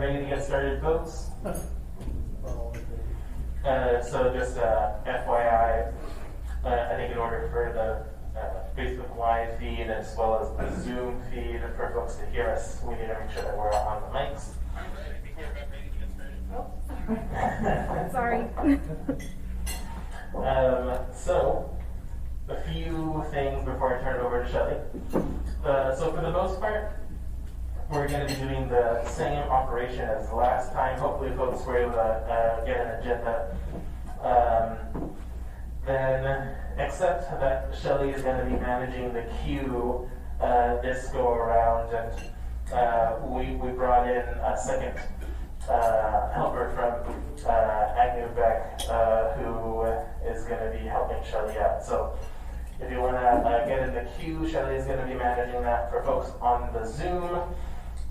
ready to get started, folks? So just FYI, I think in order for the Facebook Live feed as well as the Zoom feed for folks to hear us, we need to make sure that we're on the mics. Sorry. So, a few things before I turn it over to Shelly. So for the most part, we're going to be doing the same operation as last time. Hopefully folks were able to get an agenda. Then, except that Shelly is going to be managing the queue this go around, and we brought in a second helper from Agnew Beck who is going to be helping Shelly out. So if you want to get in the queue, Shelly is going to be managing that for folks on the Zoom,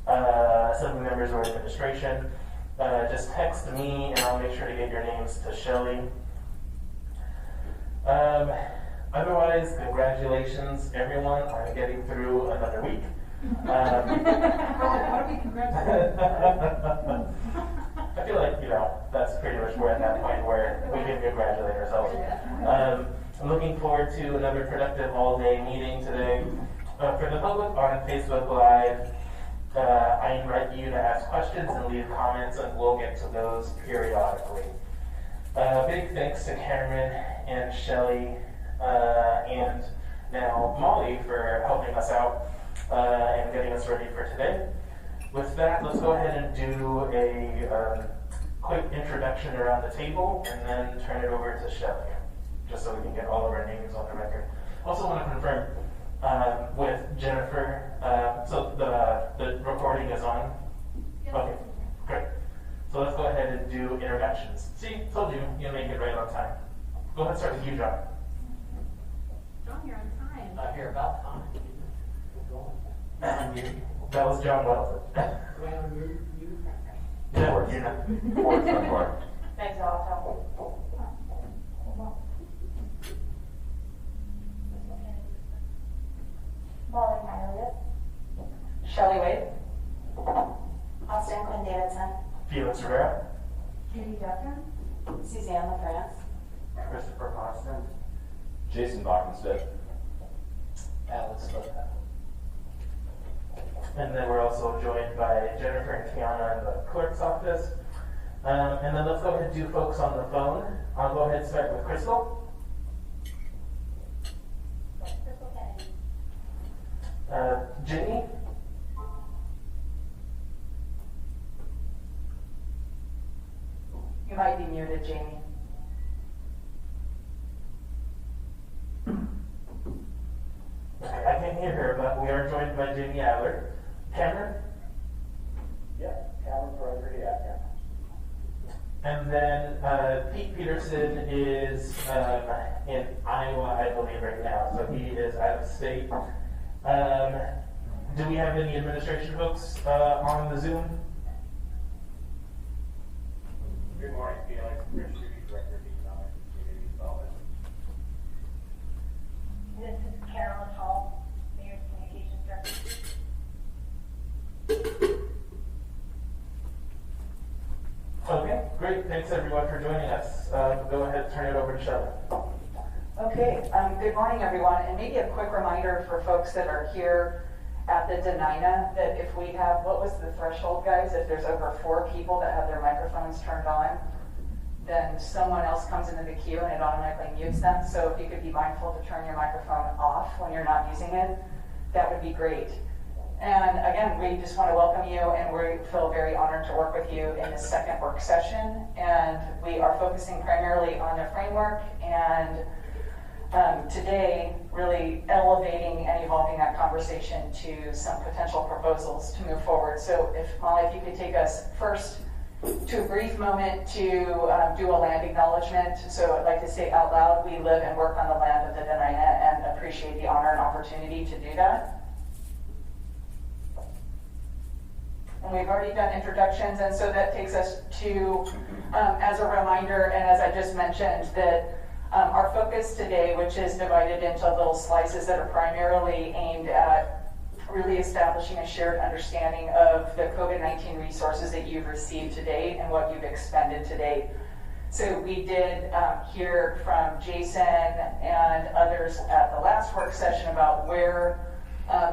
assembly members or administration. Just text me and I'll make sure to get your names to Shelly. Otherwise, congratulations everyone on getting through another week. What are we congratulating? I feel like, that's pretty much we're at that point where we can congratulate ourselves. I'm looking forward to another productive all-day meeting today. For the public on Facebook Live, I invite you to ask questions and leave comments, and we'll get to those periodically. Big thanks to Cameron and Shelly and now Molly for helping us out and getting us ready for today. With that, let's go ahead and do a quick introduction around the table and then turn it over to Shelly, just so we can get all of our names on the record. Also want to confirm with Jennifer, so the recording is on? Yep. Okay, great. So let's go ahead and do introductions. See, told you, you'll make it right on time. Go ahead and start with you, John. John, you're on time. You're about time. That was John Welton. Yeah, you're not. Thanks, Otto. Molly Elliott. Shelley Wade. Austin Quinn Davidson. Felix Rivera. Judy Duffin. Suzanne LaFrance. Christopher Austin. Jason Bachmanstead. Alex Lopez. And then we're also joined by Jennifer and Tiana in the clerk's office. And then let's go ahead and do folks on the phone. I'll go ahead and start with Crystal. Jenny. You might be muted, Jamie. Okay, I can't hear her, but we are joined by Jamie Adler. Cameron? Yeah, Cameron Forever, yeah. And then Pete Peterson is in Iowa, I believe, right now, so he is out of state. Do we have any administration folks on the Zoom? Good morning, Felix, Director of Economic and Community Development. This is Carolyn Hall, Mayor's Communications Director. Okay, great. Thanks everyone for joining us. Go ahead, turn it over to Shelly. Okay, good morning everyone, and maybe a quick reminder for folks that are here at the Denina that if we have, what was the threshold, guys? If there's over 4 people that have their microphones turned on, then someone else comes into the queue and it automatically mutes them. So if you could be mindful to turn your microphone off when you're not using it, that would be great. And again, we just want to welcome you, and we feel very honored to work with you in this second work session. And we are focusing primarily on the framework and today really elevating and evolving that conversation to some potential proposals to move forward. So if Molly, if you could take us first to a brief moment to do a land acknowledgement. So I'd like to say out loud, we live and work on the land of the Denina and appreciate the honor and opportunity to do that. And we've already done introductions, and so that takes us to, as a reminder, and as I just mentioned, that our focus today, which is divided into little slices that are primarily aimed at really establishing a shared understanding of the COVID-19 resources that you've received to date and what you've expended to date. So we did hear from Jason and others at the last work session about where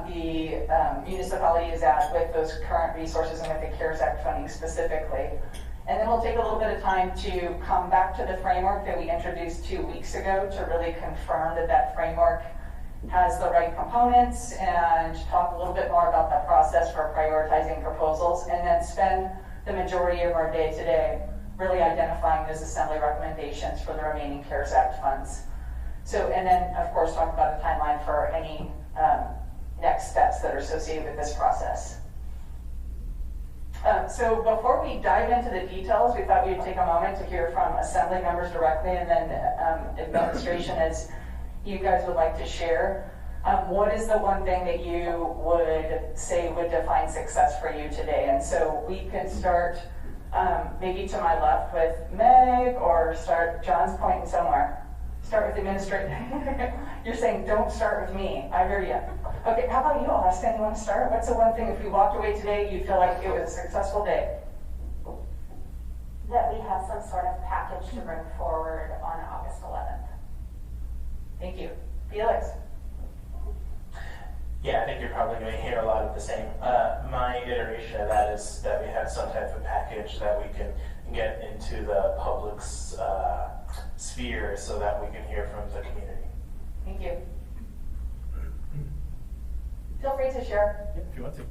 the municipality is at with those current resources and with the CARES Act funding specifically. And then we'll take a little bit of time to come back to the framework that we introduced 2 weeks ago to really confirm that that framework has the right components and talk a little bit more about the process for prioritizing proposals, and then spend the majority of our day today really identifying those assembly recommendations for the remaining CARES Act funds. So, and then of course talk about a timeline for any next steps that are associated with this process. So before we dive into the details, we thought we'd take a moment to hear from assembly members directly, and then administration as you guys would like to share. What is the one thing that you would say would define success for you today? And so we could start maybe to my left with Meg, or start John's pointing somewhere. Start with administrator. You're saying don't start with me. I hear you. Okay, how about you, Austin? You want to start? What's the one thing, if you walked away today, you feel like it was a successful day? That we have some sort of package to bring forward on August 11th. Thank you. Felix? Yeah, I think you're probably going to hear a lot of the same. My iteration of that is that we have some type of package that we can get into the public's sphere so that we can hear from the community. Thank you. Feel free to share. Yeah, if you want to.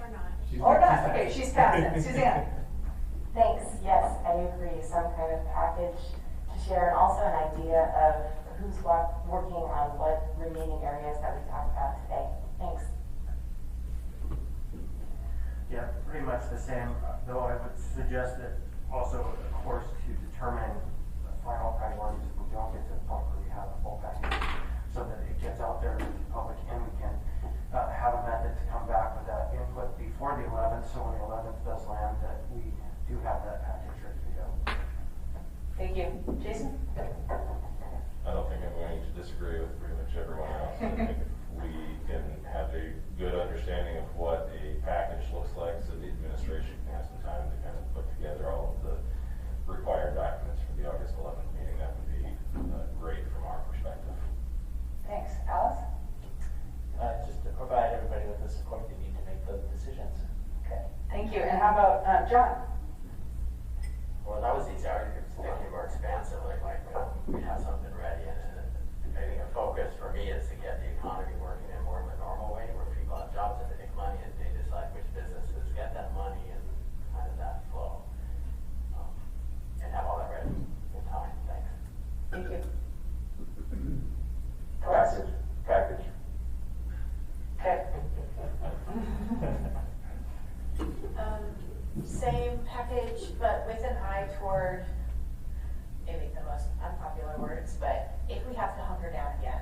Or not. Or not. Okay, she's passing. Suzanne? Thanks. Yes, I agree. Some kind of package to share, and also an idea of who's working on what remaining areas that we talked about today. Thanks. Yeah, pretty much the same, though I would suggest that also, of course, to determine the final priorities if we don't get to the point where we have a full package, so that it gets out there to the public and we can have a method to come back with that input before the 11th, so when the 11th does land, that we do have that package ready to go. Thank you. Jason? I don't think I'm going to disagree with pretty much everyone else. I think if we can have a good understanding of what a package looks like, so the administration can have some time to kind of put together all of the required documents for the August 11th meeting, that would be great from our perspective. Thanks. Alice? Just to provide everybody with the support they need to make those decisions. Okay. Thank you. And how about John? Well, that was easy. I was thinking more expansively, like we have something ready, and maybe a focus for me is to get the economy working in more of a normal way, where people have jobs and they make money, and they decide which businesses get that money and how does that flow, and have all that ready in time. Thanks. Thank you. Package. Okay. Same package, but with an eye toward maybe the most unpopular words, but if we have to hunker down again.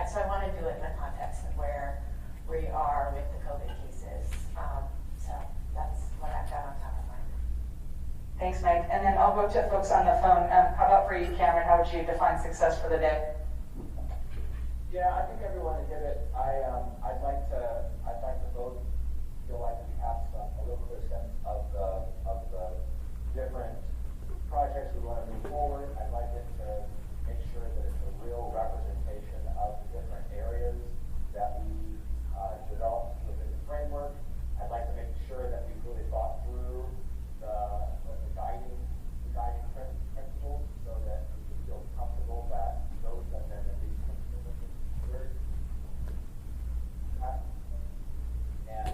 So I want to do it in the context of where we are with the COVID cases. So that's what I've got on top of mind. Thanks, Meg. And then I'll go to folks on the phone. How about for you, Cameron? How would you define success for the day? Yeah, I think everyone hit it. I'd like to both feel like we have a little clear sense of the different projects we want to move forward. I'd like it to make sure that it's a real representation of the different areas that we developed within the framework. I'd like to make sure that we've really thought through the guiding principles, so that we can feel comfortable that those have been at least considered and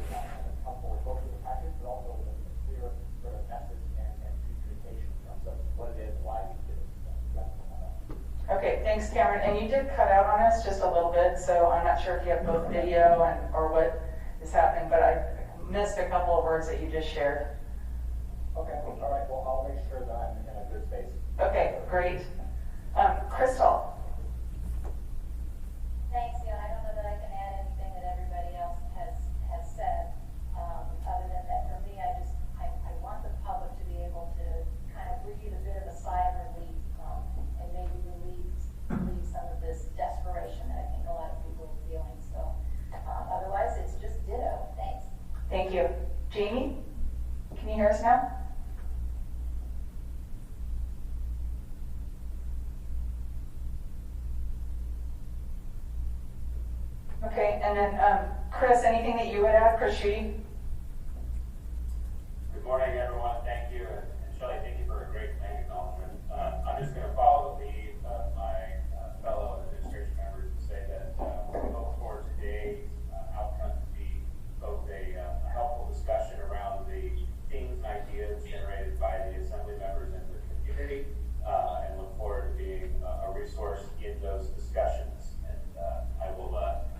comfortable with both of the package, but also with a clear sort of message and communication in terms of what it is, why we did it. Okay, thanks, Cameron. And you did cut out on us just a little bit, so I'm not sure if you have both video or what is happening, but I missed a couple of words that you just shared. Okay, all right. Well, I'll make sure that I'm in a good space. Okay, great. Crystal? Thanks, yeah, I don't know that I can add anything that everybody else has said, other than that for me, I want the public to be able to kind of breathe a bit of a sigh of relief, and maybe relieve some of this desperation that I think a lot of people are feeling. So, Jamie, can you hear us now? Okay, and then Chris, anything that you would add? Chris Schutte? Good morning, everyone. Thank you. And Shelley, thank you for a great plan acknowledgement. I'm just going to follow the lead of my fellow administration members and say that we hope for today's outcome to be both a helpful discussion around the themes and ideas generated by the assembly members and the community, and look forward to being a resource in those discussions. And I will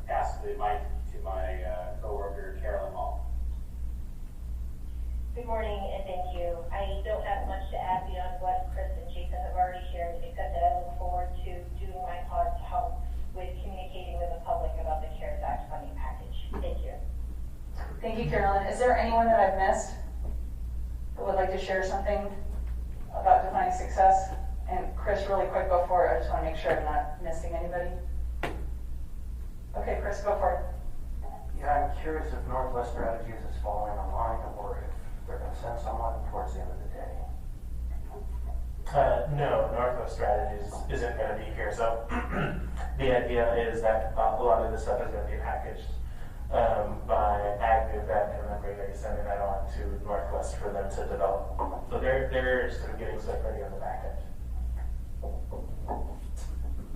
pass the mic to my coworker, Carolyn Hall. Good morning and thank you. I don't have much to add beyond what Chris and Jason have already shared, except that I look forward to doing my part to help with communicating with the public about the CARES Act funding package. Thank you. Thank you, Carolyn. Is there anyone that I've missed that would like to share something about defining success? And Chris, really quick, go for it. I just want to make sure I'm not missing anybody. Okay, Chris, go for it. Yeah, I'm curious if Northwest Strategies is following online or if they're going to send someone towards the end of the day. No, Northwest Strategies isn't going to be here. So the idea is that a lot of this stuff is going to be packaged by AgNewVet, and then we're going to be sending that on to Northwest for them to develop. So they're sort of getting stuff ready on the back end.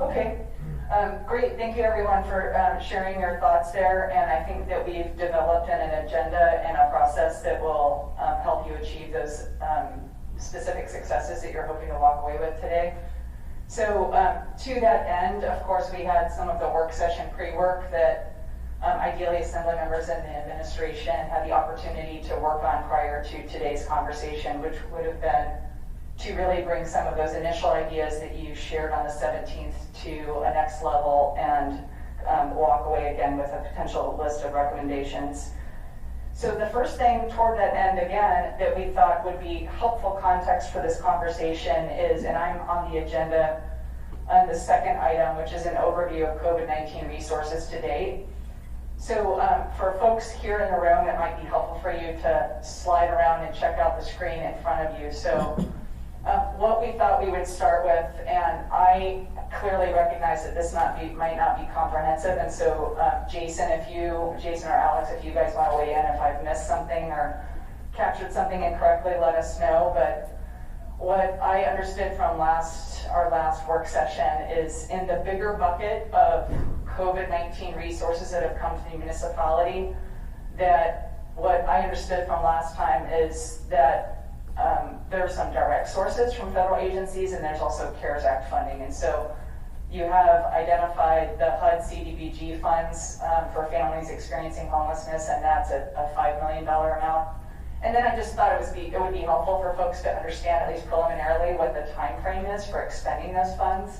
Okay, great. Thank you, everyone, for sharing your thoughts there. And I think that we've developed an agenda and a process that will help you achieve those specific successes that you're hoping to walk away with today. So to that end, of course, we had some of the work session pre-work that ideally assembly members and the administration had the opportunity to work on prior to today's conversation, which would have been to really bring some of those initial ideas that you shared on the 17th to a next level and walk away again with a potential list of recommendations. So the first thing toward that end, again, that we thought would be helpful context for this conversation is, and I'm on the agenda on the second item, which is an overview of COVID-19 resources to date. So for folks here in the room, it might be helpful for you to slide around and check out the screen in front of you. So what we thought we would start with, and I clearly recognize that this might not be comprehensive, and so Jason or Alex, if you guys want to weigh in if I've missed something or captured something incorrectly, let us know. But what I understood from our last work session is in the bigger bucket of COVID-19 resources that have come to the municipality, that what I understood from last time is that there are some direct sources from federal agencies, and there's also CARES Act funding. And so you have identified the HUD CDBG funds for families experiencing homelessness, and that's a $5 million amount. And then I just thought it would be helpful for folks to understand, at least preliminarily, what the time frame is for expending those funds.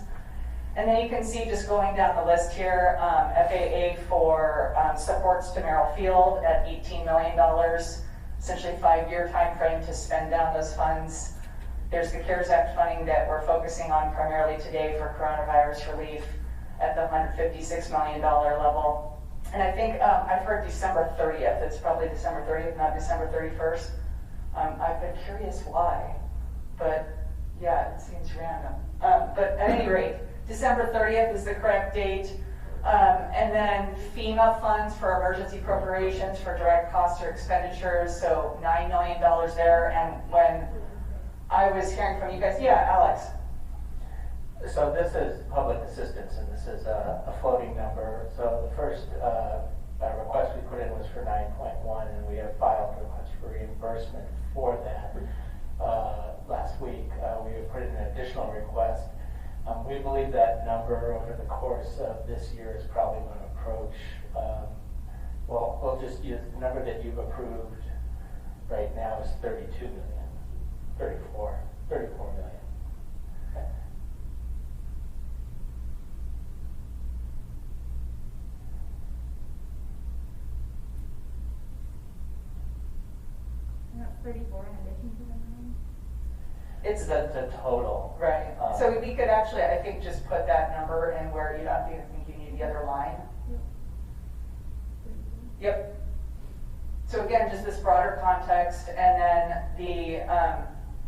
And then you can see, just going down the list here, FAA for supports to Merrill Field at $18 million. Essentially 5-year time frame to spend down those funds. There's the CARES Act funding that we're focusing on primarily today for coronavirus relief at the $156 million level. And I think I've heard December 30th. It's probably December 30th, not December 31st. I've been curious why, but yeah, it seems random. But at any rate, December 30th is the correct date. And then FEMA funds for emergency appropriations for direct costs or expenditures, so $9 million there. And when I was hearing from you guys, yeah, Alex. So this is public assistance, and this is a floating number. So the first request we put in was for 9.1, and we have filed requests for reimbursement for that. Last week, we have put in an additional request. We believe that number over the course of this year is probably going to approach, well, we'll just use the number that you've approved right now is 34 million. Okay. And that's 34 in addition to the 9? It's the total. Right. So we could actually, I think, just put that number in where you don't think you need the other line. Yep. So again, just this broader context, and then the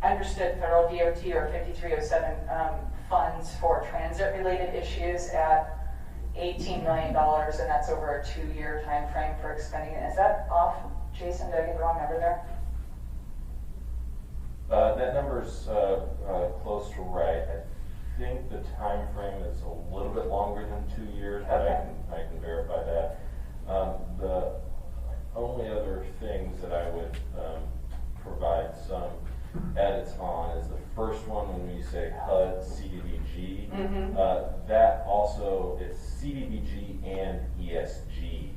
understood federal DOT or 5307 funds for transit-related issues at $18 million, and that's over a 2-year time frame for expending it. Is that off, Jason? Did I get the wrong number there? That number's close to right. I think the time frame is a little bit longer than 2 years, but Okay. I can verify that. The only other things that I would provide some edits on is the first one when we say HUD CDBG. That also, it's CDBG and ESG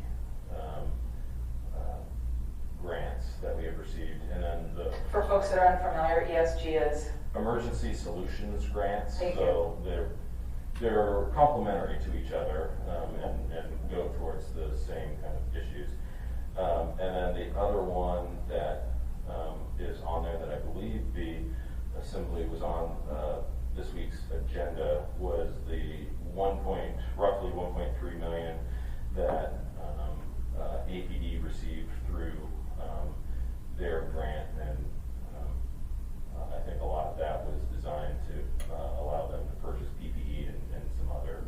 grants that we have received. And then the For folks that are unfamiliar, ESG is? emergency solutions grants. Thank so they're complementary to each other and go towards the same kind of issues. And then the other one that is on there that I believe the Assembly was on this week's agenda was the roughly 1.3 million that APD received through their grant, and I think a lot of that was designed to allow them to purchase PPE and some other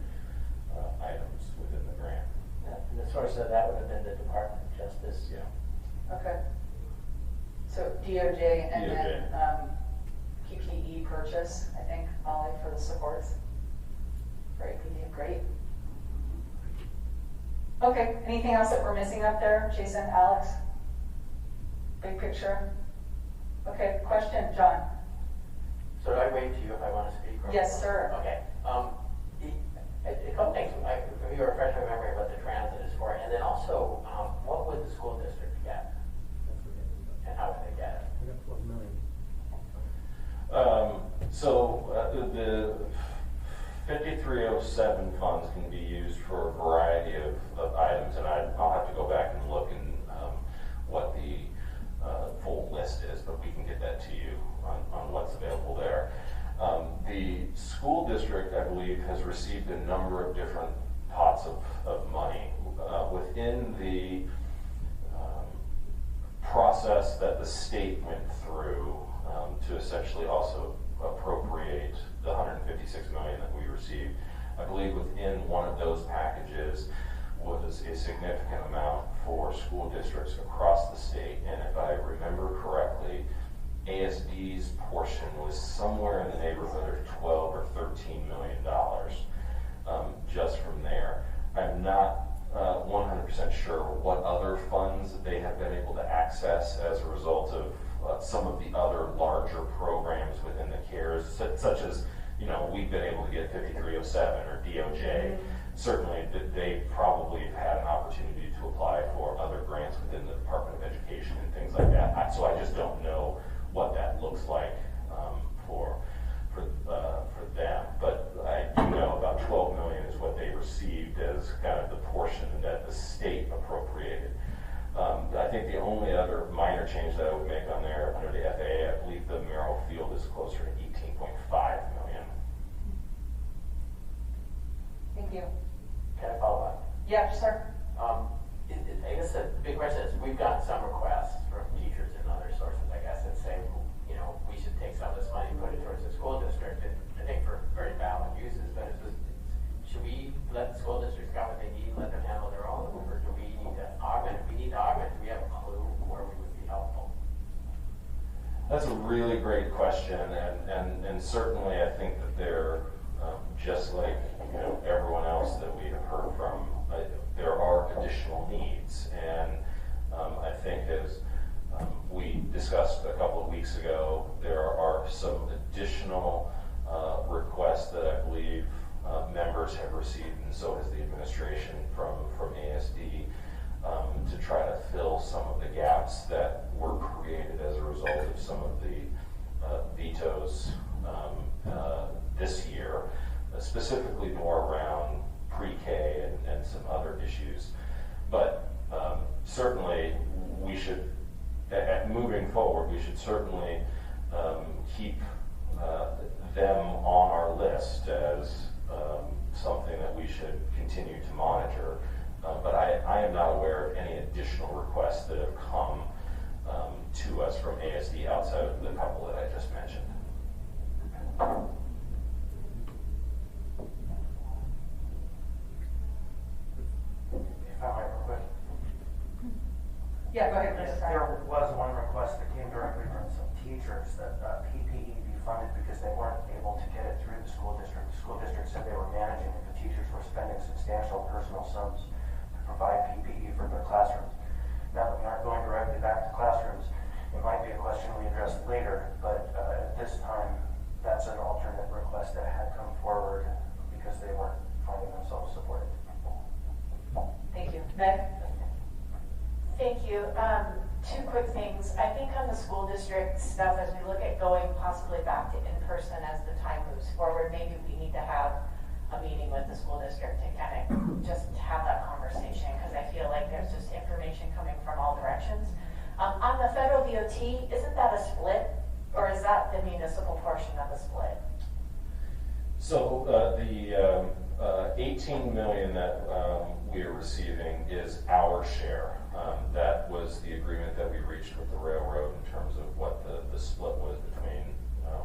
items within the grant. Yeah, and the source of that would have been the Department of Justice. Yeah. Okay. So DOJ and DOJ. then PPE purchase, I think, Molly, for the supports. Great, great. Okay, anything else that we're missing up there? Jason, Alex? Big picture? Okay, question, John? So do I wait to you if I want to speak? Yes, sir. Okay. A couple things, if you refresh my memory what the transit is for, and then also, what would the school district get? And how would they get it? We got 12 million. The 5307 funds can be used for a variety of items, and I'll have to go back and look and what the full list is, but we can get that to you on what's available there. The school district, I believe, has received a number of different pots of money. Within the process that the state went through to essentially also appropriate the $156 million that we received, I believe within one of those packages was a significant amount for school districts across the state. And if I remember correctly, ASD's portion was somewhere in the neighborhood of 12 or $13 million just from there. I'm not 100% sure what other funds they have been able to access as a result of some of the other larger programs within the CARES, such as, we've been able to get 5307 or DOJ. Certainly, they probably have had an opportunity to apply for other grants within the Department of Education and things like that. So I just don't know what that looks like for them. But I do know about 12 million is what they received as kind of the portion that the state appropriated. I think the only other minor change that I would make on there under the FAA, I believe the Merrill Field is closer to 18.5 million. Thank you. Can I follow up? Yeah, sir. I guess the big question is, we've gotten some requests from teachers and other sources, I guess, that say, we should take some of this money and put it towards the school district, and I think for very valid uses, but should we let the school districts get what they need, let them handle their own, or do we need to augment? If we need to augment, do we have a clue where we would be helpful? That's a really great question, and certainly I think that they're just like everyone else that we have heard from. There are additional needs, and I think as we discussed a couple of weeks ago, there are some additional requests that I believe members have received, and so has the administration from ASD, to try to fill some of the gaps that were created as a result of some of the vetoes this year, specifically more around pre-K and some other issues. But certainly we should, moving forward, we should certainly keep them on our list as something that we should continue to monitor. But I am not aware of any additional requests that have come to us from ASD outside of the couple that I just mentioned. If I might real quick. Yeah, go ahead, Chris. There was one request that came directly from some teachers that PPE be funded because they weren't able to get it through the school district. The school district said they were managing it. The teachers were spending substantial personal sums to provide PPE for their classrooms. Now that we aren't going directly back to classrooms, it might be a question we address later, but at this time, that's an alternate request that had come forward because they weren't finding themselves supported. Thank you. Meg? Thank you. Two quick things. I think on the school district stuff, as we look at going possibly back to in-person as the time moves forward, maybe we need to have a meeting with the school district to kind of just have that conversation, because I feel like there's just information coming from all directions. On the federal DOT, isn't that a split, or is that the municipal portion of the split? So the 18 million that we are receiving is our share. That was the agreement that we reached with the railroad in terms of what the split was between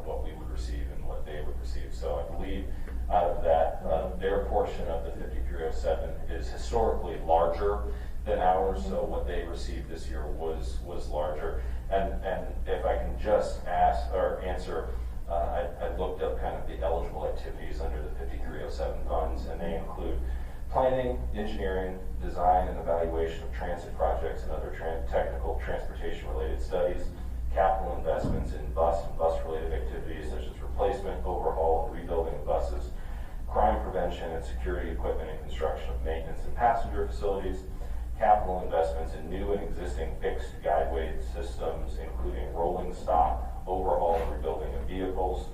what we would receive and what they would receive. So I believe out of that, their portion of the 5307 is historically larger than ours. So what they received this year was larger. And if I can just ask or answer, I looked up kind of the eligible activities under the 5307 funds, and they include planning, engineering, design, and evaluation of transit projects and other technical transportation-related studies, capital investments in bus and bus-related activities such as replacement, overhaul, and rebuilding of buses, crime prevention and security equipment and construction of maintenance and passenger facilities, capital investments in new and existing fixed guideway systems, including rolling stock, overhaul and rebuilding of vehicles,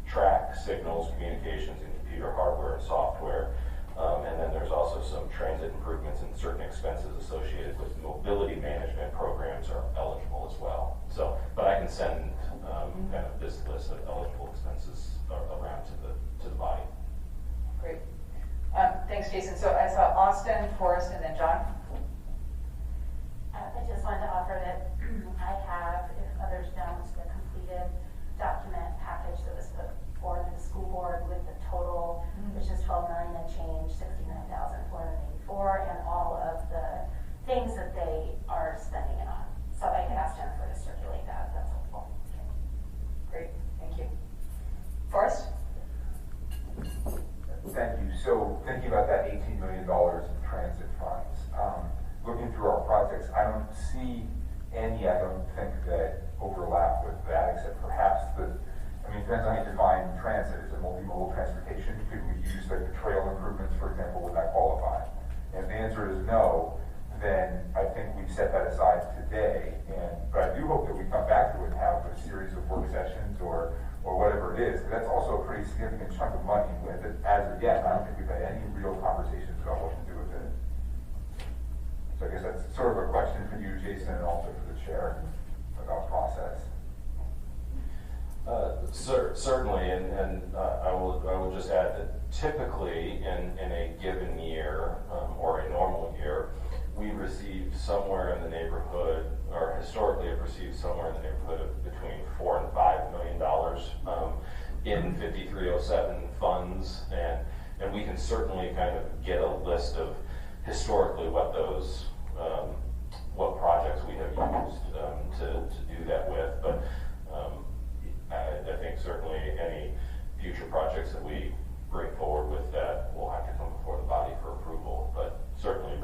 track, signals, communications, and computer hardware and software. And then there's also some transit improvements, and certain expenses associated with mobility management programs are eligible as well. So, but I can send kind of this list of eligible expenses around to the body. Great. Thanks, Jason. So I saw Austin, Forrest, and then John. I just wanted to offer that I have, if others don't, the completed document package that was put forward to the school board with the total, which is 12 million and change, 69,484, and all of the things that they are spending it on. So I can ask Jennifer to circulate that, if that's helpful. Great, thank you. Forrest? Thank you. So thinking about that $18 million in transit funds, looking through our projects, I don't see any, I don't think, that overlap with that, except perhaps it depends on how you define transit. Is it multimodal transportation? Could we use like the trail improvements, for example, would that qualify? And if the answer is no, then I think we set that aside today. But I do hope that we come back to it and have a series of work sessions or whatever it is, because that's also a pretty significant chunk of money. As of yet, I don't think we've had any real conversations about what to do with it. So I guess that's sort of a question for you, Jason, and also for the chair about process. Certainly, and I will just add that typically in a given year or a normal year, we receive somewhere in the neighborhood, or historically have received somewhere in the neighborhood of between $4 and $5 million in 5307 funds, and we can certainly kind of get a list of historically what those what projects we have used to do that with, but I think certainly any future projects that we bring forward with that will have to come before the body for approval. But certainly,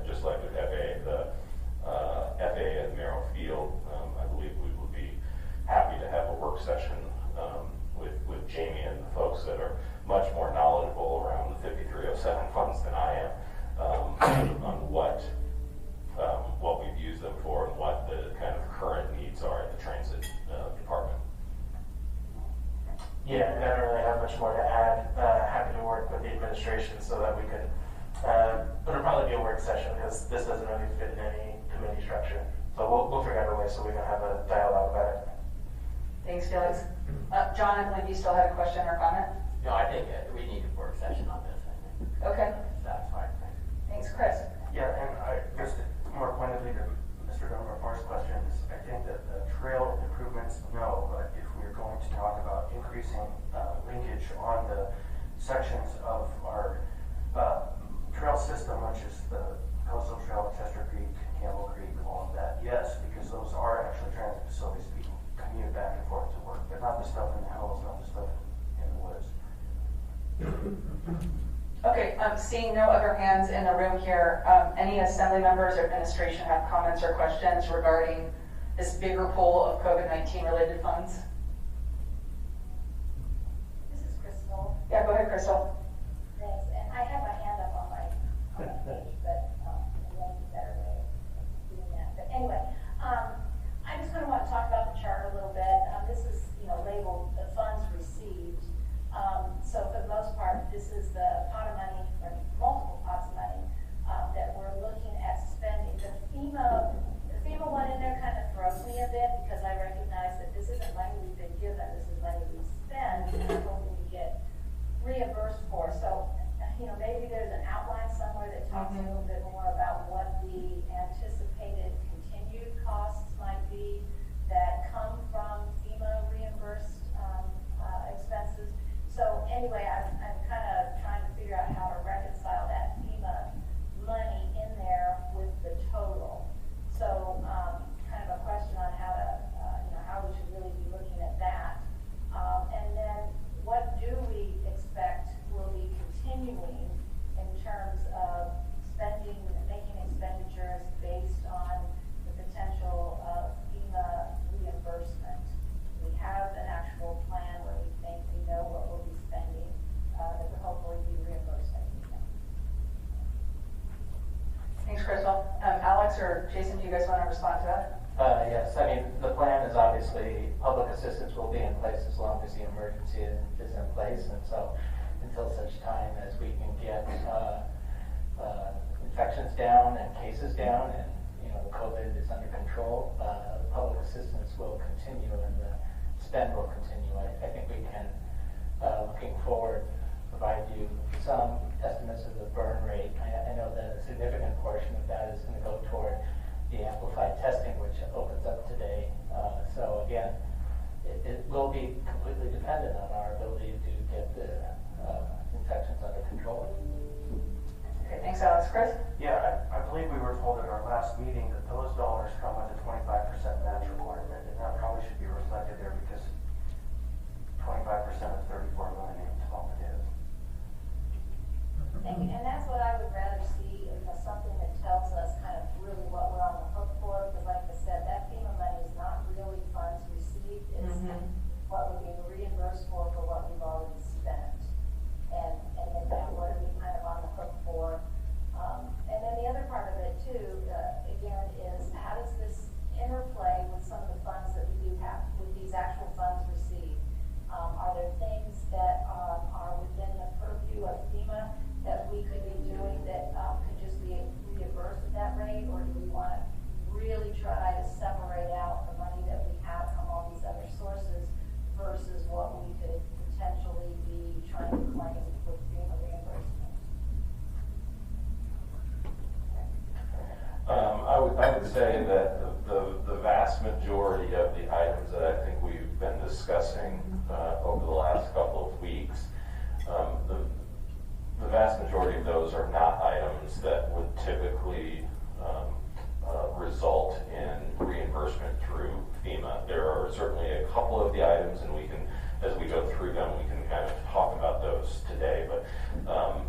just like with FAA, the FAA at Merrill Field, I believe we would be happy to have a work session with Jamie and the folks that are much more knowledgeable around the 5307 funds than I am on what we've used them for and what the kind of current needs are at the transit department. Yeah, I don't really have much more to add. Happy to work with the administration so that we can, it'll probably be a work session because this doesn't really fit in any committee structure. So we'll figure out a way so we can have a dialogue about it. Thanks, Felix. John, I believe you still had a question or comment? No, I think we need a work session on this, I think. Okay. That's fine, thanks. Thanks, Chris. trail improvements, no, but if we're going to talk about increasing linkage on the sections of our trail system, which is the Coastal Trail, Chester Creek, Campbell Creek, all of that, yes, because those are actually transit facilities. People commute back and forth to work, but not the stuff in the hills, not the stuff in the woods. Okay, seeing no other hands in the room here, any assembly members or administration have comments or questions regarding this bigger pool of COVID-19 related funds? This is Crystal. Yeah, go ahead, Crystal. Thanks, and I have my hand up on my page, but maybe that's a better way of doing that. But anyway, I just kind of want to talk about the chart a little bit. This is, labeled the funds received. So for the most part, this is the pot of money, or multiple pots of money, that we're looking at spending. The FEMA one in there kind of throws me a bit because I recognize that this isn't money we've been given, this is money we spend, and we're hoping to get reimbursed for. So, maybe there's an outline somewhere that talks a little bit more about what the anticipated continued costs might be that come from FEMA reimbursed expenses. So anyway, I'm kind of trying to figure out how to reconcile that FEMA money in there with the total. So kind of a question on how to, how we should really be looking at that. And then what do we expect will be continuing in terms of spending, making expenditures based on the potential of FEMA reimbursement? We have an actual plan where we think we know what we'll be spending that would hopefully be reimbursed by FEMA. Thanks, Crystal. Alex or Jason, do you guys want to respond to that? Yes, I mean, the plan is obviously public assistance will be in place as long as the emergency is in place, and so until such time as we can get infections down and cases down, and the COVID is under control, the public assistance will continue and the spend will continue. I think we can, looking forward, provide you some estimates of the burn rate. I know that a significant portion of that is going to go toward the amplified testing, which opens up today. So again, it will be completely dependent on our ability to get the infections under control. Okay, thanks, Alex. Chris? Yeah, I believe we were told at our last meeting that those dollars come with a 25% match requirement, and that probably should be reflected there because 25% of 34 million is all it is. And that's what I would rather see, something that tells us kind of really what we're on the hook for, because like I said, that FEMA money is not really funds received, it's what we're being reimbursed for what we've already spent. And then what are we kind of on the hook for? And then the other part of it too, again, is how does this interplay with some of the funds that we do have, with these actual funds received? Are there things that are within the purview of FEMA that we could be doing that could just be reimbursed at that rate, or do we want to really try to separate out the money that we have from all these other sources versus what we could potentially be trying to claim with FEMA reimbursement? I would say that the vast majority of the items that I think we've been discussing over the last couple of weeks, the vast majority of those are not items that would typically result in reimbursement through FEMA. There are certainly a couple of the items, and we can, as we go through them, we can kind of talk about those today, but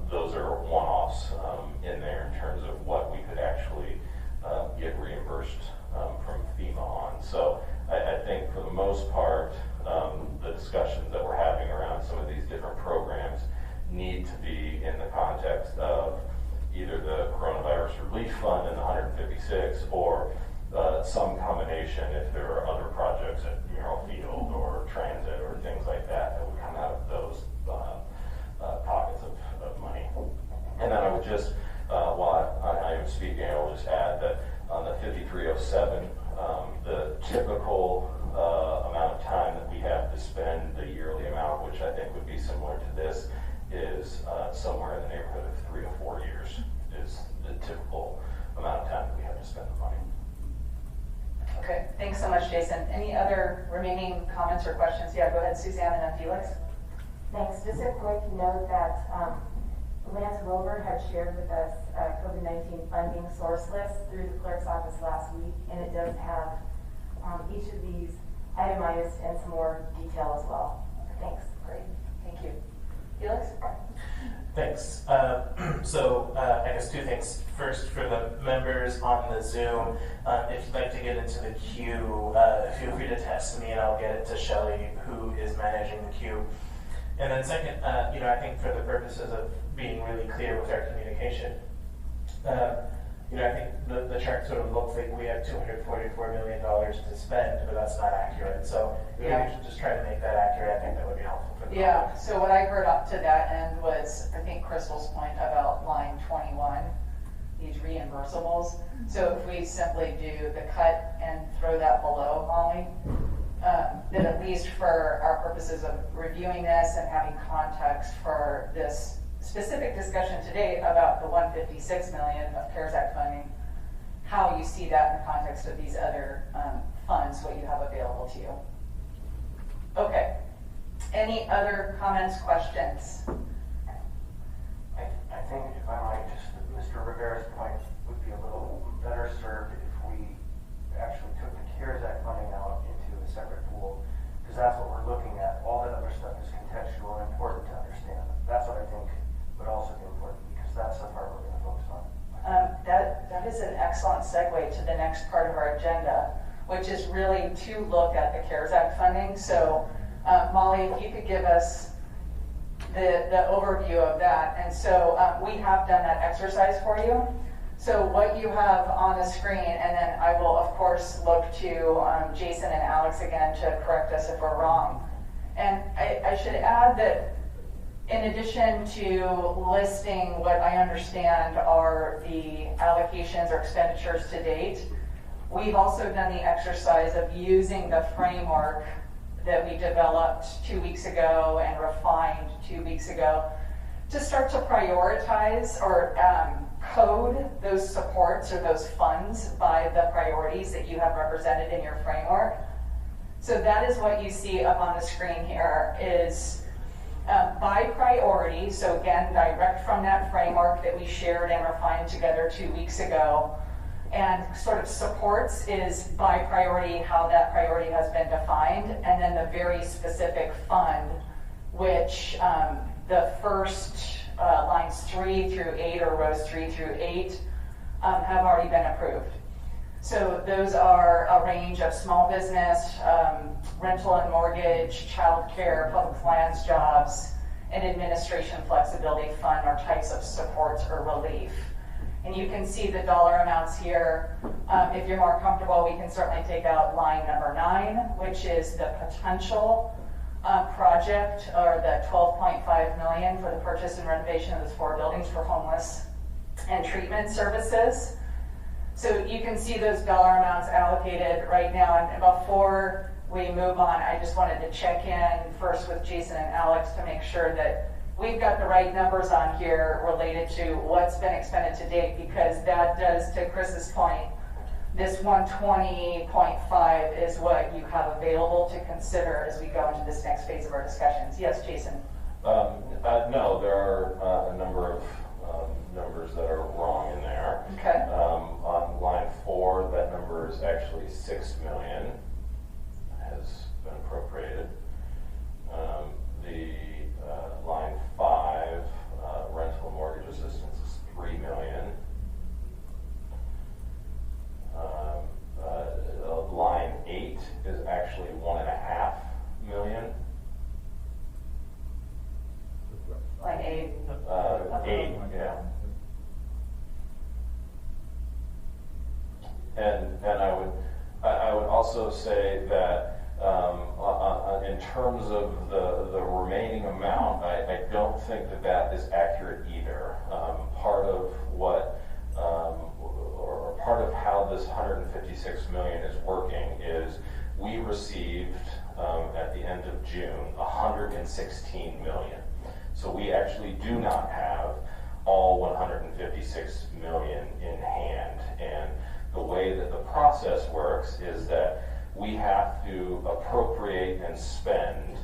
those are one-offs in there in terms of what we could actually get reimbursed from FEMA on. So I think for the most part, the discussions that we're having around some of these different programs need to be in the context of either the coronavirus relief fund and the 156, or some combination if there are other projects at Mural Field or transit or things like that that would come out of those pockets of money. And then I would just, while I am speaking, I will just add that on the 5307, the typical amount of time that we have to spend, the yearly amount, which I think would be similar to this, is somewhere in the neighborhood of 3 to 4 years is the typical amount of time that we have to spend the money. Okay. Thanks so much, Jason. Any other remaining comments or questions? Yeah, go ahead, Suzanne, and then Felix. Thanks. Just a quick note that Lance Rover had shared with us a COVID-19 funding source list through the clerk's office last week, and it does have each of these itemized and some more detail as well. Thanks. Great. Thank you. Felix? Thanks. I guess two things. First, for the members on the Zoom, if you'd like to get into the queue, feel free to text me and I'll get it to Shelley, who is managing the queue. And then second, I think for the purposes of being really clear with our communication, I think the chart sort of looks like we have $244 million to spend, but that's not accurate. So if we should just try to make that accurate, I think that would be helpful for the Yeah, so what I heard up to that end was, I think Crystal's point about line 21, these reimbursables. So if we simply do the cut and throw that below, Molly, then at least for our purposes of reviewing this and having context for this specific discussion today about the $156 million of CARES Act funding, how you see that in the context of these other funds, what you have available to you. Okay. Any other comments, questions? I think, if I might, just Mr. Rivera's point would be a little better served if we actually took the CARES Act funding out into a separate pool, because that's what we're looking at. All that other stuff is contextual and important to understand. That's what I think would also be important, because that's the part we're going to focus on. That is an excellent segue to the next part of our agenda, which is really to look at the CARES Act funding. So, Molly, if you could give us the overview of that. And so we have done that exercise for you. So what you have on the screen, and then I will, of course, look to Jason and Alex again to correct us if we're wrong. And I should add that in addition to listing what I understand are the allocations or expenditures to date, we've also done the exercise of using the framework that we developed 2 weeks ago and refined 2 weeks ago to start to prioritize or code those supports or those funds by the priorities that you have represented in your framework. So that is what you see up on the screen here is by priority, so again, direct from that framework that we shared and refined together 2 weeks ago. And sort of supports is by priority, how that priority has been defined, and then the very specific fund, which the first lines 3 through 8 or rows 3 through 8 have already been approved. So those are a range of small business, rental and mortgage, childcare, public lands jobs, and administration flexibility fund are types of supports or relief. And you can see the dollar amounts here. If you're more comfortable, we can certainly take out line number 9, which is the potential project, or the $12.5 million for the purchase and renovation of those 4 buildings for homeless and treatment services. So you can see those dollar amounts allocated right now. And before we move on, I just wanted to check in first with Jason and Alex to make sure that we've got the right numbers on here related to what's been expended to date, because that does, to Chris's point, this 120.5 is what you have available to consider as we go into this next phase of our discussions. Yes, Jason? No, there are a number of numbers that are wrong in there. Okay. On line 4, that number is actually $6 million has been appropriated. Line 5, rental mortgage assistance is $3 million. Line 8 is actually $1.5 million. Line 8. 8, yeah. And I would also say that in terms of the remaining amount, I don't think that is accurate either. Part of what, or part of how this $156 million is working is we received at the end of June $116 million. So we actually do not have all $156 million in hand. And the way that the process works is that we have to appropriate and spend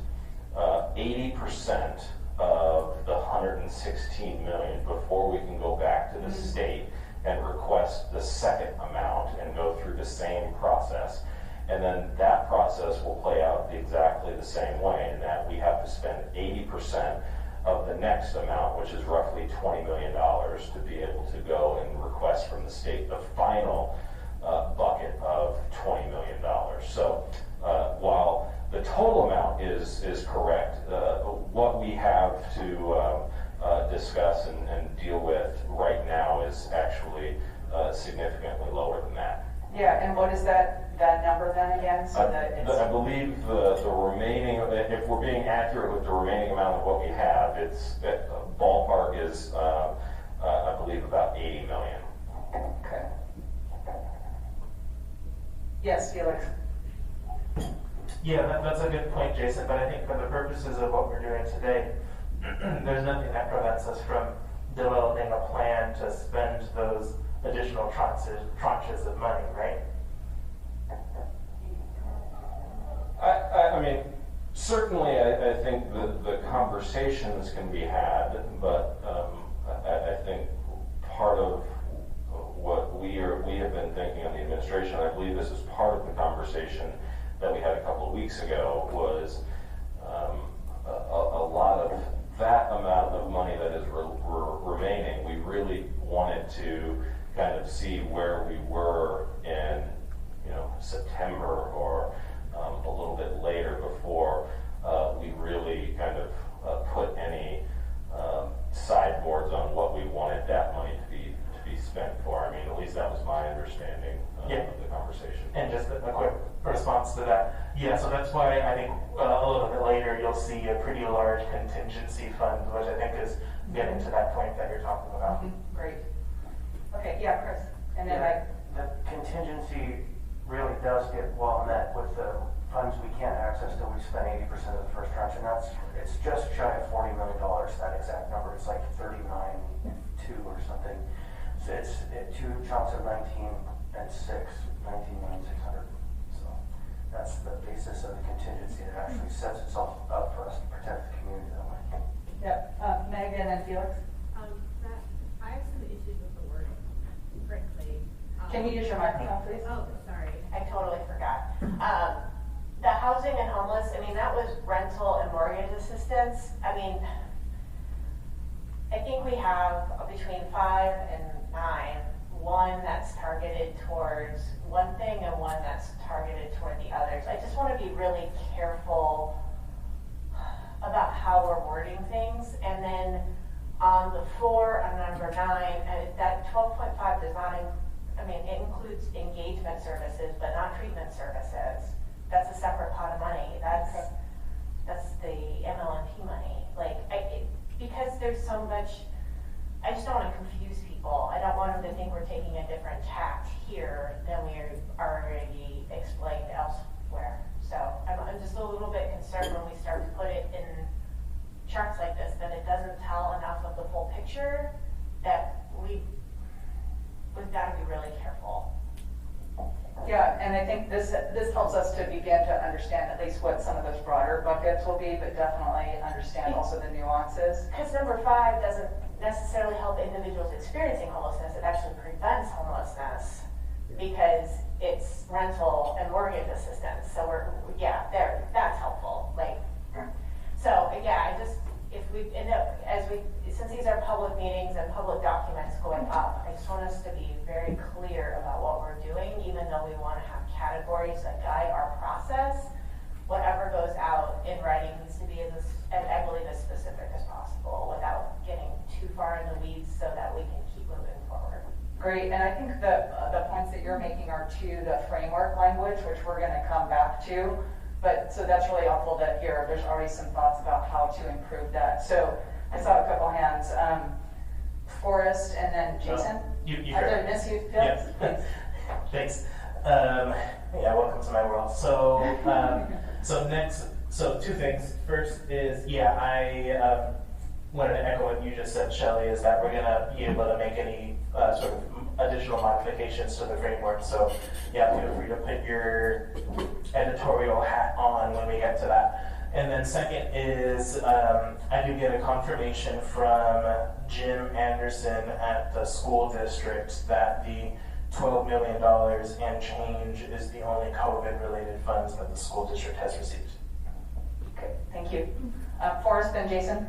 80% of the 116 million before we can go back to the state and request the second amount and go through the same process. And then that process will play out exactly the same way, in that we have to spend 80% of the next amount, which is roughly $20 million, to be able to go and request from the state the final bucket of $20 million. So while the total amount is correct, what we have to discuss and deal with right now is actually significantly lower than that. Yeah, and what is that number then again? So that it's... I believe the remaining, if we're being accurate with the remaining amount of what we have, it's ballpark is, I believe, about 80 million. Okay. Yes, Felix. Yeah, that's a good point, Jason, but I think for the purposes of what we're doing today, there's nothing that prevents us from developing a plan to spend those additional tranches of money, right? I mean, certainly I think the conversations can be had, but I think part of what we have been thinking on the administration, I believe this is part of the conversation that we had a couple of weeks ago, was a lot of that amount of money that is remaining. We really wanted to kind of see where we were in, September or a little bit later before we really kind of put any sideboards on what we wanted that money to be spent for. I mean, at least that was my understanding of the conversation. And just a quick response to that. Yeah, so that's why I think a little bit later you'll see a pretty large contingency fund, which I think is getting to that point that you're talking about. Great. Okay, yeah, Chris. And then The contingency really does get well met with the funds we can't access till we spend 80% of the first tranche, and it's just shy of $40 million, that exact number. It's like 39.2 or something. So it's two chunks of 19 and 19,600. So that's the basis of the contingency that actually sets itself up for us to protect the community that way. Yep. Megan and Felix. Matt, I have some issues with the wording, frankly. Can you use your microphone, please? Oh, sorry. I totally forgot. The housing and homeless, I mean, that was rental and mortgage assistance. I mean, I think we have between 5 and 9, one that's targeted towards one thing and one that's targeted toward the others. I just want to be really careful about how we're wording things. And then on the 4 on number 9, that 12.5 does not, it includes engagement services, but not treatment services. That's a separate pot of money. That's the MLNP money. Because there's so much, I just don't want to confuse people. I don't want them to think we're taking a different tact here than we already explained elsewhere. So I'm just a little bit concerned when we start to put it in charts like this that it doesn't tell enough of the full picture, that we've got to be really careful. Yeah, and I think this helps us to begin to understand at least what some of those broader buckets will be, but definitely understand also the nuances. Because number 5 doesn't necessarily help individuals experiencing homelessness. It actually prevents homelessness because it's rental and mortgage assistance. So that's helpful. Since these are public meetings and public documents going up, I just want us to be very clear about what we're doing, even though we want to have categories that guide our process. Whatever goes out in writing needs to be I believe, as specific as possible without getting too far in the weeds so that we can keep moving forward. Great, and I think the points that you're making are to the framework language, which we're going to come back to. But so that's really helpful to hear. There's already some thoughts about how to improve that. So I saw a couple hands. Forrest and then Jason. You Did I miss you? Yes. Thanks. Welcome to my world. So so two things. First is, wanted to echo what you just said, Shelley, is that we're gonna be able to make any sort of additional modifications to the framework. So yeah, feel free to put your editorial hat on when we get to that. And then second is, I do get a confirmation from Jim Anderson at the school district that the $12 million and change is the only COVID-related funds that the school district has received. Okay, thank you. Forrest and Jason?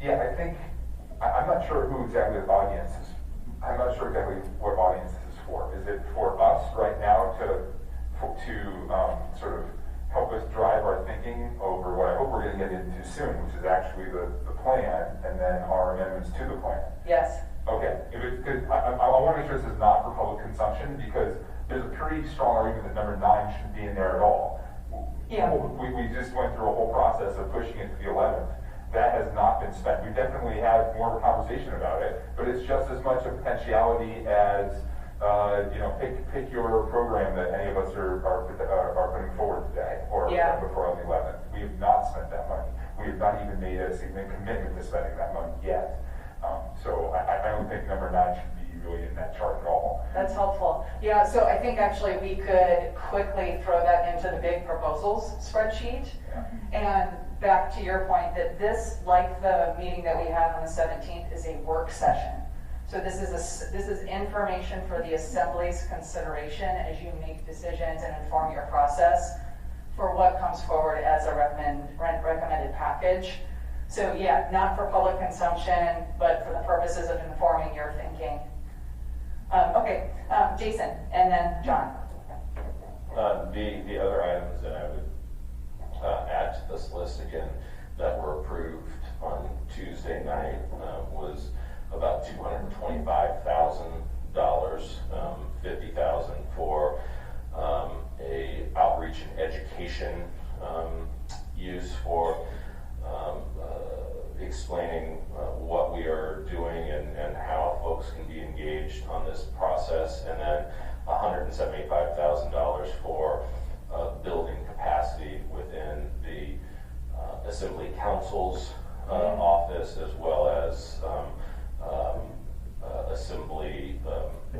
Yeah, I think, I'm not sure who exactly the audience is. I'm not sure exactly what audience this is for. Is it for us right now to sort of help us drive our thinking over what I hope we're going to get into soon, which is actually the plan and then our amendments to the plan? Yes. Okay, because I want to make sure this is not for public consumption, because there's a pretty strong argument that number 9 shouldn't be in there at all. Yeah. We just went through a whole process of pushing it to the 11th. That has not been spent. We definitely had more of a conversation about it, but it's just as much a potentiality as, pick your program that any of us are putting forward today or before on the 11th. We have not spent that money. We have not even made a significant commitment to spending that money yet. So I don't think number 9 should be really in that chart at all. That's helpful. Yeah, so I think actually we could quickly throw that into the big proposals spreadsheet. Yeah. And back to your point that this, like the meeting that we had on the 17th, is a work session. So this is information for the Assembly's consideration as you make decisions and inform your process for what comes forward as a recommended package. So yeah, not for public consumption, but for the purposes of informing your thinking. Okay, Jason, and then John. The other items that I would add to this list again that were approved on Tuesday night was about $225,000, $50,000 for a outreach and education use for explaining what we are doing and how folks can be engaged on this process, and then $175,000 for building capacity within the Assembly Council's office, as well as Assembly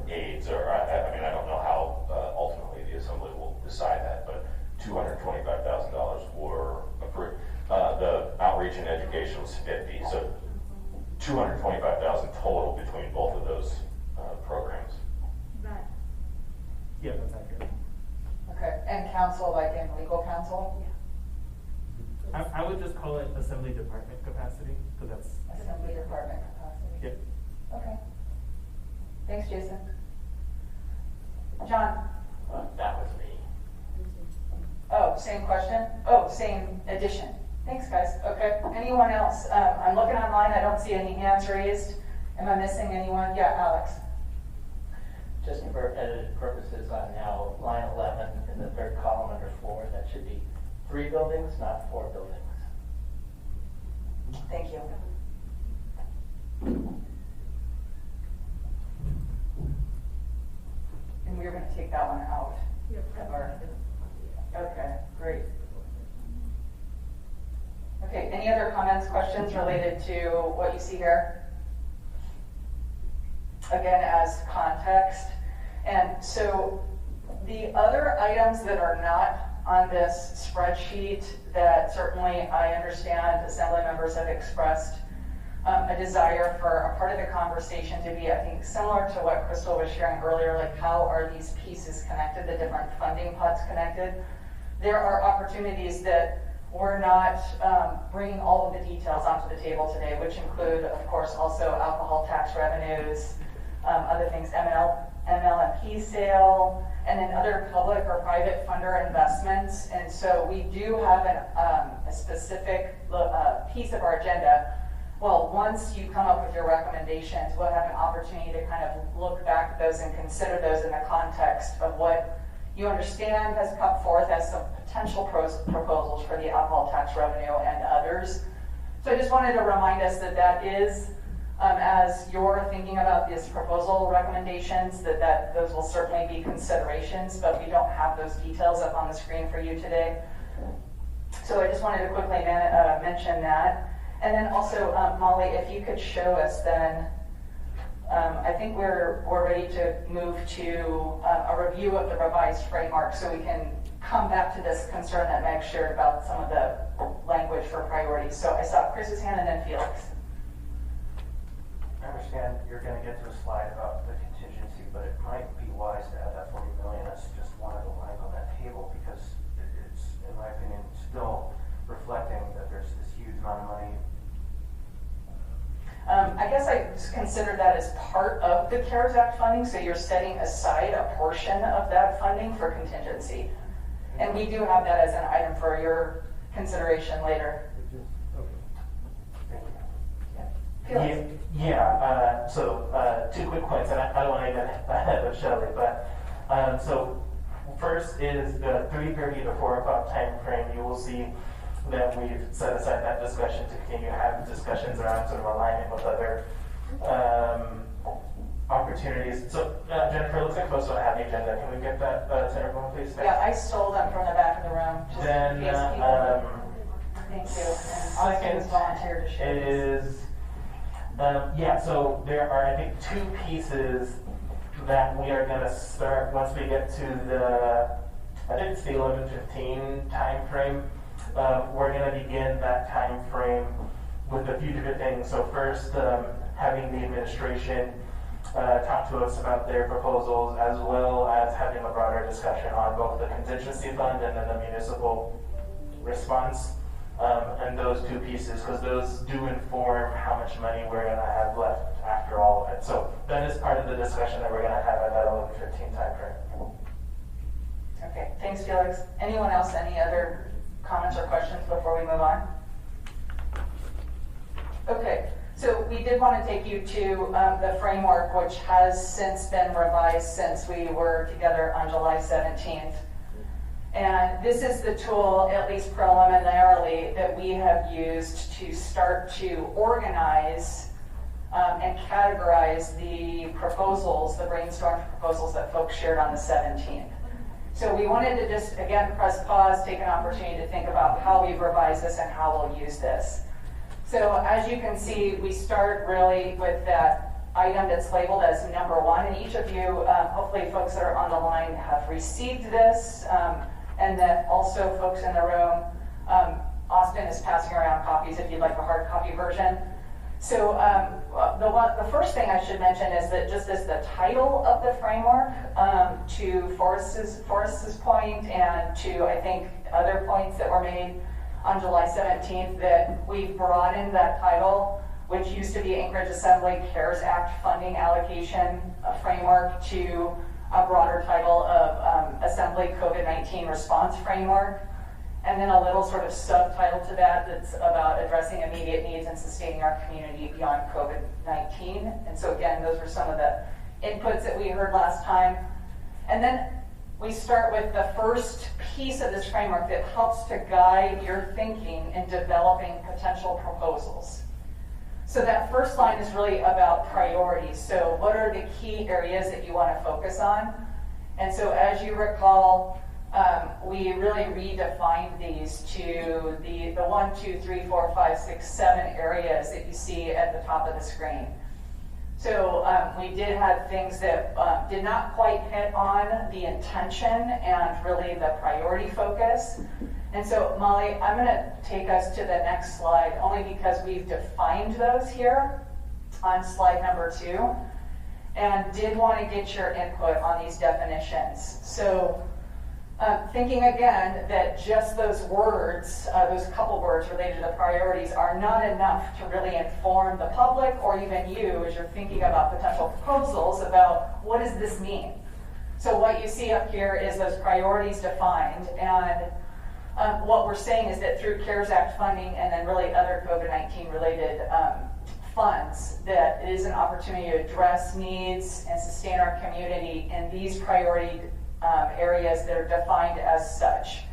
aides, or I don't know how ultimately the Assembly will decide that, but $225,000 were approved. The outreach and education was 50, so $225,000 total between both of those programs. Yeah, that's accurate. Okay, and counsel, like in legal counsel? I would just call it Assembly Department capacity, because that's... Assembly Department capacity. Yep. Okay. Thanks, Jason. John? That was me. Oh, same question? Oh, same addition. Thanks, guys. Okay. Anyone else? I'm looking online. I don't see any hands raised. Am I missing anyone? Yeah, Alex. Just for edited purposes on now line 11 in the third column under 4, that should be 3 buildings, not 4 buildings. Thank you. And we're going to take that one out. Okay, great. Okay, any other comments, questions related to what you see here? Again, as context. And so the other items that are not on this spreadsheet that certainly I understand Assembly members have expressed a desire for a part of the conversation to be, I think, similar to what Crystal was sharing earlier, like how are these pieces connected, the different funding pots connected. There are opportunities that we're not bringing all of the details onto the table today, which include, of course, also alcohol tax revenues, other things, MLMP sale, and then other public or private funder investments. And so we do have a specific piece of our agenda. Well, once you come up with your recommendations, we'll have an opportunity to kind of look back at those and consider those in the context of what you understand has come forth as some potential proposals for the alcohol tax revenue and others. So I just wanted to remind us that that is, as you're thinking about these proposal recommendations, that those will certainly be considerations, but we don't have those details up on the screen for you today. So I just wanted to quickly mention that. And then also, Molly, if you could show us then, I think we're ready to move to a review of the revised framework so we can come back to this concern that Meg shared about some of the language for priorities. So I saw Chris's hand and then Felix. I understand you're going to get to a slide about the contingency, but it might be wise to add that 40 million as just one of the lines on that table because it's, in my opinion, still reflecting that there's this huge amount of money. I guess I consider that as part of the CARES Act funding, so you're setting aside a portion of that funding for contingency. And we do have that as an item for your consideration later. So two quick points, and I don't want to get ahead of Shelley, but so first is the 3:30 to 4 o'clock time frame. You will see that we've set aside that discussion to continue to have discussions around sort of alignment with other opportunities. So Jennifer, looks like most don't have the agenda. Can we get that to everyone, please? Thanks. Yeah, I stole them from the back of the room. Just Then, in case people. Thank you. And Austin has volunteered to share this. So there are, I think, two pieces that we are going to start once we get to I think it's the 11:15 time frame. We're going to begin that time frame with a few different things. So first, having the administration talk to us about their proposals, as well as having a broader discussion on both the contingency fund and then the municipal response. And those two pieces, because those do inform how much money we're going to have left after all of it. So that is part of the discussion that we're going to have at that 11:15 time frame. Okay, thanks, Felix. Anyone else, any other comments or questions before we move on? Okay, so we did want to take you to the framework, which has since been revised since we were together on July 17th. And this is the tool, at least preliminarily, that we have used to start to organize and categorize the proposals, the brainstorm proposals that folks shared on the 17th. So we wanted to just, again, press pause, take an opportunity to think about how we've revised this and how we'll use this. So as you can see, we start really with that item that's labeled as number 1. And each of you, hopefully folks that are on the line have received this. And that also folks in the room, Austin is passing around copies if you'd like a hard copy version. So the first thing I should mention is that just as the title of the framework, to Forrest's point and to, I think, other points that were made on July 17th, that we've broadened that title, which used to be Anchorage Assembly CARES Act funding allocation framework, to a broader title of Assembly COVID-19 response framework, and then a little sort of subtitle to that that's about addressing immediate needs and sustaining our community beyond COVID-19. And so again, those were some of the inputs that we heard last time. And then we start with the first piece of this framework that helps to guide your thinking in developing potential proposals. So that first line is really about priorities. So what are the key areas that you want to focus on? And so as you recall, we really redefined these to the 1, 2, 3, 4, 5, 6, 7 areas that you see at the top of the screen. So we did have things that did not quite hit on the intention and really the priority focus. And so, Molly, I'm going to take us to the next slide, only because we've defined those here on slide number 2, and did want to get your input on these definitions. So, thinking again that just those words, those couple words related to priorities, are not enough to really inform the public or even you as you're thinking about potential proposals about what does this mean. So what you see up here is those priorities defined, and what we're saying is that through CARES Act funding and then really other COVID-19 related funds, that it is an opportunity to address needs and sustain our community in these priority areas that are defined as such.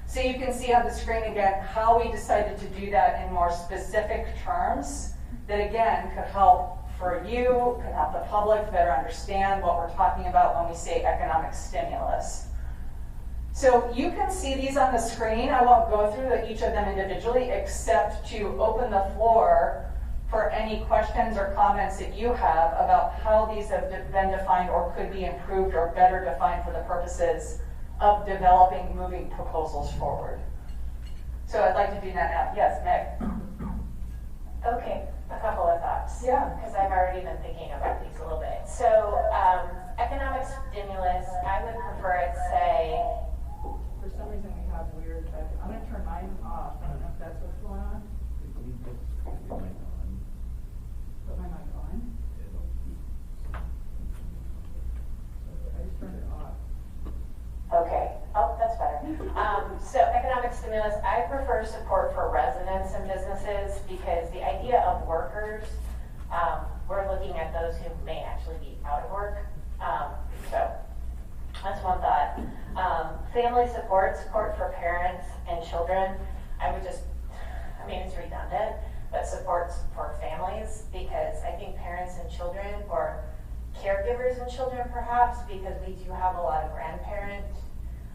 So you can see on the screen again how we decided to do that in more specific terms that again could help for you, could help the public better understand what we're talking about when we say economic stimulus. So you can see these on the screen. I won't go through each of them individually, except to open the floor for any questions or comments that you have about how these have been defined or could be improved or better defined for the purposes of developing, moving proposals forward. So I'd like to do that now. Yes, Meg? Okay, a couple of thoughts. Yeah. Because I've already been thinking about these a little bit. So, economic stimulus, I would prefer it say, For some reason we have weird, I'm gonna turn mine off, I don't know if that's what's going on. Put my mic on. I just turned it off. okay, oh, that's better. So economic stimulus, I prefer support for residents and businesses because the idea of workers, we're looking at those who may actually be out of work. So that's one thought. Family support for parents and children, I would just, I mean, it's redundant, but supports for families because I think parents and children or caregivers and children perhaps because we do have a lot of grandparents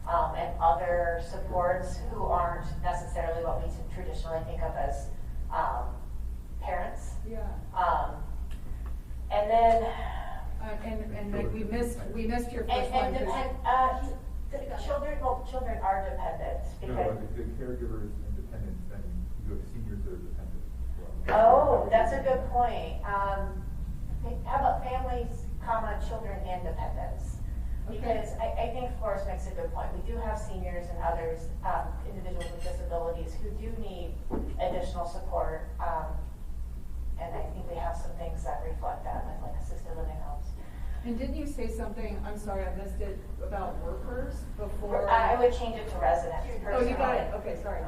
and other supports who aren't necessarily what we traditionally think of as parents. Yeah. And then And like we missed your first one. and children are dependent because. The caregiver is independent, then you have seniors that are dependent as well. Oh, that's a good point. How about families, children and dependents? Because I think Forrest makes a good point. We do have seniors and others, individuals with disabilities who do need additional support. And I think we have some things that reflect that, like assisted living homes. And didn't you say something, I'm sorry, I missed it, about workers before? I would change it to residents. Oh, you got it, okay, sorry.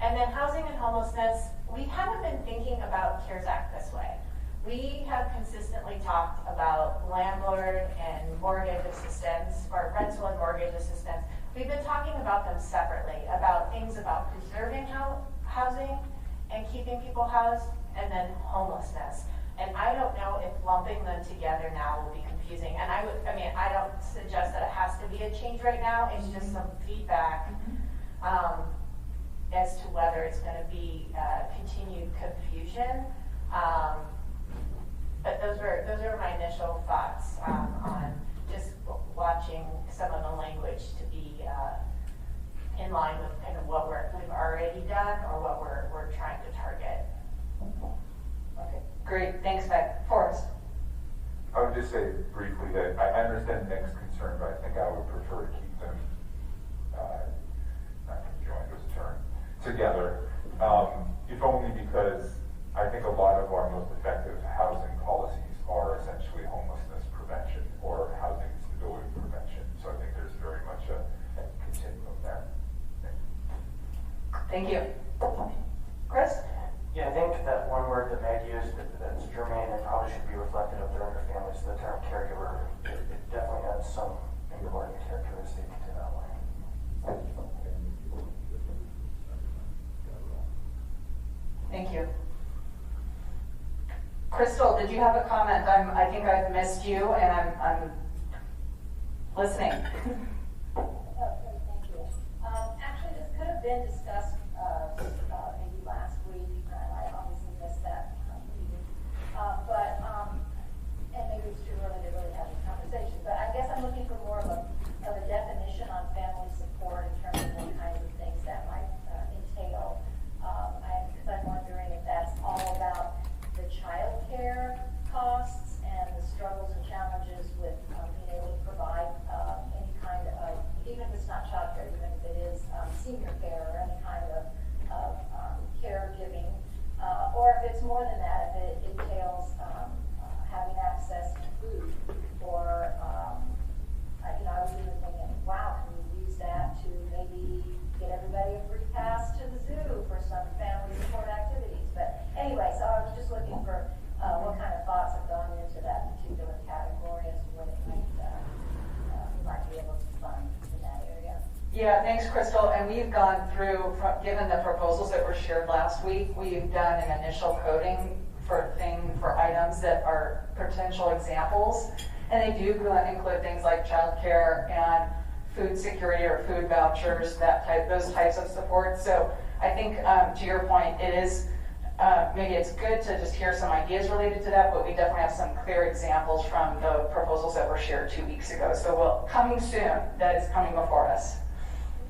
And then housing and homelessness, we haven't been thinking about CARES Act this way. We have consistently talked about landlord and mortgage assistance, or rental and mortgage assistance. We've been talking about them separately, about things about preserving housing and keeping people housed, and then homelessness. And I don't know if lumping them together now will be confusing. And I don't suggest that it has to be a change right now. It's just some feedback as to whether it's going to be continued confusion. But those are my initial thoughts on just watching some of the language to be in line with kind of what we've already done or what we're trying to target. Okay, great, thanks, Meg. Forrest? I would just say briefly that I understand Nick's concern, but I think I would prefer to keep them, not conjoined was a term, together. If only because I think a lot of our most effective housing policies are essentially homelessness prevention or housing stability prevention. So I think there's very much a continuum there. Thank you. Chris? Yeah, I think that one word that Meg used that's germane and probably should be reflected up there under families, the term caregiver, it definitely adds some important characteristic to that one. Thank you. Crystal, did you have a comment? I think I've missed you and I'm listening. Okay, thank you. Actually, this could have been discussed maybe last week. I obviously missed that meeting. And maybe it's too early to really have this conversation. But I guess I'm looking for more of a definition on family support in terms of what kinds of things that might entail. Because I'm wondering if that's all about the child care costs and the struggles and challenges with being able to provide any kind of, even if it's not child care, even if it is senior care or any kind of caregiving, or if it's more than that, if it entails having access to food, or I was even thinking, wow, can we use that to maybe get everybody a free pass to the zoo for some family support activities? But anyway, so I was just looking for what kind of thoughts have gone into that particular category as to what it might we might be able to fund in that area. Yeah, thanks, Crystal. And we've gone through, given the proposals that were shared last week, we've done an initial coding for items that are potential examples. And they do include things like childcare and food security or food vouchers, those types of support. So I think, to your point, it is, maybe it's good to just hear some ideas related to that, but we definitely have some clear examples from the proposals that were shared 2 weeks ago. So coming soon, that is coming before us.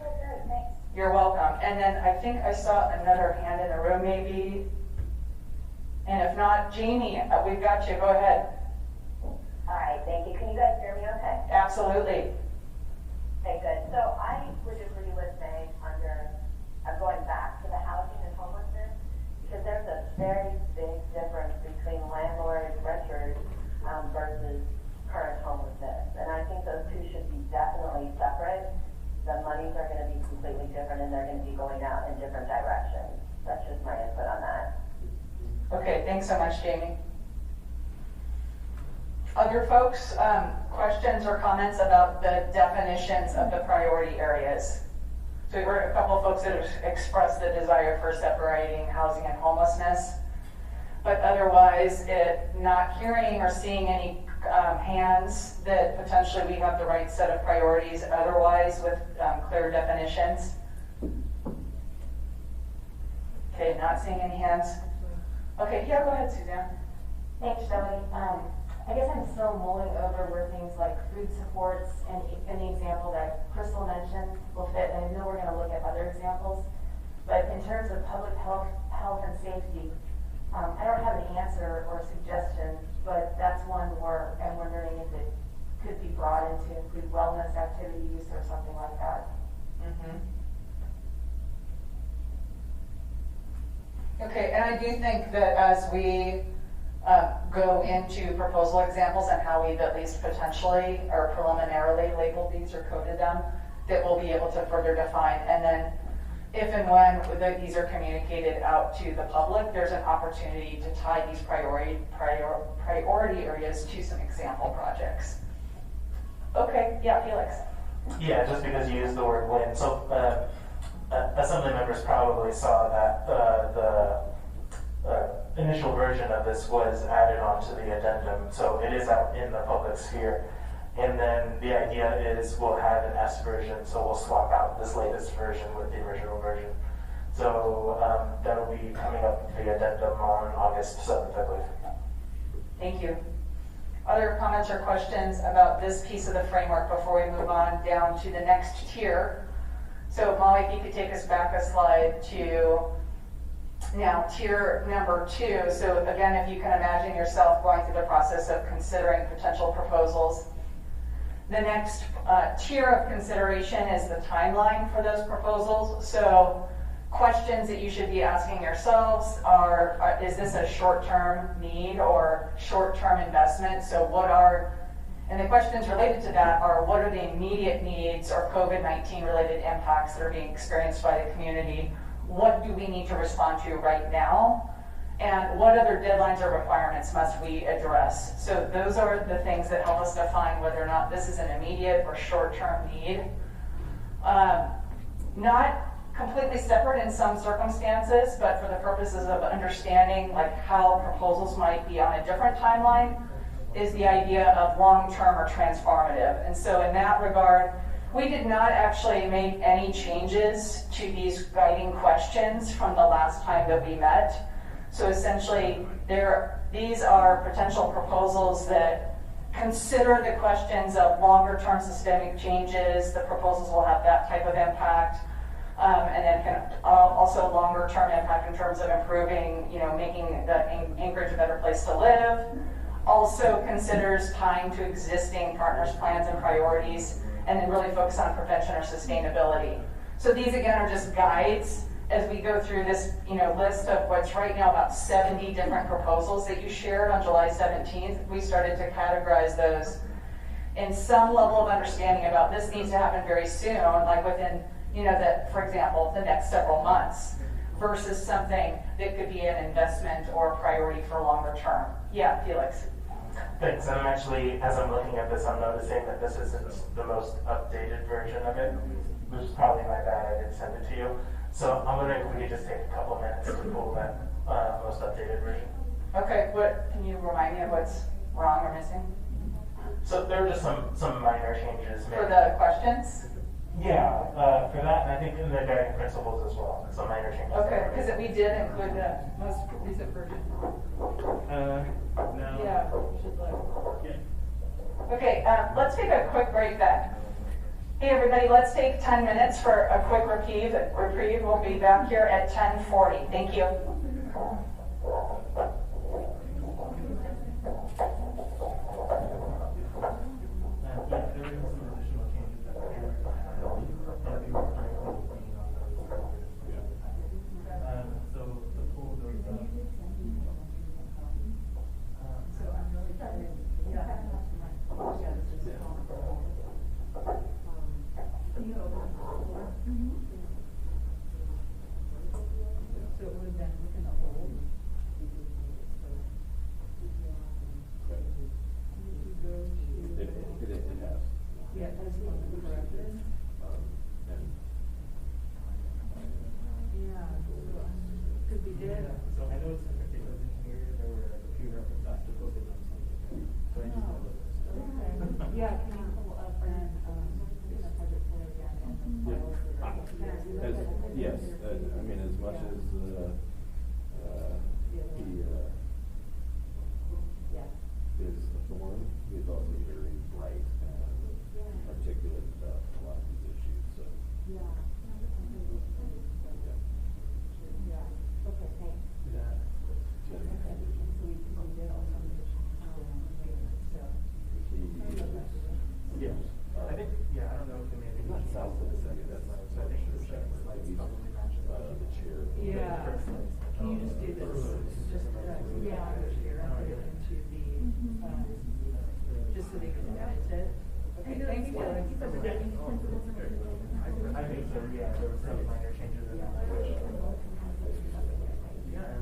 Okay, great, thanks. You're welcome. And then I think I saw another hand in the room maybe. And if not, Jamie, we've got you. Go ahead. All right, thank you. Can you guys hear me okay? Absolutely. Okay, good. So I would agree with Meg under, going back to the housing and homelessness, because there's a very big difference between landlord renters versus current homelessness. And I think those two should be definitely separate. The monies are going to be completely different and they're going to be going out in different directions. That's just my input on that. Okay, thanks so much, Jamie. Other folks, questions or comments about the definitions of the priority areas? So we've heard a couple of folks that have expressed the desire for separating housing and homelessness, but otherwise, not hearing or seeing any hands that potentially we have the right set of priorities otherwise with clear definitions. Okay, not seeing any hands. Okay, yeah, go ahead, Suzanne. Thanks, Shelley. I guess I'm still mulling over where things like food supports and the example that Crystal mentioned will fit, and I know we're going to look at other examples. But in terms of public health and safety, I don't have an answer or suggestion, but that's one where I'm wondering if it could be brought in to include wellness activities or something like that. Mm-hmm. Okay, and I do think that as we go into proposal examples and how we've at least potentially or preliminarily labeled these or coded them, that we'll be able to further define. And then if and when these are communicated out to the public, there's an opportunity to tie these priority areas to some example projects. Okay, yeah, Felix. Yeah, just because you used the word win. So assembly members probably saw that the initial version of this was added onto the addendum, so it is out in the public sphere. And then the idea is we'll have an S version, so we'll swap out this latest version with the original version. So that'll be coming up to the addendum on August 7th, I believe. Thank you. Other comments or questions about this piece of the framework before we move on down to the next tier? So Molly, if you could take us back a slide to now tier number 2. So again, if you can imagine yourself going through the process of considering potential proposals, the next tier of consideration is the timeline for those proposals. So questions that you should be asking yourselves are is this a short-term need or short-term investment? So and the questions related to that are, what are the immediate needs or COVID-19 related impacts that are being experienced by the community? What do we need to respond to right now? And what other deadlines or requirements must we address? So those are the things that help us define whether or not this is an immediate or short-term need. Not completely separate in some circumstances, but for the purposes of understanding like how proposals might be on a different timeline, is the idea of long-term or transformative. And so in that regard, we did not actually make any changes to these guiding questions from the last time that we met. So essentially, these are potential proposals that consider the questions of longer-term systemic changes. The proposals will have that type of impact. And then also longer-term impact in terms of improving, making the Anchorage a better place to live. Also considers tying to existing partners' plans and priorities, and then really focus on prevention or sustainability. So these again are just guides as we go through this list of what's right now about 70 different proposals that you shared on July 17th. We started to categorize those in some level of understanding about this needs to happen very soon, like within for example, the next several months, versus something that could be an investment or a priority for longer term. Yeah, Felix. Thanks. I'm actually, as I'm looking at this, I'm noticing that this isn't the most updated version of it, which is probably my bad. I didn't send it to you. So I'm wondering if we could just take a couple minutes to pull that most updated version. Okay, can you remind me of what's wrong or missing? So there are just some minor changes made. For the questions? Yeah, for that, and I think in the guiding principles as well, some minor changes. Okay, because we did include the Most recent version. No. Yeah, you should look. Yeah. Okay, let's take a quick break then. Hey everybody, let's take 10 minutes for a quick reprieve. We'll be back here at 10:40. Thank you. So it would have been within the whole. It has. Yeah, that's one of the corrected. Yeah, because we did. So I know it's it wasn't here, there were a few references to focus on something. So I just wanted to- Okay. Yeah, can you pull up and, the project for again and the files that are. Yes, I mean, as much as, he is a thorn, he's also very bright and articulate about a lot of these issues, so. Yeah. Okay, thanks. Yeah. So we did also. Yeah, I think, yeah, I don't know if it may be. Not south of the second, that's not So I think the south. slides probably match The chair. Yeah, can you just do this, just, yeah, here, and put it into the, just so they can edit it? Okay, thanks, Dylan. I think so, yeah, there were some minor changes in that language. Yeah, and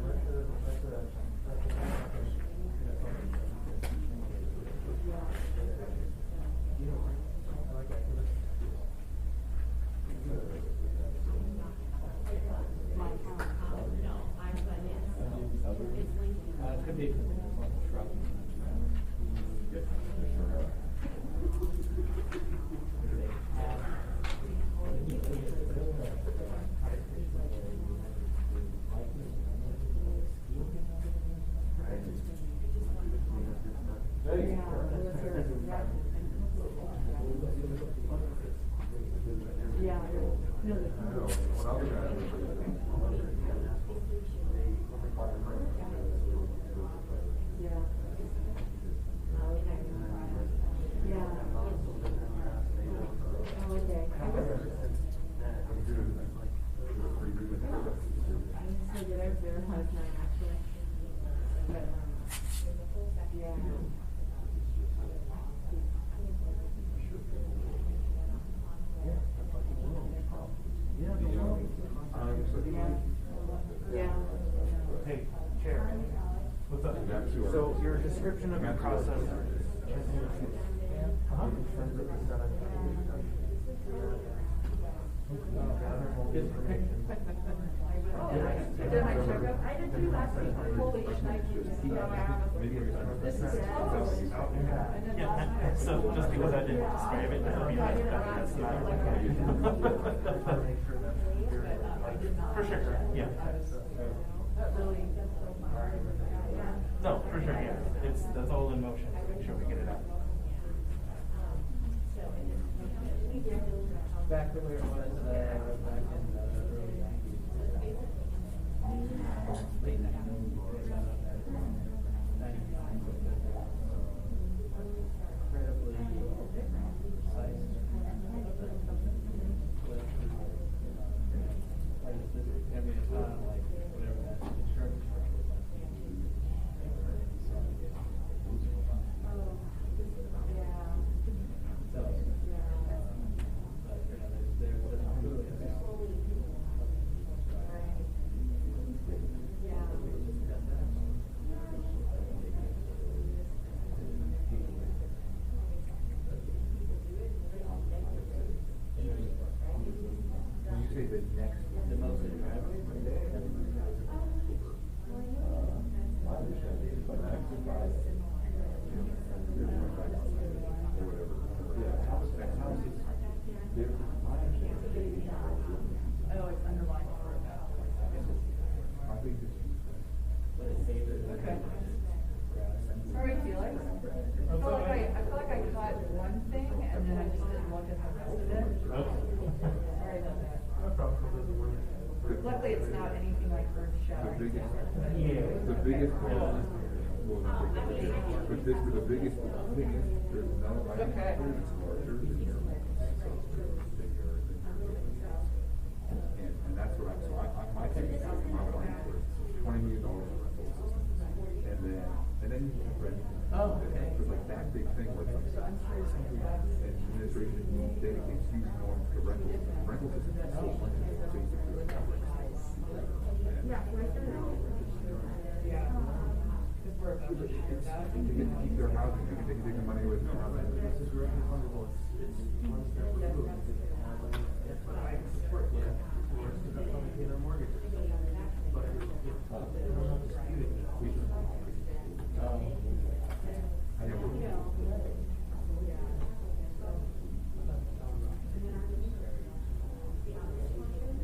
could be. Hey, Chair, what's up? So your description of the process. Did I check up? I did too last week. Holy shit. This is Yeah, so just because I didn't describe it, doesn't mean that's not. For sure, yeah. That really. No, for sure, yeah. That's all in motion, so make sure we get it out. Back to where it was, back in the early 90s. Late 90s. Incredibly precise. I mean, it's not like whatever that insurance was like. So, there's Hopefully it's not anything like earth shattering. The biggest one, but this, the biggest thing is, there's no, I think it's larger than your and that's what I'm, so my thing is, my plan is $20 million for rental systems. And then you have rental. Oh, okay. But like that big thing, where it's like, administration dedicates huge norms to rental systems, it's so much of the things that do it. To keep their housing, they can take the money away from their housing.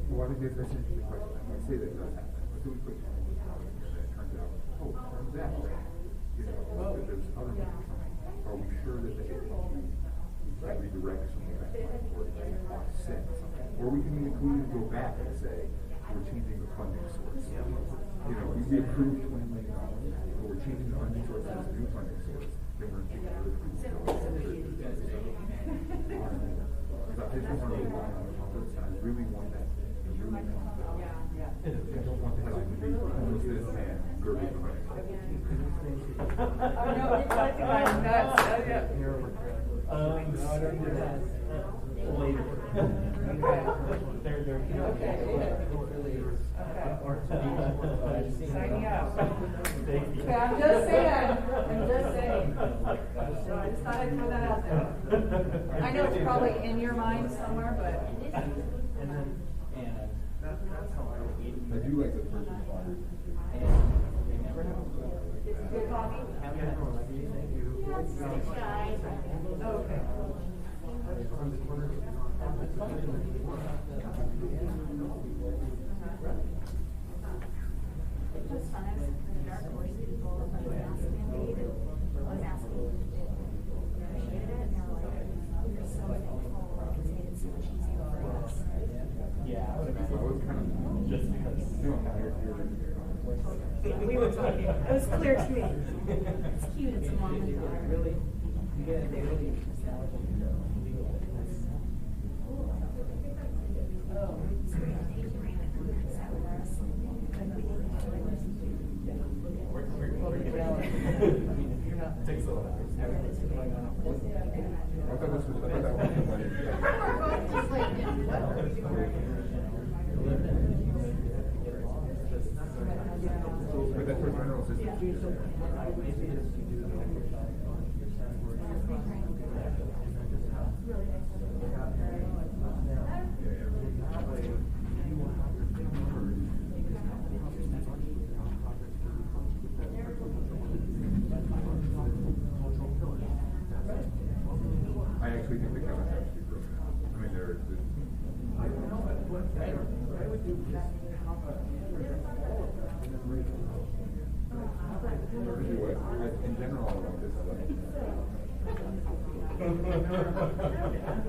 Well, I think that's an interesting question. I say that does happen. But then we put, and then it turns out, turns out, that there's other ones. Are we sure that they can redirect some of that money or offset something? Or we can even go back and say, we're changing the funding source. We approved $20 million, but we're changing the funding source to this new funding source. Then we're taking another $20 million. Because I just want to rely on the public, and I really want that. I don't want to have to be homelessness and garbage money. Oh, no, it's like I'm nuts. Oh, yeah. No, I don't do that. Later. Okay. Sign me up. Thank you. Okay, I'm just saying. So I just thought I'd throw that out there. I know it's probably in your mind somewhere, but. I do like the first responders. Good coffee? Okay. It was fun as the dark horse people, like the mask mandate, was asking to do. They appreciated it, and they were like, we're so thankful, like, it's made it so much easier for us. Yeah, I would agree. I was kind of Just because. We were talking. It was clear to me. It's cute, it's a mom and daughter. Really? Yeah, they really. Takes a while. I thought that was but that's for general assistance. I actually think the comments have to be broken out. I mean, there is. In general, I like this.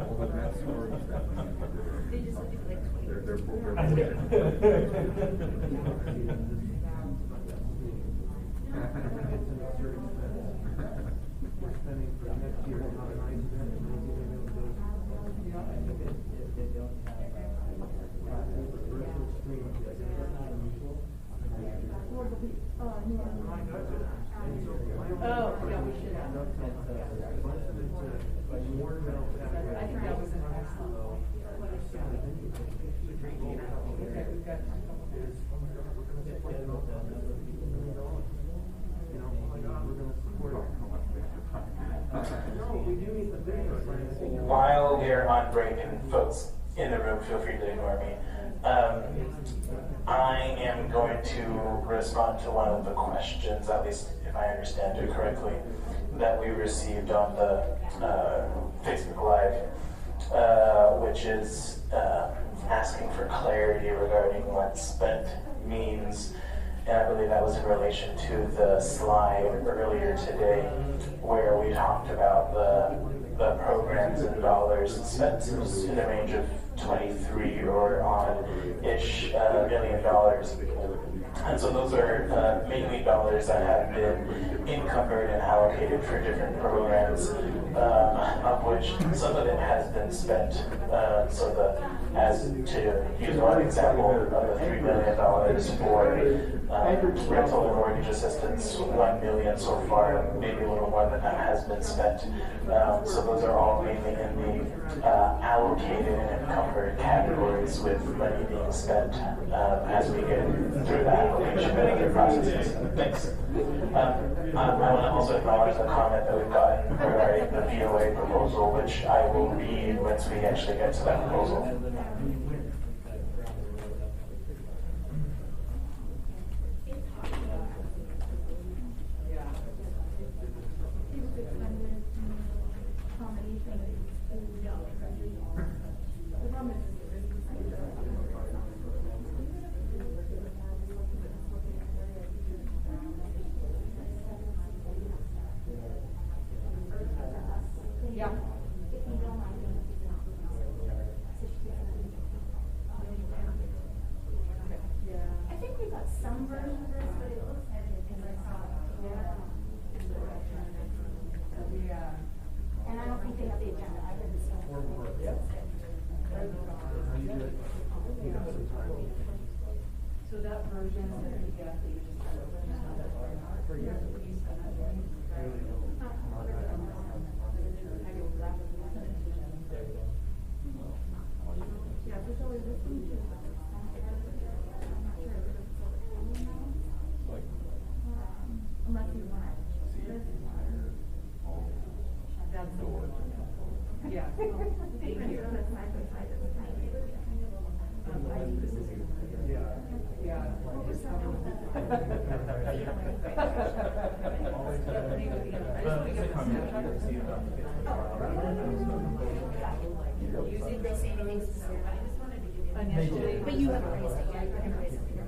Although that's sort of Oh, yeah, we should have. I think that was an excellent. Okay, we've got. While we're on break, and folks in the room, feel free to ignore me. I am going to respond to one of the questions, at least if I understand it correctly, that we received on the Facebook Live, which is asking for clarity regarding what spent means And I believe that was in relation to the slide earlier today where we talked about the programs and dollars spent in the range of 23 or on-ish $1 million. And so those are mainly dollars that have been encumbered and allocated for different programs, of which some of it has been spent. As to use one example, of the $3 million for rental and mortgage assistance, $1 million so far, maybe a little more than that has been spent. So those are all mainly in the allocated and encumbered categories, with money being spent as we get through the application and other processes. Thanks. I want to also acknowledge the comment that we've gotten regarding the VOA proposal, which I will read once we actually get to that proposal. So that version that you get that you just kind of unless you want that's the word. Yeah. Thank you. Yeah. Did they say anything specific? Initially. But you haven't raised it yet. You're going to raise it here.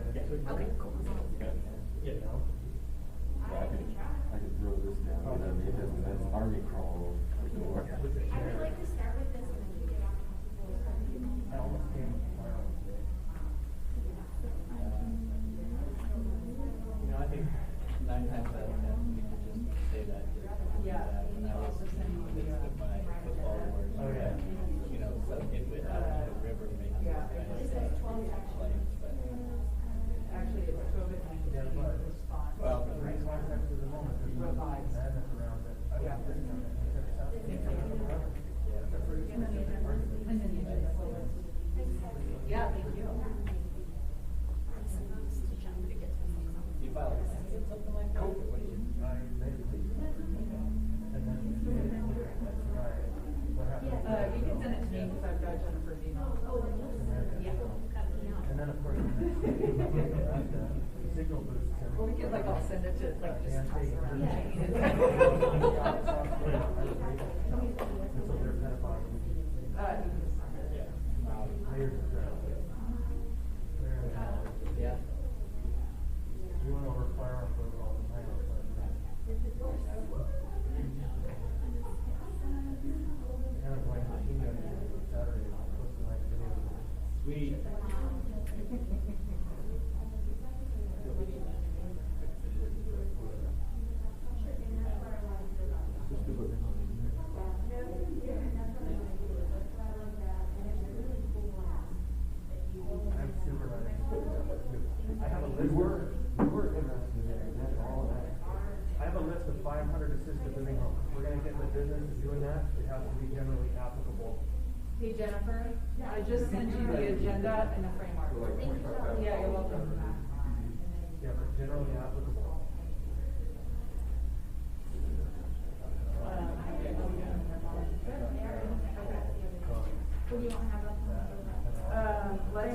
Okay, cool. I could throw this down, and then that's army crawl. I would like to start with this and then we get off. I think 9 times out of 10 we could just say that. Yeah. When I was with my football awards, so it would have the river make This says 12 claims, but actually it's COVID-19 response. well, Revised. Yeah. Yeah, thank you. you filed something like that. What do you? You can send it to me because I've got Jennifer's email. Yeah. And then of course, signal boost. Or we could all send it to just toss it around. Yeah. You went over firearm protocol and minor and I'm going to machine gun Saturday. Post a nice video. Sweet. I'm super not interested in that too. I have a list. We were interested in it, that's all of that. I have a list of 500 assisted living homes. If we're gonna get in the business of doing that, it has to be generally applicable. Hey Jennifer, I just sent you the agenda and the framework. Yeah, you're welcome. Yeah, but generally applicable.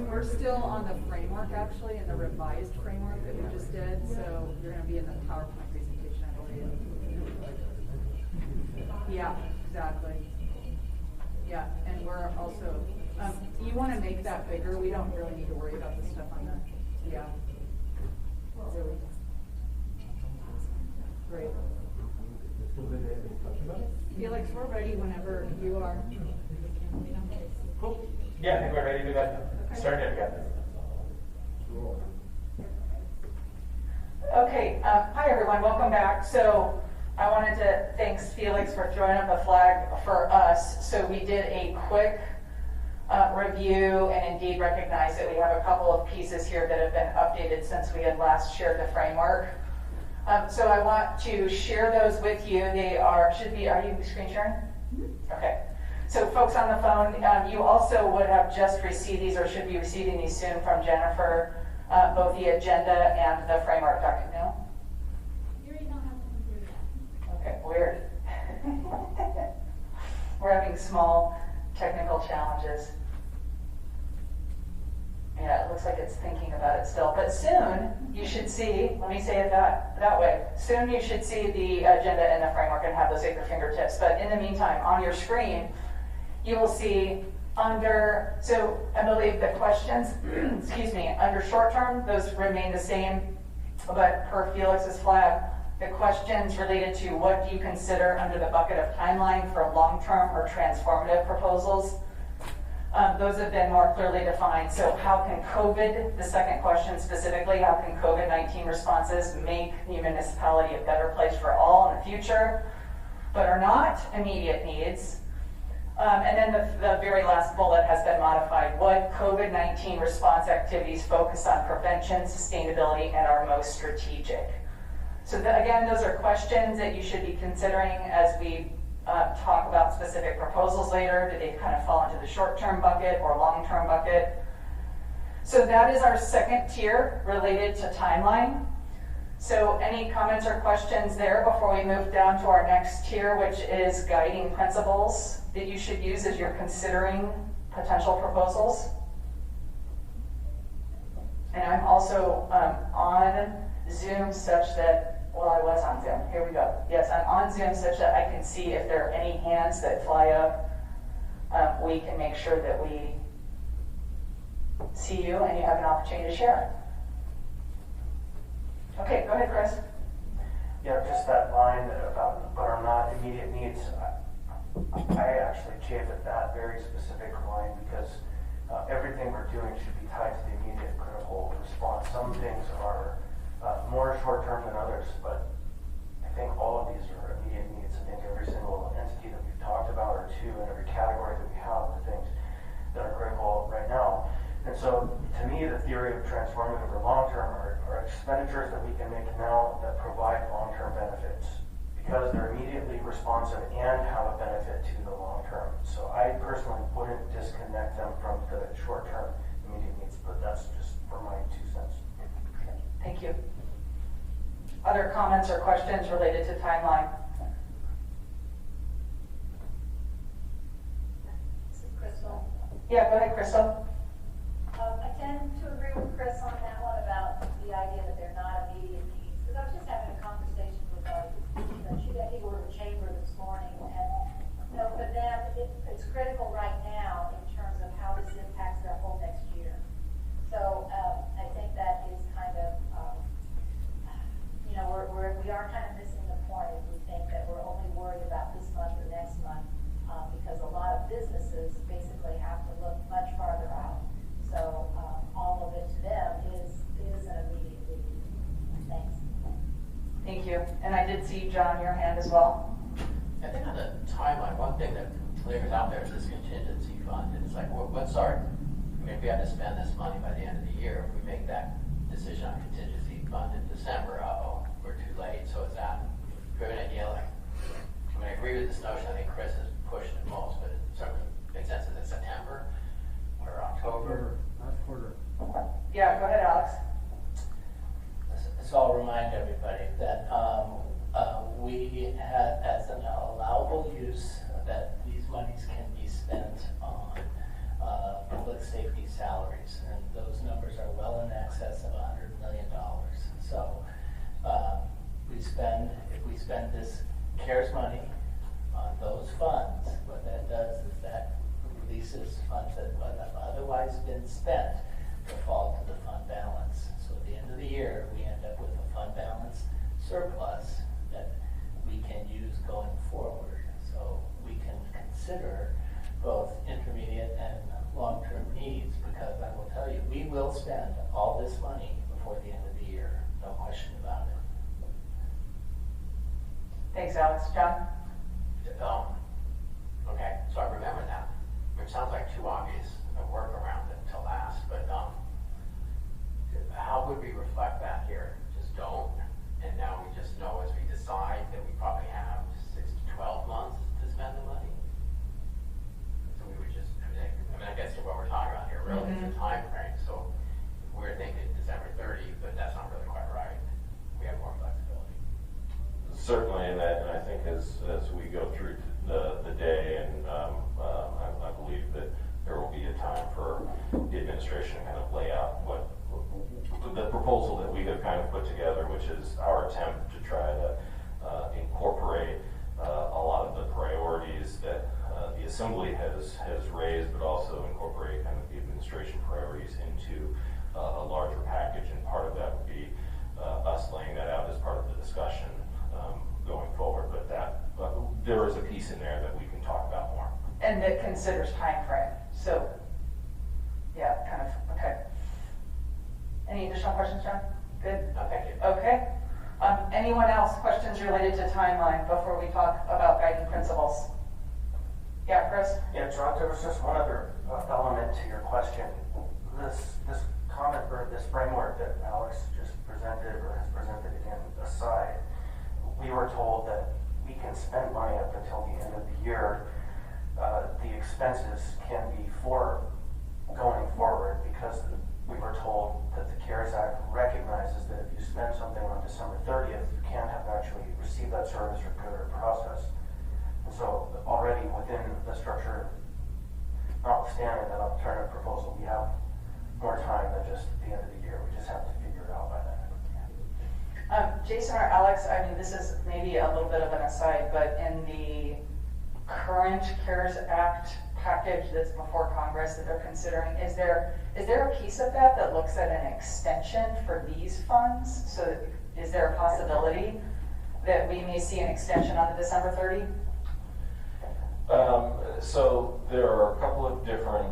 We're still on the framework actually, in the revised framework that we just did, so you're gonna be in the PowerPoint presentation, I believe. Yeah, exactly. Yeah, and we're also, you wanna make that bigger, we don't really need to worry about the stuff on the, yeah. So We're ready whenever you are. Cool. Yeah, I think we're ready to get started again. Okay, hi everyone, welcome back. So I wanted to thanks Felix for throwing up a flag for us. So we did a quick review and indeed recognize that we have a couple of pieces here that have been updated since we had last shared the framework. So I want to share those with you. They are you screen sharing? Okay. So folks on the phone, you also would have just received these or should be receiving these soon from Jennifer, both the agenda and the framework document. No? Your email hasn't come through yet. Okay, weird. We're having small technical challenges. Yeah, it looks like it's thinking about it still. But soon, you should see, let me say it that way, soon you should see the agenda and the framework and have those at your fingertips. But in the meantime, on your screen, you will see under, so I believe the questions, excuse me, under short term, those remain the same, but per Felix's flag, the questions related to what do you consider under the bucket of timeline for long-term or transformative proposals, those have been more clearly defined. So how can COVID, the second question specifically, how can COVID-19 responses make the municipality a better place for all in the future, but are not immediate needs? And then the very last bullet has been modified. What COVID-19 response activities focus on prevention, sustainability, and are most strategic? So again, those are questions that you should be considering as we talk about specific proposals later. Do they kind of fall into the short-term bucket or long-term bucket? So that is our second tier related to timeline. So any comments or questions there before we move down to our next tier, which is guiding principles that you should use as you're considering potential proposals? And I'm also on Zoom such that, well, I was on Zoom. Here we go. Yes, I'm on Zoom such that I can see if there are any hands that fly up. We can make sure that we see you and you have an opportunity to share. Okay, go ahead, Chris. Yeah, just that line about but are not immediate needs. I actually chafe at that very specific line because everything we're doing should be tied to the immediate critical response. Some things are more short-term than others, but I think all of these are immediate needs. I think every single entity that we've talked about, or two, and every category that we have are things that are critical right now. And so, to me, the theory of transformative or long-term are expenditures that we can make now that provide long-term benefits because they're immediately responsive and have a benefit to the long-term. So I personally wouldn't disconnect them from the short-term immediate needs, but that's just for my 2 cents. Thank you. Other comments or questions related to timeline? This is Crystal. Yeah, go ahead, Crystal. I tend to agree with Chris on that one about the idea that they're not immediate needs. Because I was just having a conversation with the Chief Order Chamber this morning, and for them, it's critical right now in terms of how this impacts their whole next year. So I think that is kind of, we are kind of missing the point if we think that we're only worried about this month or next month, because a lot of businesses basically have to look much farther out. So all of it to them is an immediate need. Thanks. Thank you. And I did see, John, your hand as well. I think on the timeline, one thing that clears out there is this contingency fund. And it's like, what's our, if we have to spend this money by the end of the year, if we make that decision on contingency fund in December, we're too late. So is that a good idea? I agree with this notion. I think Chris has pushed it most, but it certainly makes sense. Is it September or October? Last quarter. Yeah, go ahead, Alex. So I'll remind everybody that we had as an allowable use that these monies can be spent on public safety salaries, and those numbers are well in excess of $100 million. So if we spend this CARES money on those funds, what that does is that releases funds that would have otherwise been spent to fall to the fund balance. So at the end of the year, we end up with a fund balance surplus that we can use going forward. So we Thanks, Alex. John? Okay, so I remember now, which sounds like too obvious a workaround to last, but how would we reflect that here? Just don't, and now we just know as we decide that we probably have 6 to 12 months to spend the money? So we would just, I guess what we're talking about here really is the time frame. So we're thinking December 30, but that's not really quite right. We have more flexibility. Certainly, and I think as we go through the day, and I believe that there will be a time for the administration to kind of lay out what the proposal that we have kind of put together, which is our attempt to try to incorporate a lot of the priorities that the Assembly has raised, but also incorporate kind of the administration priorities into a larger package. And part of that would be us laying that out as part of the discussion going forward. But that there is a piece in there that we can talk about more. And that considers time frame. So, yeah, kind of, okay. Any additional questions, John? Good? No, thank you. Okay. Anyone else? Questions related to timeline before we talk about guiding principles? Yeah, Chris? Yeah, John, there was just one other element to your question. This comment or this framework that Alex just presented or has presented again aside, we were told that we can spend money up until the end of the year. The expenses can be for going forward because we were told that the CARES Act recognizes that if you spend something on December 30th, you can't have actually received that service or good or process. And so already within the structure, notwithstanding that alternative proposal, we have more time than just at the end of the year. We just have to figure it out by then. Jason or Alex, I mean, this is maybe a little bit of an aside, but in the current CARES Act package that's before Congress that they're considering, is there a piece of that looks at an extension for these funds? So is there a possibility that we may see an extension on the December 30? So there are a couple of different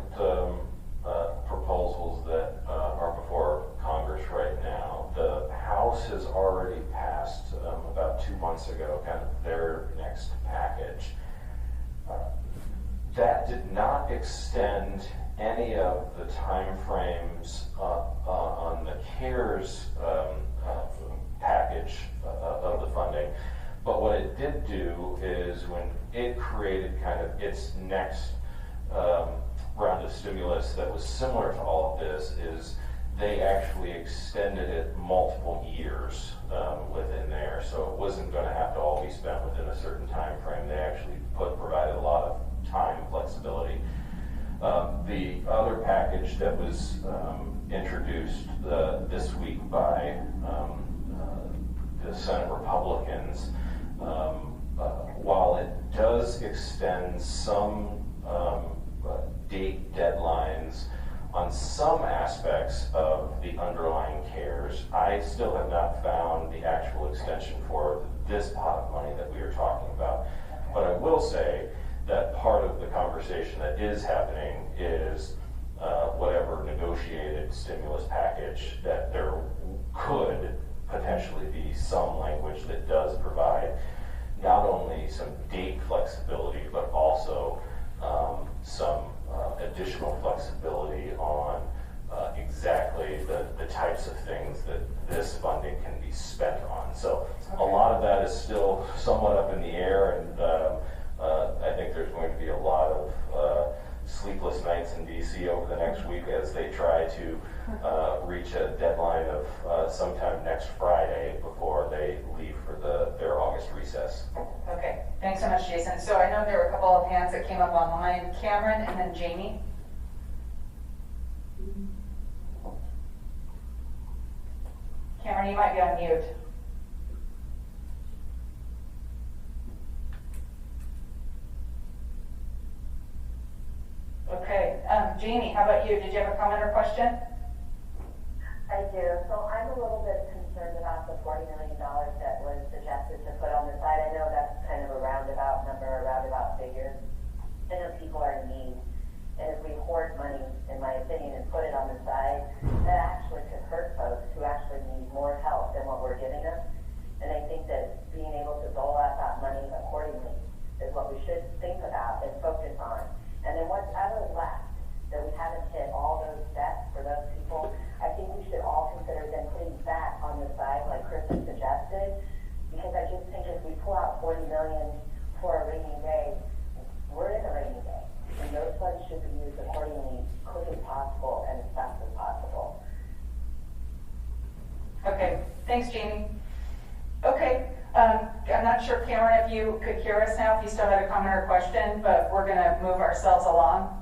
proposals that are before Congress right now. The House has already passed about 2 months ago kind of their next package. That did not extend any of the time frames on the CARES package of the funding. But what it did do is when it created kind of its next round of stimulus that was similar to all of this, is they actually extended it multiple years within there. So it wasn't going to have to all be spent within a certain time frame. They actually provided a lot of time flexibility. The other package that was introduced this week by the Senate Republicans, while it does extend some date deadlines on some aspects of the underlying CARES, I still have not found the actual extension for this pot of money that we are talking about. But I will say that part of the conversation that is happening is whatever negotiated stimulus package, that there could potentially be some language that does provide not only some date flexibility, but also some additional flexibility on exactly the types of things that this funding can be spent on. So a lot of that is still somewhat up in the air, and I think there's going to be a lot of sleepless nights in DC over the next week as they try to reach a deadline of sometime next Friday before they leave for their August recess. Okay, thanks so much, Jason. So I know there were a couple of hands that came up online. Cameron and then Jamie. Cameron, you might be on mute. Okay, Jamie, how about you? Did you have a comment or question? I do. So I'm a little bit concerned about the $40 million that was suggested to put on the side. I know that's kind of a roundabout number, a roundabout figure. I know people are in need. And if we hoard money, in my opinion, and put it on the side, that actually could hurt folks who actually need more help than what we're giving them. And I think that being able to dole out that Okay, thanks, Jamie. Okay, I'm not sure, Cameron, if you could hear us now, if you still had a comment or question, but we're going to move ourselves along.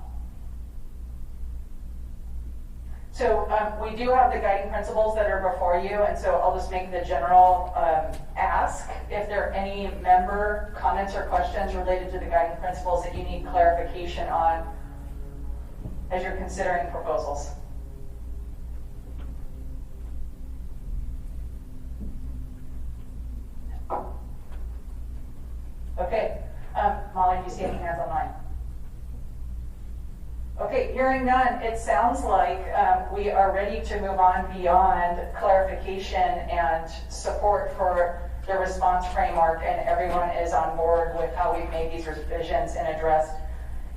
So we do have the guiding principles that are before you, and so I'll just make the general ask. If there are any member comments or questions related to the guiding principles that you need clarification on as you're considering proposals. Okay, Molly, do you see any hands online? Okay, hearing none, it sounds like we are ready to move on beyond clarification and support for the response framework, and everyone is on board with how we've made these revisions and addressed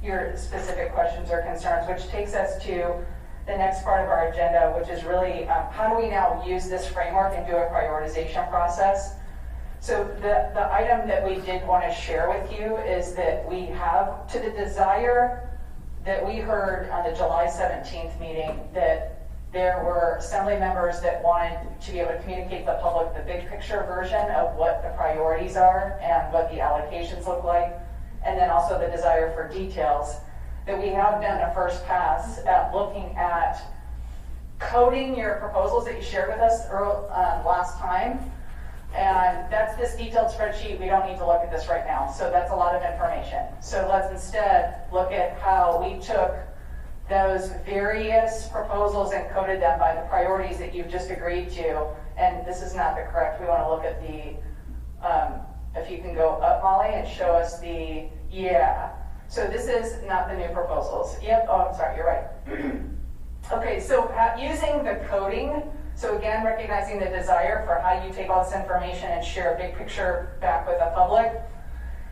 your specific questions or concerns, which takes us to the next part of our agenda, which is really how do we now use this framework and do a prioritization process. So the item that we did want to share with you is that we have, to the desire that we heard on the July 17th meeting, that there were assembly members that wanted to be able to communicate to the public the big picture version of what the priorities are and what the allocations look like, and then also the desire for details, that we have done a first pass at looking at coding your proposals that you shared with us last time. And that's this detailed spreadsheet. We don't need to look at this right now. So that's a lot of information. So let's instead look at how we took those various proposals and coded them by the priorities that you've just agreed to. And this is not the correct. We want to look at the, if you can go up, Molly, and show us the, yeah. So this is not the new proposals. Yep, oh, I'm sorry, you're right. Okay, so using the coding, so again, recognizing the desire for how you take all this information and share a big picture back with the public,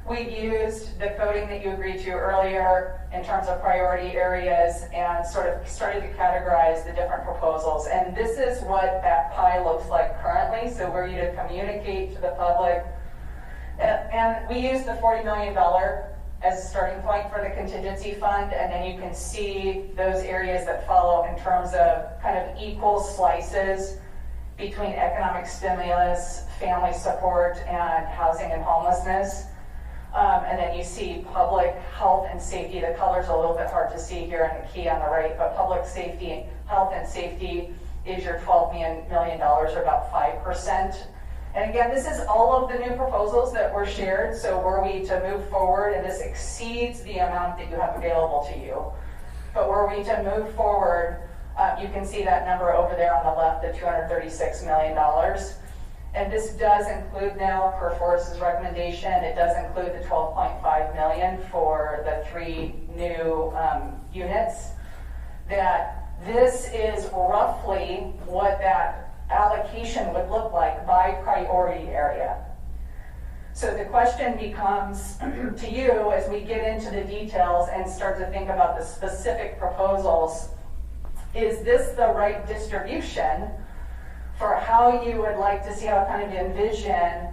we've used the coding that you agreed to earlier in terms of priority areas and sort of started to categorize the different proposals. And this is what that pie looks like currently. So we're you to communicate to the public. And we use the $40 million as a starting point for the contingency fund, and then you can see those areas that follow in terms of kind of equal slices between economic stimulus, family support, and housing and homelessness. And then you see public health and safety. The color's a little bit hard to see here in the key on the right, but public safety, health and safety is your $12 million, or about 5%. And again, this is all of the new proposals that were shared, so were we to move forward, and this exceeds the amount that you have available to you, but were we to move forward, you can see that number over there on the left, the $236 million. And this does include now, per Forrest's recommendation, it does include the $12.5 million for the 3 new units. That this is roughly what that allocation would look like by priority area. So the question becomes to you as we get into the details and start to think about the specific proposals, is this the right distribution for how you would like to see, how kind of envision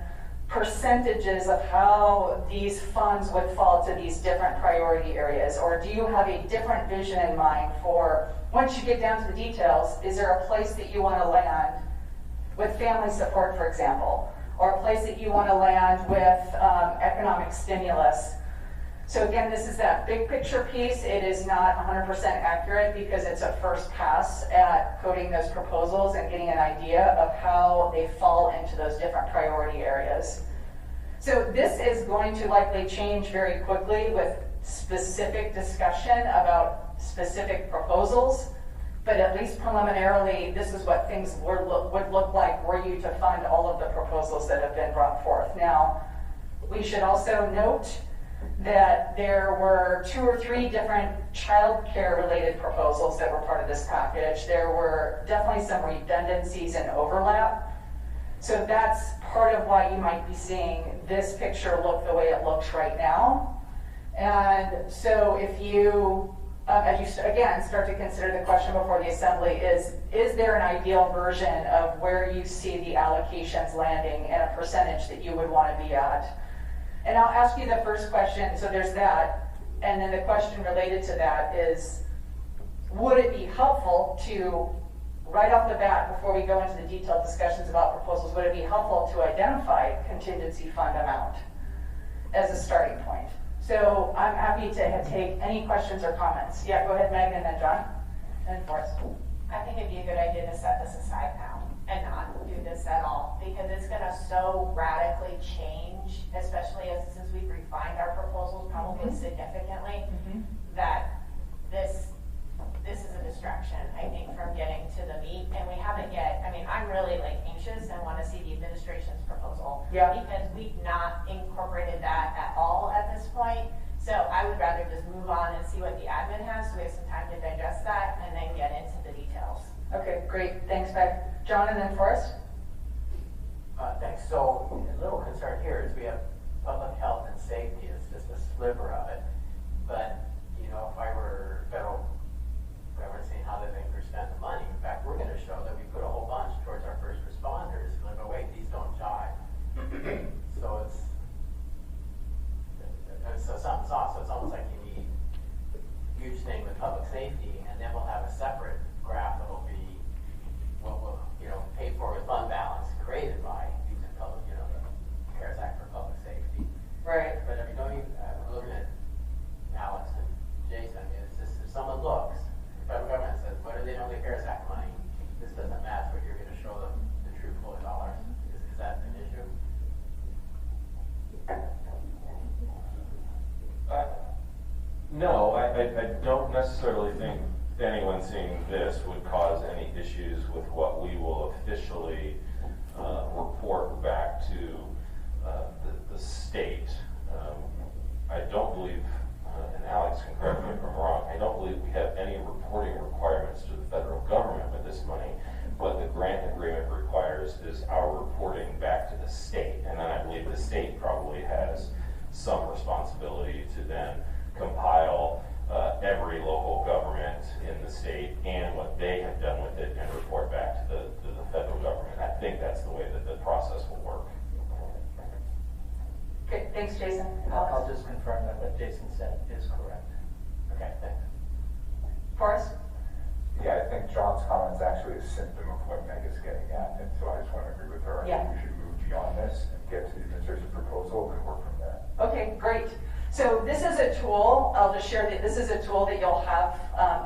percentages of how these funds would fall to these different priority areas? Or do you have a different vision in mind for, once you get down to the details, is there a place that you want to land with family support, for example, or a place that you want to land with economic stimulus? So again, this is that big picture piece. It is not 100% accurate because it's a first pass at coding those proposals and getting an idea of how they fall into those different priority areas. So this is going to likely change very quickly with specific discussion about specific proposals, but at least preliminarily, this is what things would look like were you to fund all of the proposals that have been brought forth. Now, we should also note that there were 2 or 3 different child care related proposals that were part of this package. There were definitely some redundancies and overlap. So that's part of why you might be seeing this picture look the way it looks right now. And so if you, as you again start to consider the question before the assembly, is there an ideal version of where you see the allocations landing and a percentage that you would want to be at? And I'll ask you the first question, so there's that, and then the question related to that is, would it be helpful to right off the bat, before we go into the detailed discussions about proposals, would it be helpful to identify contingency fund amount as a starting point? So I'm happy to take any questions or comments. Yeah, go ahead, Megan, and then John, and Forrest. I think it'd be a good idea to set this aside now and not do this at all, because it's gonna so radically change, especially since we've refined our proposals probably significantly, that this is a distraction, I think, from getting to the meat, and we haven't yet. I mean, I'm really anxious and want to see the administration's proposal, because we've not incorporated that at all at this point. So I would rather just move on and see what the admin has, so we have some time to digest that, and then get into the details. Okay, great, thanks, Meg. John, and then Forrest. Thanks. So a little concern here is we have public health and safety is just a sliver of it. But, you know, if I were federal government seeing how they think we're spending the money, in fact, we're going to show that we put a whole bunch towards our first responders. And they'll go, wait, these don't jive. So something's off. So it's almost like you need a huge thing with public safety, and then we'll have a separate graph that will be what will, paid for with fund balance created by using public, the CARES Act for public safety. Right. But I mean, we're looking at Alex and Jason. I mean, it's just, if someone looks, the federal government says, what are they doing with CARES Act money? This doesn't match what you're going to show them the true flow of dollars. Is that an issue? No, I don't necessarily think anyone seeing this would cause any issues with what we will officially report back to the state. I don't believe, and Alex can correct me if I'm wrong, I don't believe we have any reporting requirements to the federal government with this money. What the grant agreement requires is our reporting back to the state, and then I believe the state probably has some responsibility to then compile every local government in the state and what they have done with it and report back to the federal government. I think that's the way that the process will work. Okay, thanks, Jason. I'll just confirm that what Jason said is correct. Okay, thanks. Forrest? Yeah, I think John's comment is actually a symptom of what Meg is getting at, and so I just want to agree with her. I think we should move beyond this and get to the administration proposal and work from there. Okay, great. So this is a tool, I'll just share that this is a tool that you'll have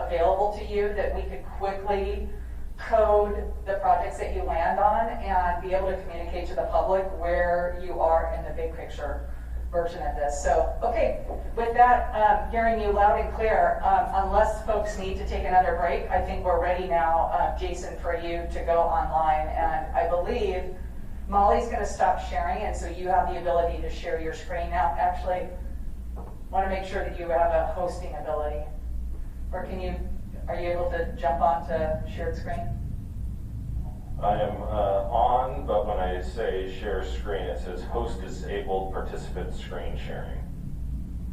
available to you that we could quickly code the projects that you land on and be able to communicate to the public where you are in the big picture version of this. So, okay, with that, hearing you loud and clear, unless folks need to take another break, I think we're ready now, Jason, for you to go online. And I believe Molly's going to stop sharing, and so you have the ability to share your screen now. Actually, want to make sure that you have a hosting ability. Or are you able to jump onto shared screen? I am on, but when I say share screen, it says host disabled participant screen sharing.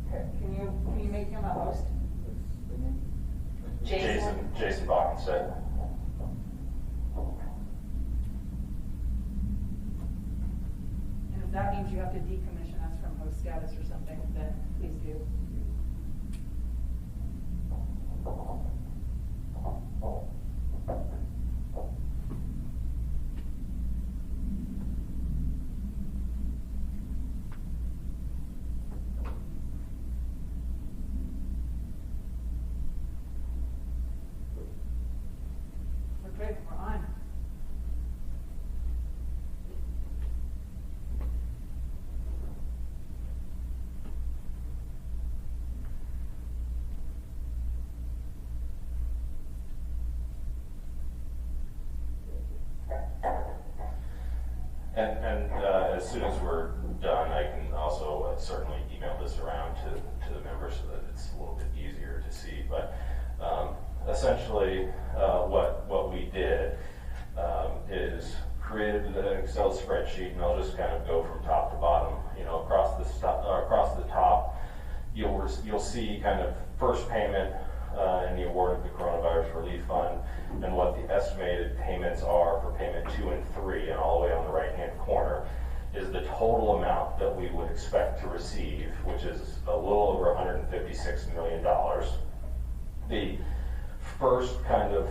Okay. Can you make him a host? Jason Bockenstead. And if that means you have to decommission us from host status or something, then please do. Okay, we're on. And as soon as we're done, I can also certainly email this around to the members so that it's a little bit easier to see. But essentially, what we did is created an Excel spreadsheet, and I'll just kind of go from top to bottom. Across the top, you'll see kind of first payment in the award of the Coronavirus Relief Fund, and what the estimated payments are for payment 2 and 3, and all the way on the right-hand corner is the total amount that we would expect to receive, which is a little over $156 million. The first kind of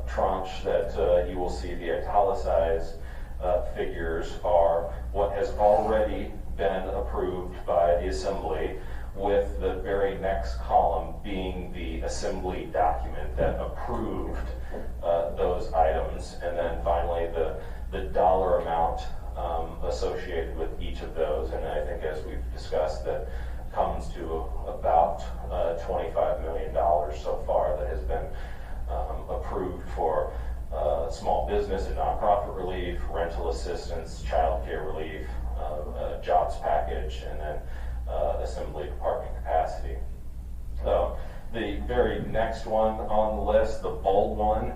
tranche that you will see, the italicized figures, are what has already been approved by the Assembly, with the very next column being the Assembly document that approved those items, and then finally the dollar amount associated with each of those. And I think, as we've discussed, that comes to about $25 million so far that has been approved for small business and nonprofit relief, rental assistance, child care relief, jobs package, and then Assembly department capacity. The very next one on the list, the bold one,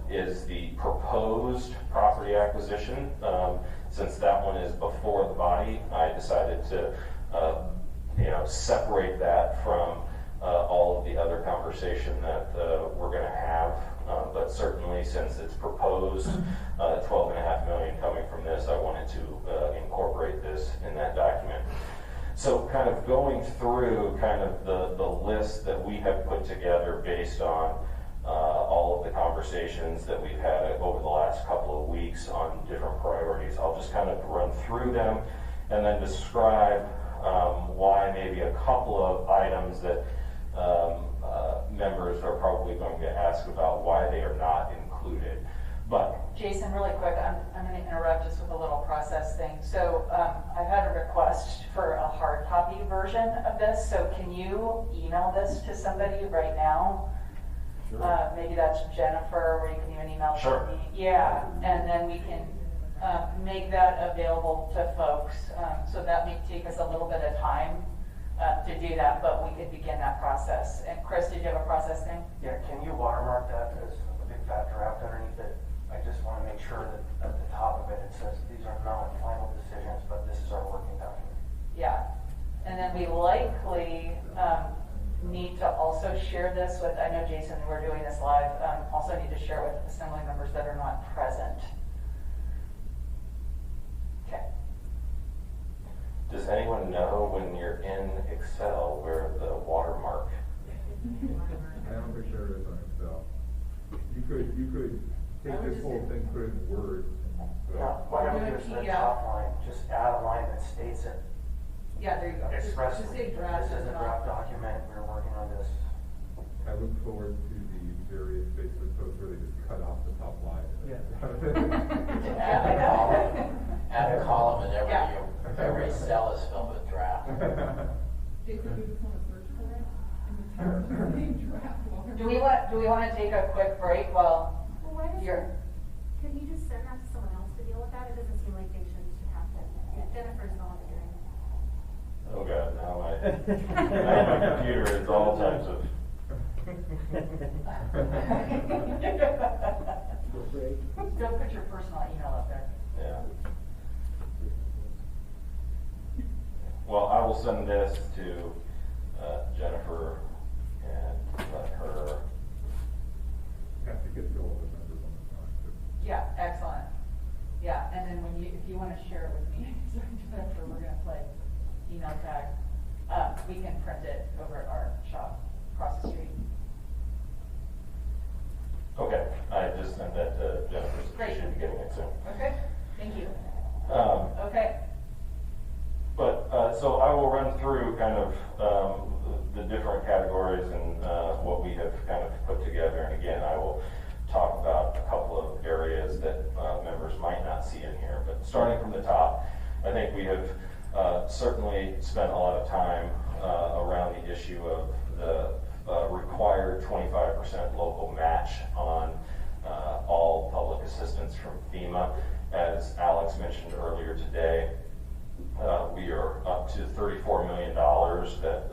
is the proposed property acquisition. Since that one is before the body, I decided to separate that from all of the other conversation that we're going to have. But certainly, since it's proposed $12.5 million coming from this, I wanted to incorporate this in that document. So kind of going through kind of the list that we have put together based on all of the conversations that we've had over the last couple of weeks on different priorities. I'll just kind of run through them and then describe why maybe a couple of items that members are probably going to ask about why they are not included. But Jason, really quick, I'm going to interrupt just with a little process thing. So I've had a request for a hard copy version of this. So can you email this to somebody right now? Sure. Maybe that's Jennifer, or you can even email sure. me. Yeah, and then we can make that available to folks. So that may take us a little bit of time to do that, but we could begin that process. And Chris, did you have a process thing? Yeah, can you watermark that as a big fat draft underneath it? I just want to make sure that at the top of it, it says these are not final decisions, but this is our working document. Yeah, and then we likely need to also share this with, I know Jason, we're doing this live, also need to share with Assembly members that are not present. Okay. Does anyone know when you're in Excel where the watermark? I don't think there is on Excel. You could take this whole thing, put it in Word. Yeah, why don't we do the top line, just add a line that states it. Yeah, there you go. Expressly, just say draft. this is a draft document, we're working on this. I look forward to the various Facebook posts where they just cut off the top line. Yeah. Add a column and Yeah. every cell is filled with draft. Jason, you just want to search for it? And the text name draft water. Do we want to take a quick break while you're... Could you just send that to someone else to deal with that? It doesn't seem like they should have to. Jennifer's the one doing it. Oh God, now my computer is all types of. Don't put your personal email up there. Yeah. Well, I will send this to Jennifer and let her. Have to get to all the numbers on the front too. Yeah, excellent. Yeah, and then if you want to share it with me, Jennifer, we're going to play email tag. We can print it over at our shop across the street. Okay, I just sent that to Jennifer. So Great. she should be getting it soon. Okay, thank you. Okay. But so I will run through kind of the different categories and what we have kind of put together. And again, I will talk about a couple of areas that members might not see in here. But starting from the top, I think we have certainly spent a lot of time around the issue of the required 25% local match on all public assistance from FEMA. As Alex mentioned earlier today, we are up to $34 million that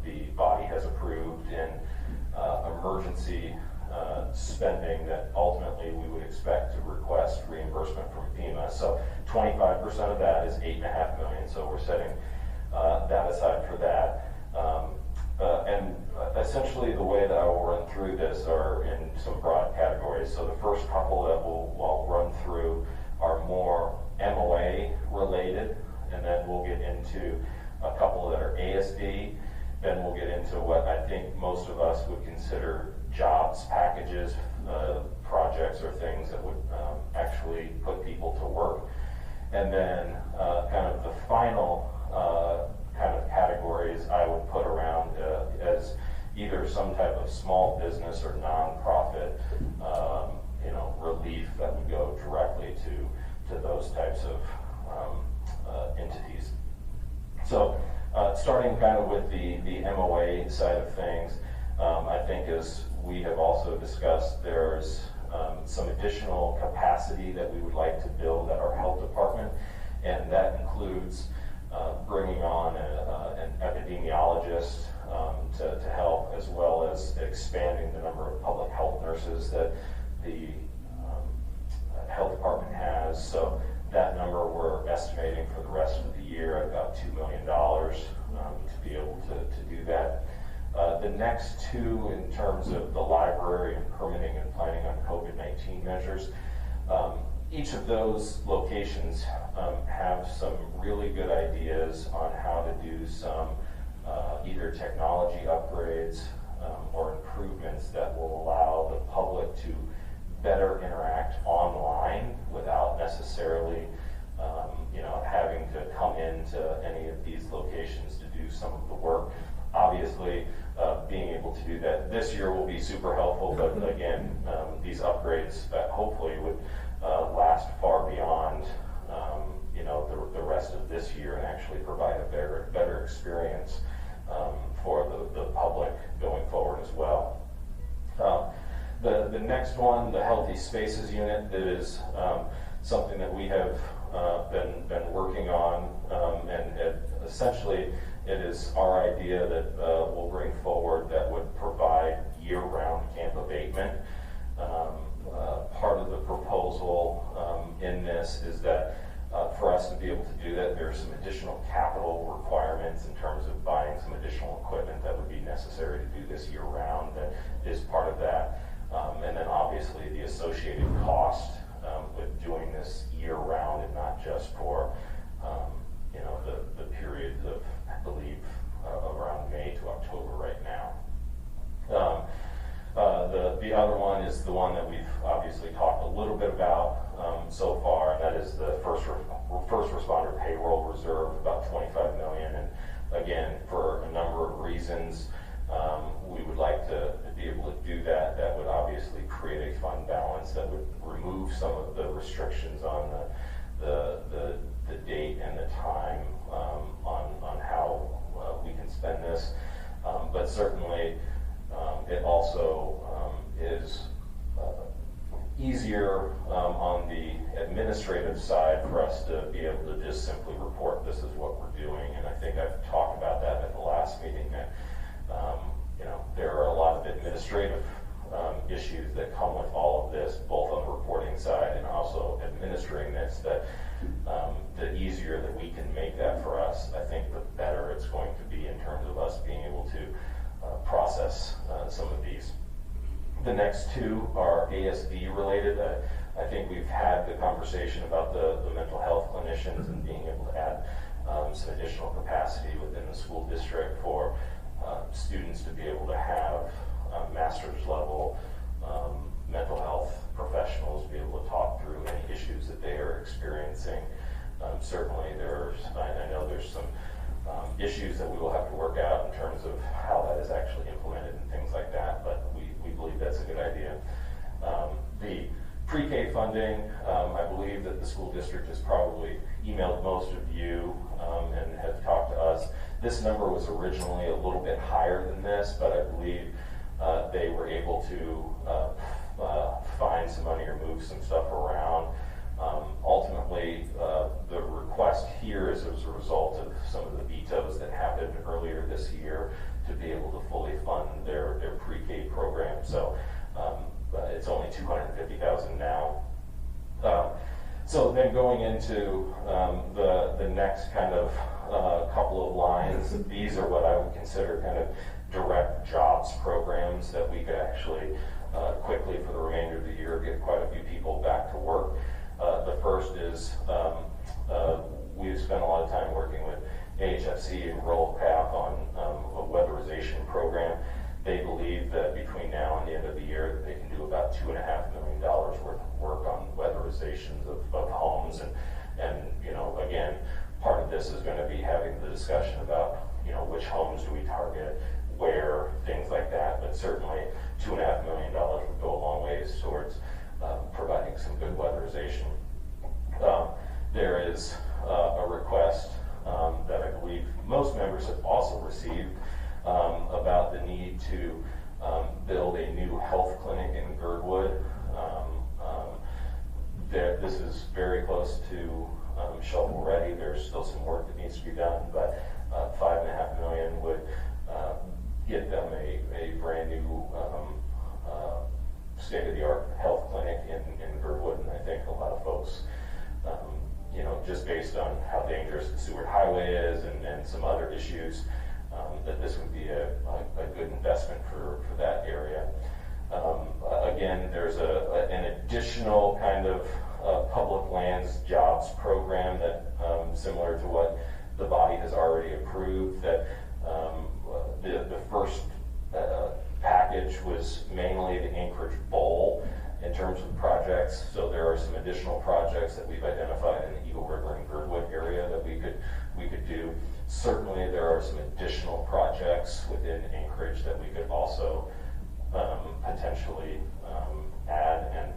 the body has approved in emergency spending that ultimately we would expect to request reimbursement from FEMA. So 25% of that is $8.5 million. So we're setting that aside for that. And essentially the way that I will run through this are in some broad categories. So the first couple that we'll run through are more MOA related, and then we'll get into a couple that are ASD. Then we'll get into what I think most of us would consider jobs packages, projects or things that would actually put people to work. And then kind of the final kind of categories I would put around as either some type of small business or nonprofit, relief that would go directly to those types of entities. So starting kind of with the MOA side of things, I think as we have also discussed, there's some additional capacity that we would like to build at our health department, and that includes bringing on an epidemiologist to help, as well as expanding the number of public health nurses that the health department has. So that number we're estimating for the rest of the year at about $2 million to be able to do that. The next two, in terms of the library and permitting and planning on COVID-19 measures, each of those locations have some really good ideas on how to do some either technology upgrades or improvements that will allow the public to better interact online without necessarily having to come into any of these locations to do some of the work. Obviously, being able to do that this year will be super helpful, but again, these upgrades hopefully would last far beyond the rest of this year and actually provide a better experience for the public going forward as well. The next one, the Healthy Spaces Unit, is something that we have been working on, and essentially it is our idea that we'll bring forward that would provide year-round camp abatement. Part of the proposal in this is that for us to be able to do that, there's some additional capital requirements in terms of buying some additional equipment that would be necessary to do this year-round. That is part of that. And then obviously the associated cost with doing this year-round and not just for the period of, I believe, around May to October right now. The other one is the one that we've obviously talked a little bit about so far, and that is the first responder payroll reserve, about $25 million. And again, for a number of reasons, we would like to be able to do that. That would obviously create a fund balance that would remove some of the restrictions on the date and the time on how we can spend this. But certainly it also is easier on the administrative side for us to be able to just simply report this is what we're doing. And I think I've talked about that at the last meeting, that there are a lot of administrative issues that come with all of this, both on the reporting side and also administering this, that the easier that we can make that for us, I think the better it's going to be in terms of us being able to process some of these. The next two are ASD related. I think we've had the conversation about the mental health clinicians and being able to add some additional capacity within the school district for students to be able to have master's level mental health professionals be able to talk through any issues that they are experiencing. Certainly I know there's some issues that we will have to work out in terms of how that is actually implemented and things like that, but we believe that's a good idea. The pre-K funding, I believe that the school district has probably emailed most of you and have talked to us. This number was originally a little bit higher than this, but I believe they were able to find some money or move some stuff around. Ultimately, the request here is as a result of some of the vetoes that happened earlier this year to be able to fully fund their pre-K program. So it's only $250,000 now. So then going into the next kind of couple of lines, these are what I would consider kind of direct jobs programs that we could actually quickly for the remainder of the year get quite a few people back to work. The first is we've spent a lot of time working with AHFC and RollCap on a weatherization program. They believe that between now and the end of discussion about, which homes do we target, where, things like that, but certainly $2.5 million would go a long ways towards providing some good weatherization. There is a request that I believe most members have also received about the need to build a new health clinic in Girdwood. This is very close to shovel ready. There's still some work that needs to be done, but $5.5 million would get them a brand new state-of-the-art health clinic in Girdwood, and I think a lot of folks, just based on how dangerous the Seward Highway is and some other issues, that this would be a good investment for that area. Again, there's an additional kind of public lands jobs program that, similar to what the body has already approved, that the first package was mainly the Anchorage Bowl in terms of projects. So there are some additional projects that we've identified in the Eagle River and Girdwood area that we could do. Certainly there are some additional projects within Anchorage that we could also potentially add. And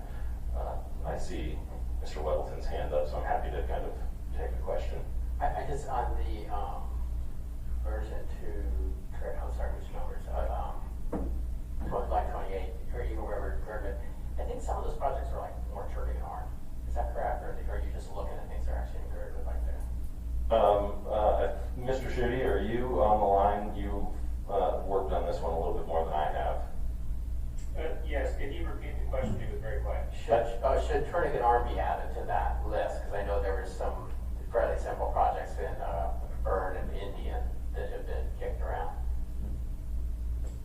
I see Mr. Weddleton's hand up, so I'm happy to kind of take a question. I just, on the version 2, I'm sorry, which numbers? Line 28, or Eagle River, Girdwood. I think some of those projects are like more turning an arm. Is that correct? Or are you just looking at things that are actually in Girdwood like that? Mr. Schutte, are you on the line? You worked on this one a little bit more than I have. Yes, can you repeat the question? It was very quiet. Should turning an arm be added to that list? Because I know there were some fairly simple projects in Byrne and Indian that have been kicked around.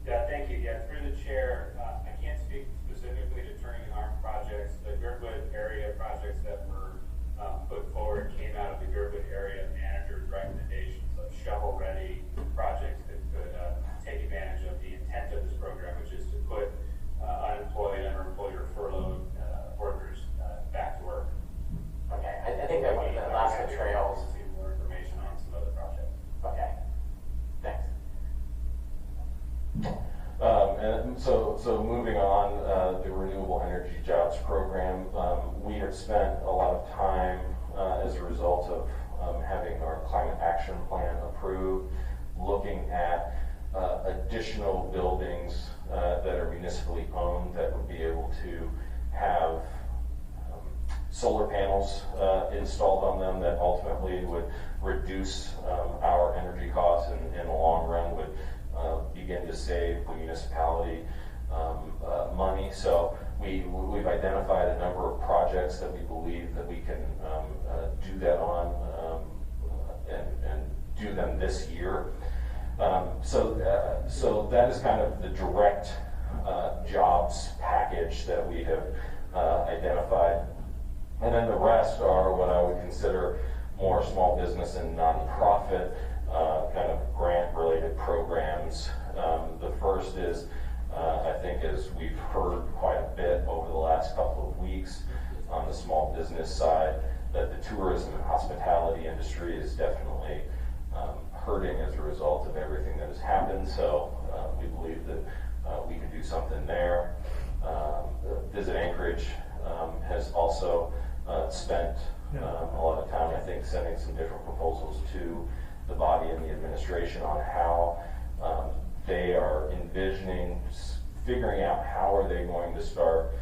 Yeah, thank you. Yeah, through the chair, I can't speak specifically to turning an arm projects. The Girdwood area projects that were put forward came out of the Girdwood area manager's recommendations of shovel-ready projects that could take advantage of the intent of this program, which is to put unemployed, underemployed, or furloughed workers back to work. Okay, I think that was the Alaska Trails. See more information on some other projects. Okay, thanks. And so moving on, the Renewable Energy Jobs Program, we have spent a lot of time as a result of having our Climate Action Plan approved, looking at additional buildings that are municipally owned that would be able to have solar panels installed on them that ultimately would reduce our energy costs and in the long run would begin to save the municipality money. So we've identified a number of projects that we believe that we can do that on and do them this year. So that is kind of the direct jobs package that we have identified. And then the rest are what I would consider more small business and nonprofit kind of grant-related programs. The first is, I think as we've heard quite a bit over the last couple of weeks on the small business side, that the tourism and hospitality industry is definitely hurting as a result of everything that has happened. So we believe that we can do something there. Visit Anchorage has also spent a lot of time, I think, sending some different proposals to the body and the administration on how they are envisioning figuring out how are they going to start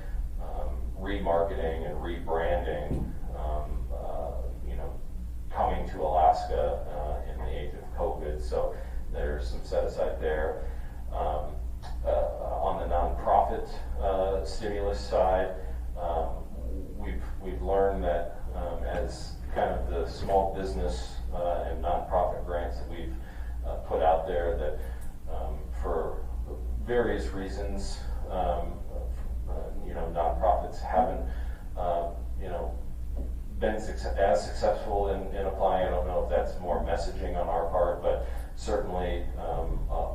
remarketing and rebranding coming to Alaska in the age of COVID. So there's some set aside there. On the nonprofit stimulus side, we've learned that as kind of the small business and nonprofit grants that we've put out there, that for various reasons, nonprofits haven't been as successful in applying. I don't know if that's more messaging on our part, but certainly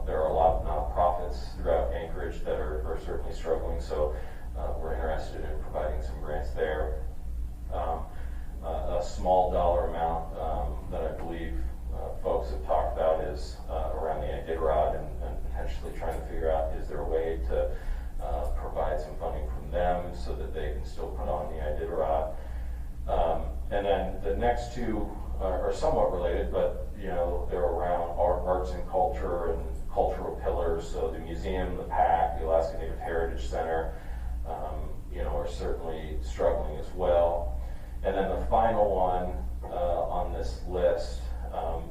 there are a lot of nonprofits throughout Anchorage that are certainly struggling. So we're interested in providing some grants there. A small dollar amount that I believe folks have talked next two are somewhat related, but they're around arts and culture and cultural pillars. So the museum, the PAC, the Alaska Native Heritage Center, are certainly struggling as well. And then the final one on this list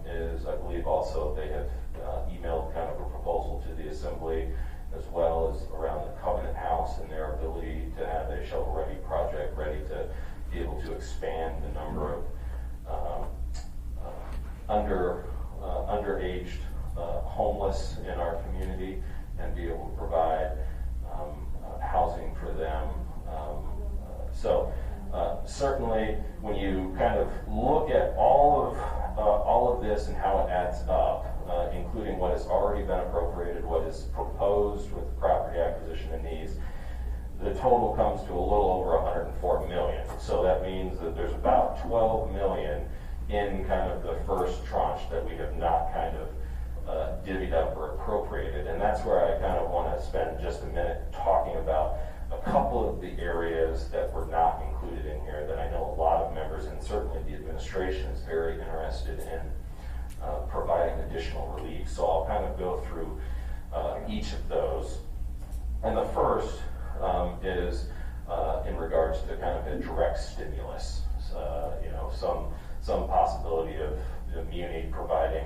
is, I believe, also they have emailed kind of a proposal to the Assembly, as well as around the Covenant House and their ability to have a shovel-ready project ready to be able to expand the number of underaged homeless in our community and be able to provide housing for them. Certainly, when you kind of look at all of this and how it adds up, including what has already been appropriated, what is proposed with property acquisition and needs, the total comes to a little over 104 million. So that means that there's about 12 million in kind of the first tranche that we have not kind of divvied up or appropriated. And that's where I kind of want to spend just a minute talking about a couple of the areas that were not included in here that I know a lot of members and certainly the administration is very interested in providing additional relief. So I'll kind of go through each of those. And the first is in regards to kind of a direct stimulus. Some possibility of the muni providing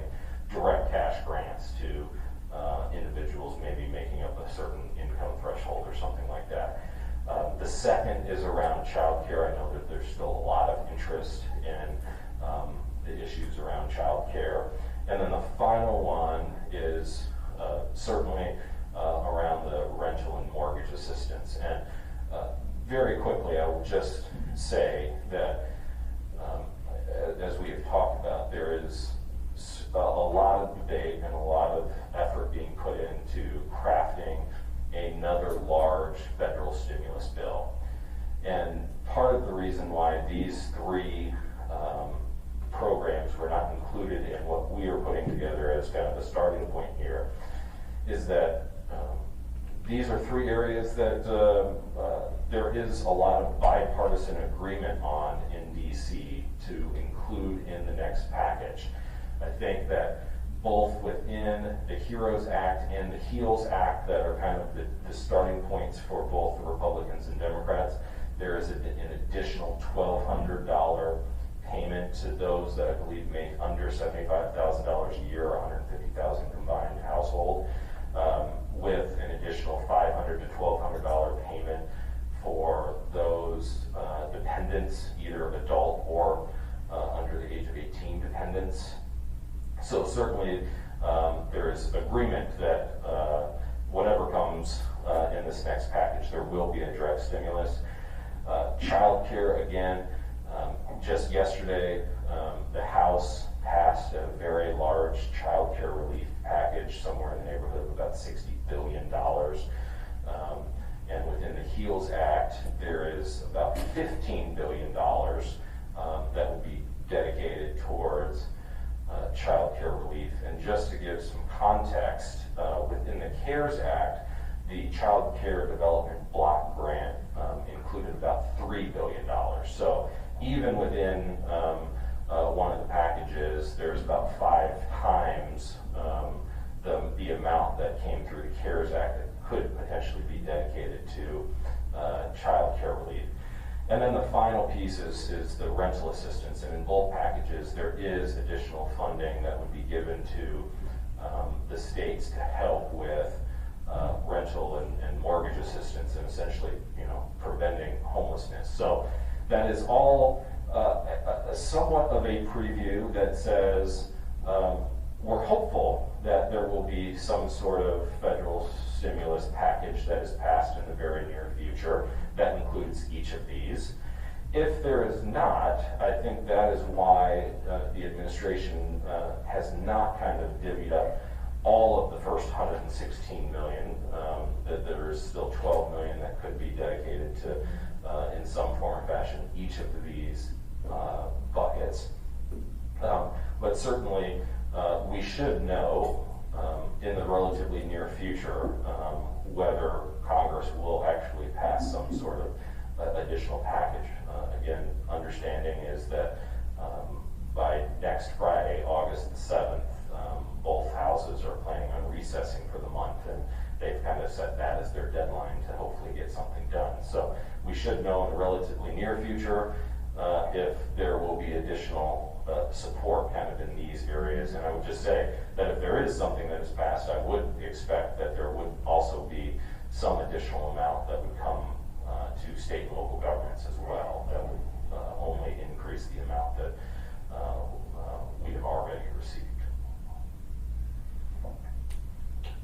direct cash grants to individuals maybe making up a certain income threshold or something like that. The second is around child care. I know that there's still a lot of interest in the issues around child care. And then the final one is certainly around the rental and mortgage assistance. And very quickly, I will just say that as we have talked about, there is a lot of debate and a lot of effort being put into crafting another large federal stimulus bill. And part of the reason why these three programs were not included in what we are putting together as kind of a starting point here is that these are three areas that there is a lot of bipartisan agreement on in DC to include in the next package. I think that both within the HEROES Act and the HEALS Act that are kind of the starting points for both the Republicans and Democrats, there is an additional $1,200 payment to those that I believe make under $75,000 a year, $150,000 combined household, with an additional $500 to $1,200 payment for those dependents, either adult or under the age of 18 dependents. So certainly there is agreement that whatever comes in this next package, there will be a direct stimulus. Child care, again, just yesterday, the House passed a very large child care relief package, somewhere in the neighborhood of about $60 billion. And within the HEALS Act, there is about $15 billion that will be dedicated towards child care relief. And just to give some context, within the CARES Act, the Child Care Development Block Grant included about $3 billion. So even within one of the packages, there's about 5 times the amount that came through the CARES Act that could potentially be dedicated to child care relief. And then the final piece is the rental assistance. And in both packages, there is additional funding that would be given to the states to help with rental and mortgage assistance and essentially, preventing homelessness. So that is all somewhat of a preview that says we're hopeful that there will be some sort of federal stimulus package that is passed in the very near future that includes each of these. If there is not, I think that is why the administration has not kind of divvied up all of the first 116 million, that there is still 12 million that could be dedicated to, in some form or fashion, each of these buckets. But certainly, we should know in the relatively near future whether Congress will actually pass some sort of additional package. Again, understanding is that should know in the relatively near future if there will be additional support kind of in these areas. And I would just say that if there is something that is passed, I would expect that there would also be some additional amount that would come to state and local governments as well, that would only increase the amount that we have already received.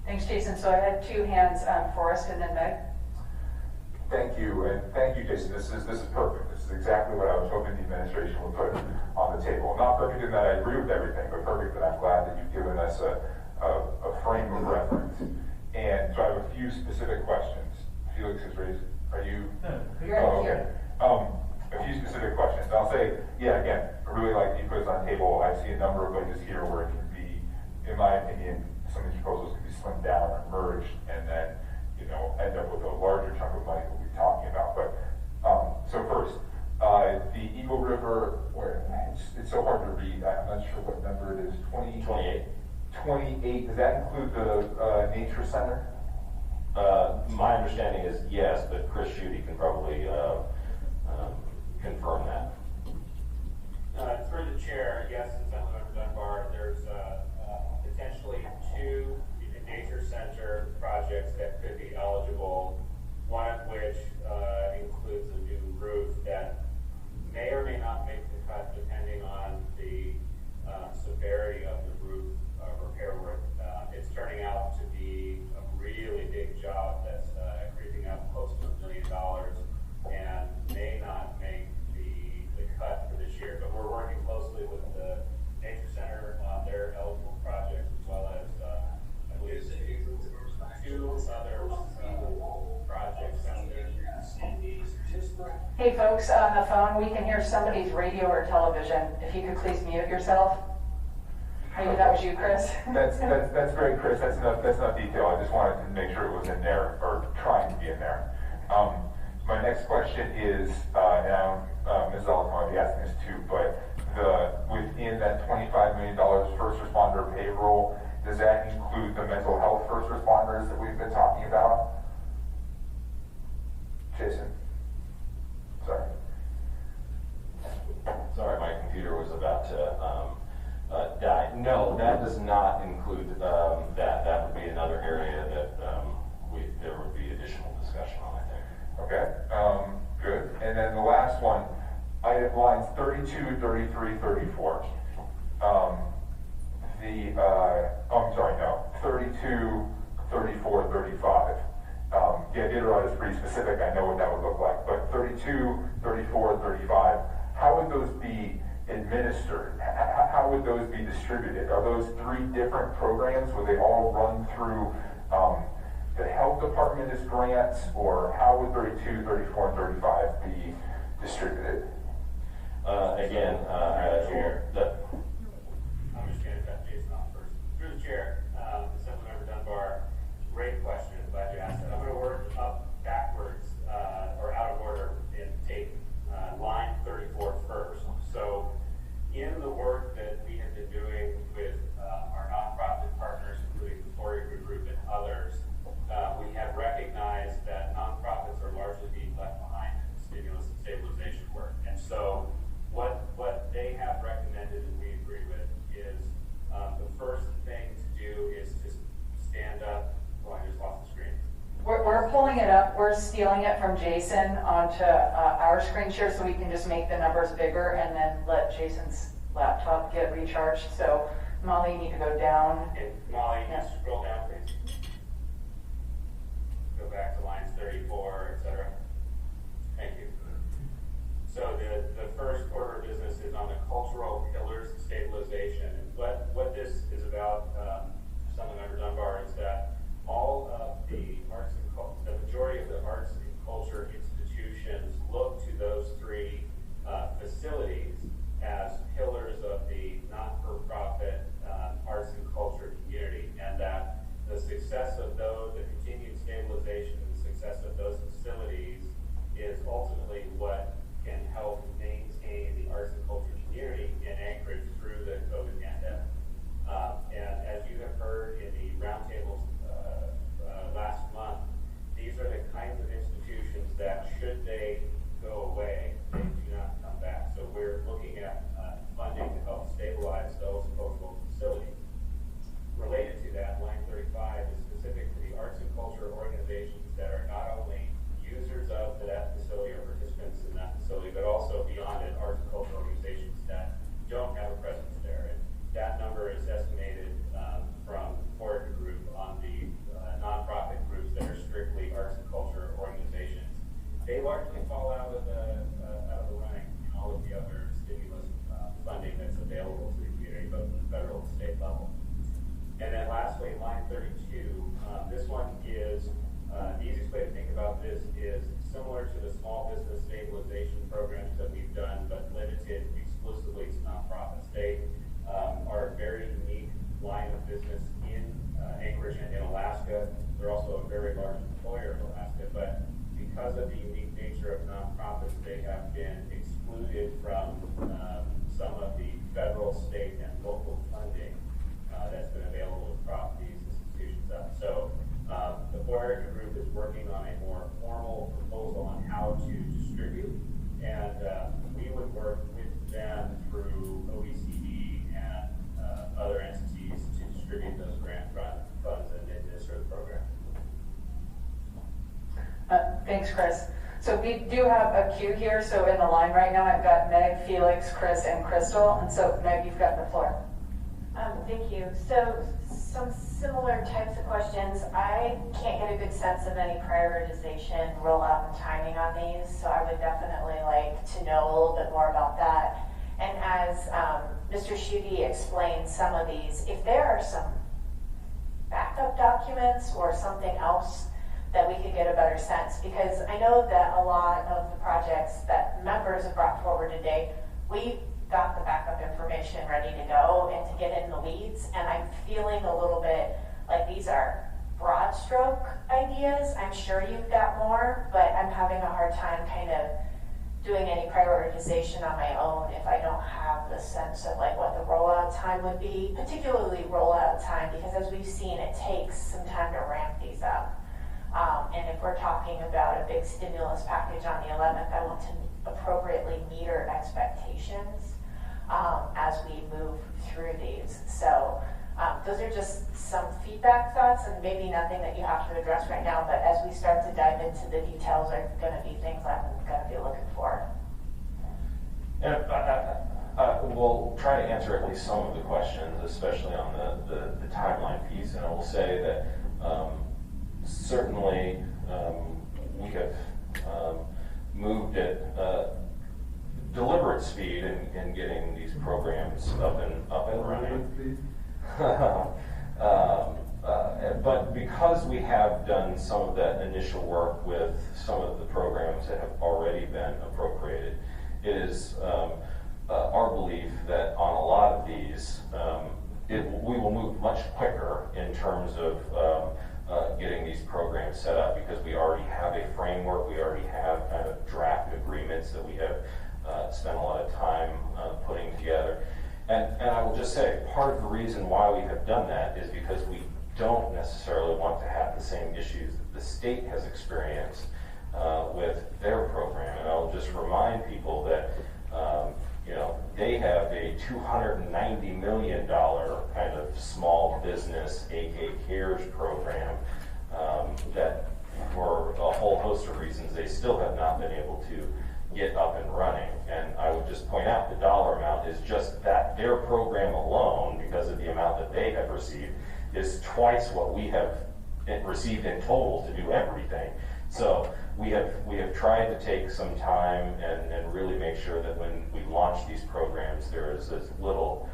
Thanks, Jason. So I had two hands, Forrest and then Meg. Thank you, and thank you, Jason. This is perfect. This is exactly what I was hoping the administration would put on the table. Not perfect in that I agree with everything, but perfect that I'm glad that you've given us a frame of reference. And so I have a few specific questions. Felix is raised. Are you? You're here. A few specific questions. I'll say, yeah, again, I really like that you put this on the table. I see a number of places here where it can be, in my opinion, some of these proposals can be slimmed down or merged, and then, end up with a larger chunk of money we'll be talking about. But, so first, the Eagle River, where it's so hard to read, I'm not sure what number it is, 28. 28, does that include the nature center? My understanding is yes, but Chris Schutte can probably confirm that. Through the chair, yes, Assemblymember Dunbar, there's potentially 2 nature center projects that could be eligible, one of which includes a new roof that may or may not make the cut depending on the severity of the roof repair work. It's turning out to be a really big job that's creeping up close to $1 million and may not make the cut for this year. But we're working closely with the Nature Center on their eligible projects, as well as I believe 2 other projects out there. Hey folks, on the phone, we can hear somebody's radio or television. If you could please mute yourself. Maybe that was you, Chris. That's great, Chris. That's enough detail. I just wanted to make sure it was in there, or trying to be in there. My next question is, and Ms. Ellis might be asking this too, but within that $25 million first responder payroll, does that include the mental health first responders that we've been talking about? Jason? Sorry, my computer was about to die. No, that does not include that. That would be another area that there would be additional discussion on, I think. Okay, good. And then the last one, lines 32, 33, 34. 32, 34, 35. Yeah, Gatorade is pretty specific. I know what that would look like. But 32, 34, 35, how would those be administered? How would those be distributed? Are those 3 different programs? Would they all run through the health department as grants? Or how would 32, 34, and 35 be distributed? Again, Chair. I'm just going to cut Jason off first. Through the chair, Assemblymember Dunbar, great question. Glad you asked that. I'm going to work up backwards, or out of order, and take line 34 first. So, in the work that we have been doing with our nonprofit partners, including the Torrey Group and others, we have recognized that nonprofits are largely being left behind in stimulus and stabilization work. And so, what they have recommended and we agree with is the first thing to do is to stand up. Oh, I just lost the screen. We're pulling it up. We're stealing it from Jason onto our screen share so we can just make the numbers bigger and then let Jason's laptop get recharged. So, Molly, you need to go down. And Molly, you scroll down, please. Go back to lines 34, etc. Thank you. So the first order of business is on the cultural pillars of stabilization. And what this is about, Assemblymember Dunbar, is that all of the arts and the majority of the arts and culture institutions look to those 3 facilities as pillars of the not-for-profit arts and culture community, and that the success of those, the continued stabilization and the success of those facilities is ultimately what can help maintain the arts and culture community in that number is estimated from Forage Group on the nonprofit groups that are strictly arts and culture organizations. They largely fall out of the running in all of the other stimulus funding that's available to the community, both at the federal and state level. And then lastly, line 32, this one is, the easiest way to think about this is similar to the small business stabilization programs that we've done, but limited exclusively to nonprofits. They are a very unique line of business in Anchorage and in Alaska. They're also a very large employer in Alaska, but because of the unique nature of nonprofits, they have been excluded from some of the federal, state, and local funding that's been available to prop these institutions up. So the Forage Group is working on a more formal proposal on how to distribute, and we would work with them through OECD and other entities to distribute those grant funds and administer the program. Thanks, Chris. So we do have a queue here. So in the line right now, I've got Meg, Felix, Chris, and Crystal. And so Meg, you've got the floor. Thank you. So some similar types of questions. I can't get a good sense of any prioritization, rollout, and timing on these, so I would definitely like to know a little bit more about that. And as Mr. Schutte explained some of these, if there are some backup documents or something else that we could get a better sense, because I know that a lot of the projects that members have brought forward today, we got the backup information ready to go and to get in the weeds, and I'm feeling a little bit like these are broad stroke ideas. I'm sure you've got more, but I'm having a hard time kind of doing any prioritization on my own if I don't have the sense of like what the rollout time would be, particularly rollout time, because as we've seen, it takes some time to ramp these up. And if we're talking about a big stimulus package on the 11th, I want to appropriately meter expectations as we move through these. So those are just some feedback thoughts, and maybe nothing that you have to address right now, but as we start to dive into the details are going to be things I'm going to be looking for. And we'll try to answer at least some of the questions, especially on the timeline piece. And I will say that certainly we have moved at deliberate speed in getting these programs up and running. But because we have done some of that initial work with some of the programs that have already been appropriated, it is our belief that on a lot of these, we will move much quicker in terms of getting these programs set up, because we already have a framework, we already have kind of draft agreements that we have spent a lot of time putting together. And I will just say, part of the reason why we have done that is because we don't necessarily want to have the same issues that the state has experienced with their program. And I'll just remind people that they have a $290 million kind of small business AK Cares program that, for a whole host of reasons, they still have not been able to get up and running. And I would just point out the dollar amount is just that their program alone, because of the amount that they have received, is twice what we have received in total to do everything. So we have tried to take some time and really make sure that when we launch these programs, there is as little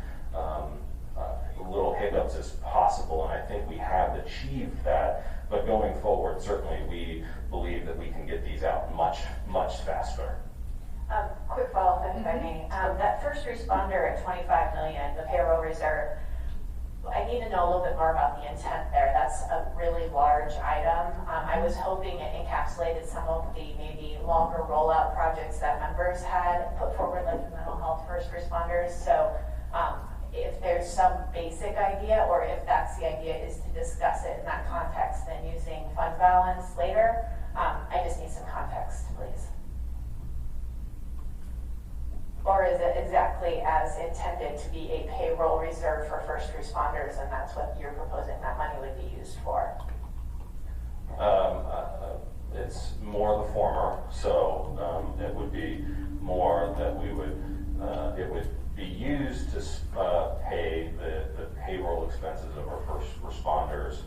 hiccups as possible, and I think we have achieved that. But going forward, certainly we believe that we can get these out much, much faster. Quick follow-up, if I may. That first responder at $25 million, the payroll reserve, I need to know a little bit more about the intent there. That's a really large item. I was hoping it encapsulated some of the maybe longer rollout projects that members had put forward, like the mental health first responders. So if there's some basic idea, or if that's the idea is to discuss it in that context, then using fund balance later, I just need some context, please. Or is it exactly as intended to be a payroll reserve for first responders, and that's what you're proposing that money would be used for? It's more the former, so it would be more that we would, it would be used to pay the payroll expenses of our first responders,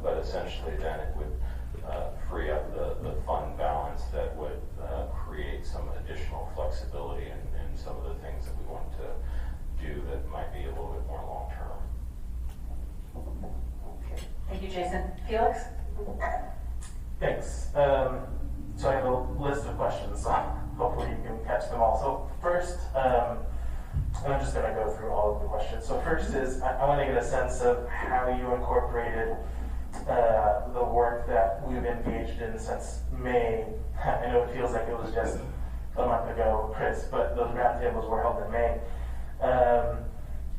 but essentially then it would free up the fund balance that would create some additional flexibility in some of the things that we want to do that might be a little bit more long-term. Okay. Thank you, Jason. Felix? Thanks. So I have a list of questions, so hopefully you can catch them all. So first, and I'm just going to go through all of the questions. So first is, I want to get a sense of how you incorporated the work that we've engaged in since May. I know it feels like it was just a month ago, Chris, but those roundtables were held in May.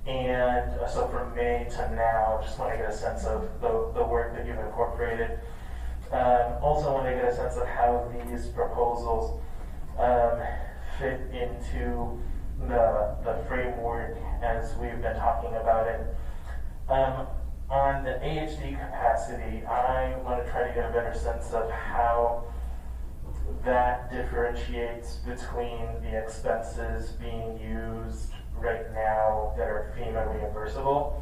And so from May to now, just want to get a sense of the work that you've incorporated. Also want to get a sense of how these proposals fit into the framework as we've been talking about it. On the AHD capacity, I want to try to get a better sense of how that differentiates between the expenses being used right now that are FEMA reimbursable.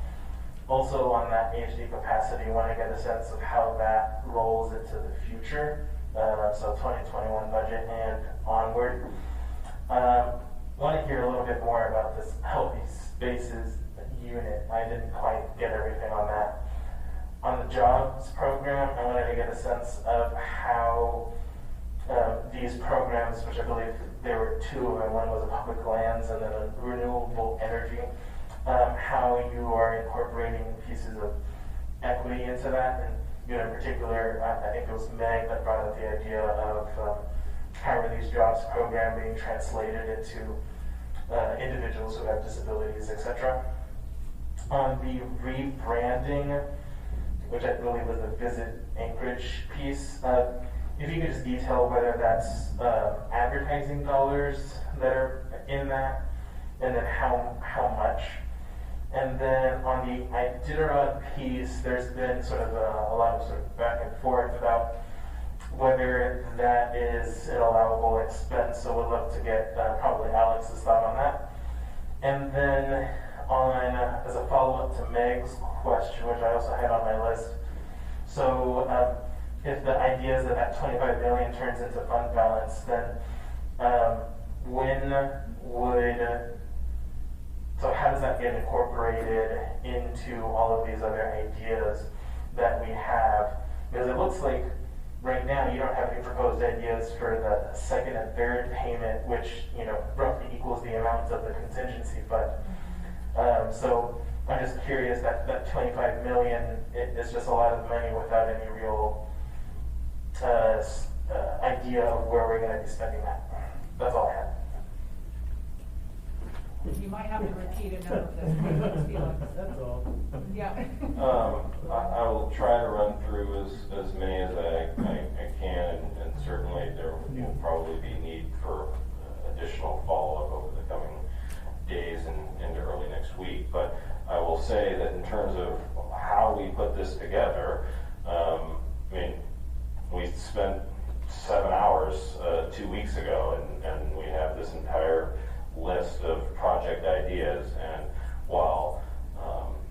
Also on that AHD capacity, I want to get a sense of how that rolls into the future, so 2021 budget and onward. Want to hear a little bit more about this Healthy Spaces unit. I didn't quite get everything on that. On the jobs program, I wanted to get a sense of how these programs, which I believe there were two of them, one was a public lands and then a renewable energy, how you are incorporating pieces of equity into that. And in particular, I think it was Meg that brought up the idea of how are these jobs program being translated into individuals who have disabilities, etc. On the rebranding, which I believe was the Visit Anchorage piece, if you could just detail whether that's advertising dollars that are in that, and then how much. And then on the Iditarod piece, there's been sort of a lot of sort of back and forth about whether that is an allowable expense. So we'd love to get probably Alex's thought on that. And then on, as a follow-up to Meg's question, which I also had on my list, so if the idea is that that 25 million turns into fund balance, then when would, so how does that get incorporated into all of these other ideas that we have? Because it looks like right now you don't have any proposed ideas for the second and third payment, which roughly equals the amount of the contingency fund. So I'm just curious, that 25 million is just a lot of money without any real idea of where we're going to be spending that. That's all I had. You might have to repeat a number of those, Felix. That's all. Yeah. I will try to run through as many as I can, and certainly there will probably be need for additional follow-up over the coming days and into early next week. But I will say that in terms of how we put this together, I mean, we spent 7 hours 2 weeks ago, and we have this entire list of project ideas. And while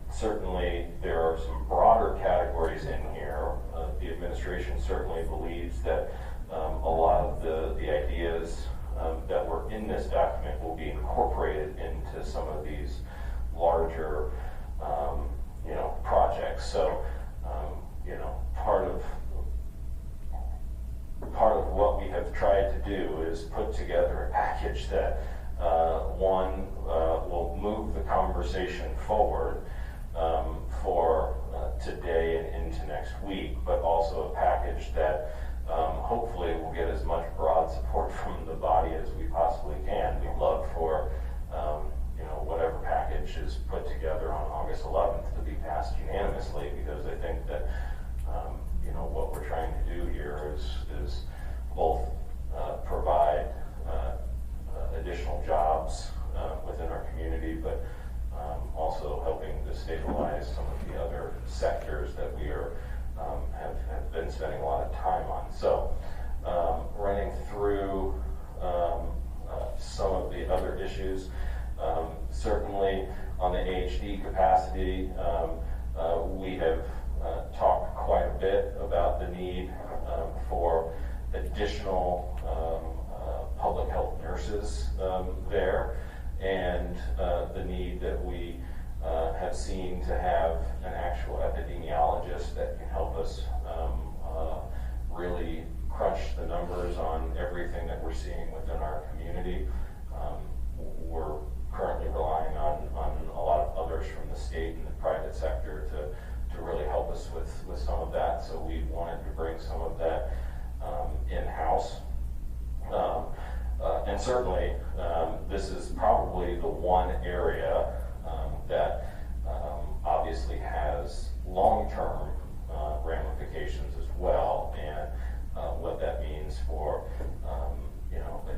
certainly there are some broader categories in here, the administration certainly believes that a lot of the ideas that were in this document will be incorporated into some of these larger projects. So part of what we have tried to do is put together a package that will move the conversation forward for today and into next week, but also a package that hopefully will get as much broad support from the body as we possibly can. We'd love for whatever package is put together on August 11th to be passed unanimously, because I think that what we're trying to do here is both provide additional jobs within our community, but also helping to stabilize some of the other sectors that we have been spending a lot of time on. So running through some of the other issues, Certainly on the AHD capacity, we have talked quite a bit about the need for additional public health nurses there, and the need that we have seen to have an actual epidemiologist that can help us really crunch the numbers on everything that we're seeing within our community. We're currently relying on a lot of others from the state and the private sector to really help us with some of that. So we wanted to bring some of that in-house. And certainly, this is probably the one area that obviously has long-term ramifications as well, and what that means for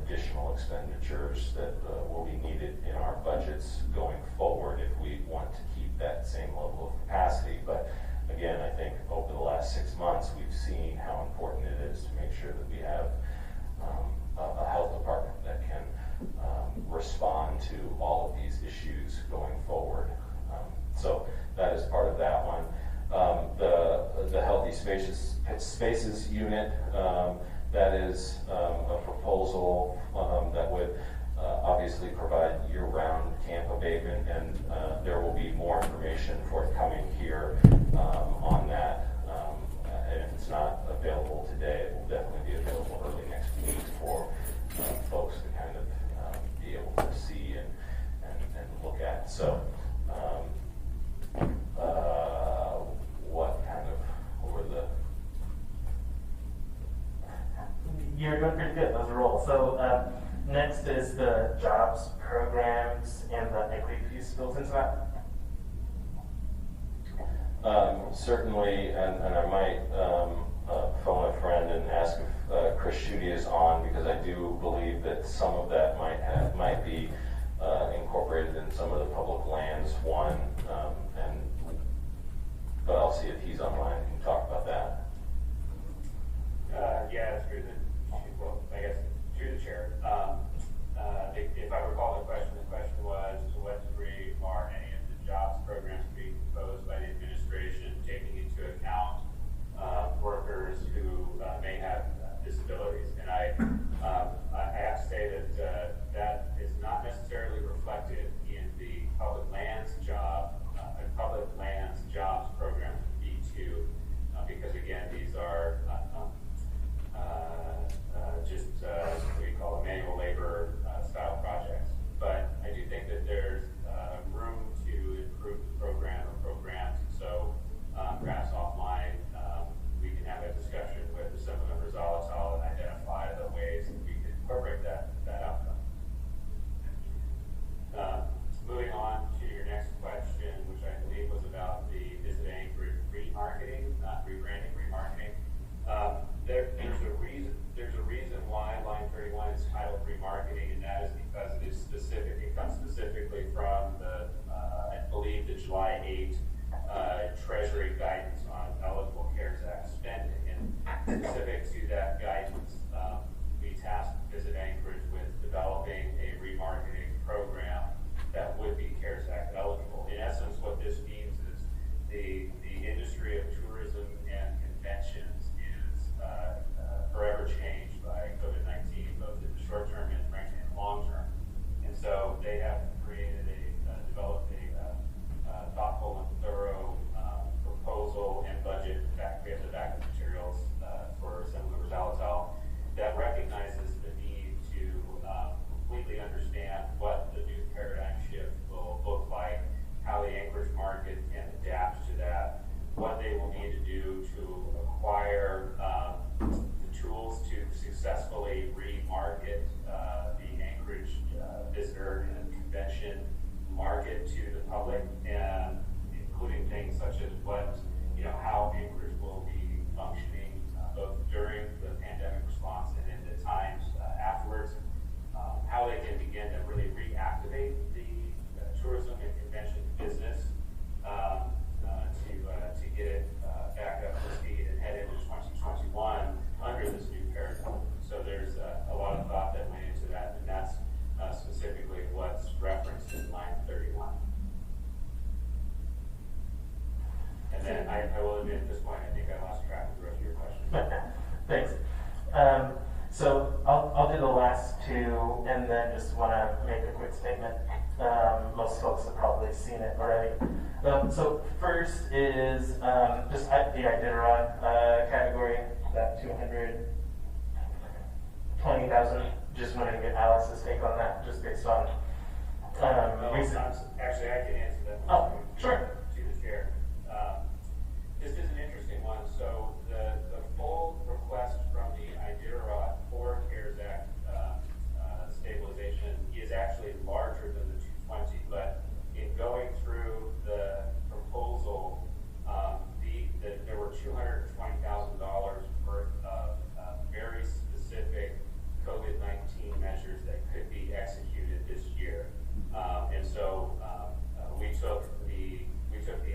additional expenditures that will be needed in our budgets going forward if we want to keep that same level of capacity. But again, I think over the last 6 months, we've seen how important it is to make sure that we have a health department that can respond to all of these issues going forward. So that is part of that one. The Healthy Spaces Unit, that is a proposal that would obviously provide year-round camp abatement, and there will be more information forthcoming here on that. And if it's not available today, it will definitely be available early next week for folks to kind of be able to see and look at. So what were the... You're doing pretty good. Those are all. So next is the jobs programs and the equity piece built into that. Certainly, and I might phone a friend and ask if Chris Schutte is on, because I do believe that some of that might be incorporated in some of the public lands one, but I'll see if he's online and can talk about that. Yeah, through the chair. If I recall the question was, to what degree are any of the jobs programs being proposed by the administration taking into account workers who may have disabilities? And I have to say that that is not necessarily reflected in the public lands jobs program B2, because again, these are just what we call manual labor style projects. But I do think that there's room to improve the program or programs. So perhaps offline, we can have a discussion with Assemblyman Rosales and identify the ways that we can incorporate that outcome. Moving on to your next question, which I believe was about the Visit Anchorage remarketing, not rebranding, remarketing. There's a reason why line 31 is titled remarketing, and that is because it comes specifically from the, I believe, the July 8 Treasury guidance on eligible CARES Act spending. And specific to that guidance, we tasked Visit Anchorage with developing a remarketing program that would be CARES Act eligible. In essence, what this means is the industry of tourism and conventions is forever changed by COVID-19, both in the short term and frankly in the long term. And so they have developed a thoughtful and thorough proposal and budget. In fact, we have the backup materials for Assemblyman Rosales that recognizes the need to completely understand what the new paradigm shift will look like, how the Anchorage market can adapt to that, what they will need to do to acquire the tools to successfully remarket the Anchorage visitor and convention market to the public, and including things such as how Anchorage will be functioning both during the pandemic response and in the times afterwards, how they can begin to really reactivate the tourism and convention business to get it back up to speed and head into 2021 under this new paradigm. So there's a lot of thought that went into that, and that's specifically what's referenced in line 30. at this point, I think I lost track of the rest of your questions. Thanks. So I'll do the last two, and then just want to make a quick statement. Most folks have probably seen it already. So first is just the Iditarod category, that 220,000. Just wanted to get Alex's take on that, just based on recent. Actually, I can answer that. Oh, sure. To the chair. This is an interesting one. So the full request from the Iditarod for CARES Act stabilization is actually larger than the 220, but in going through the proposal, there were $220,000 worth of very specific COVID-19 measures that could be executed this year, and so we took the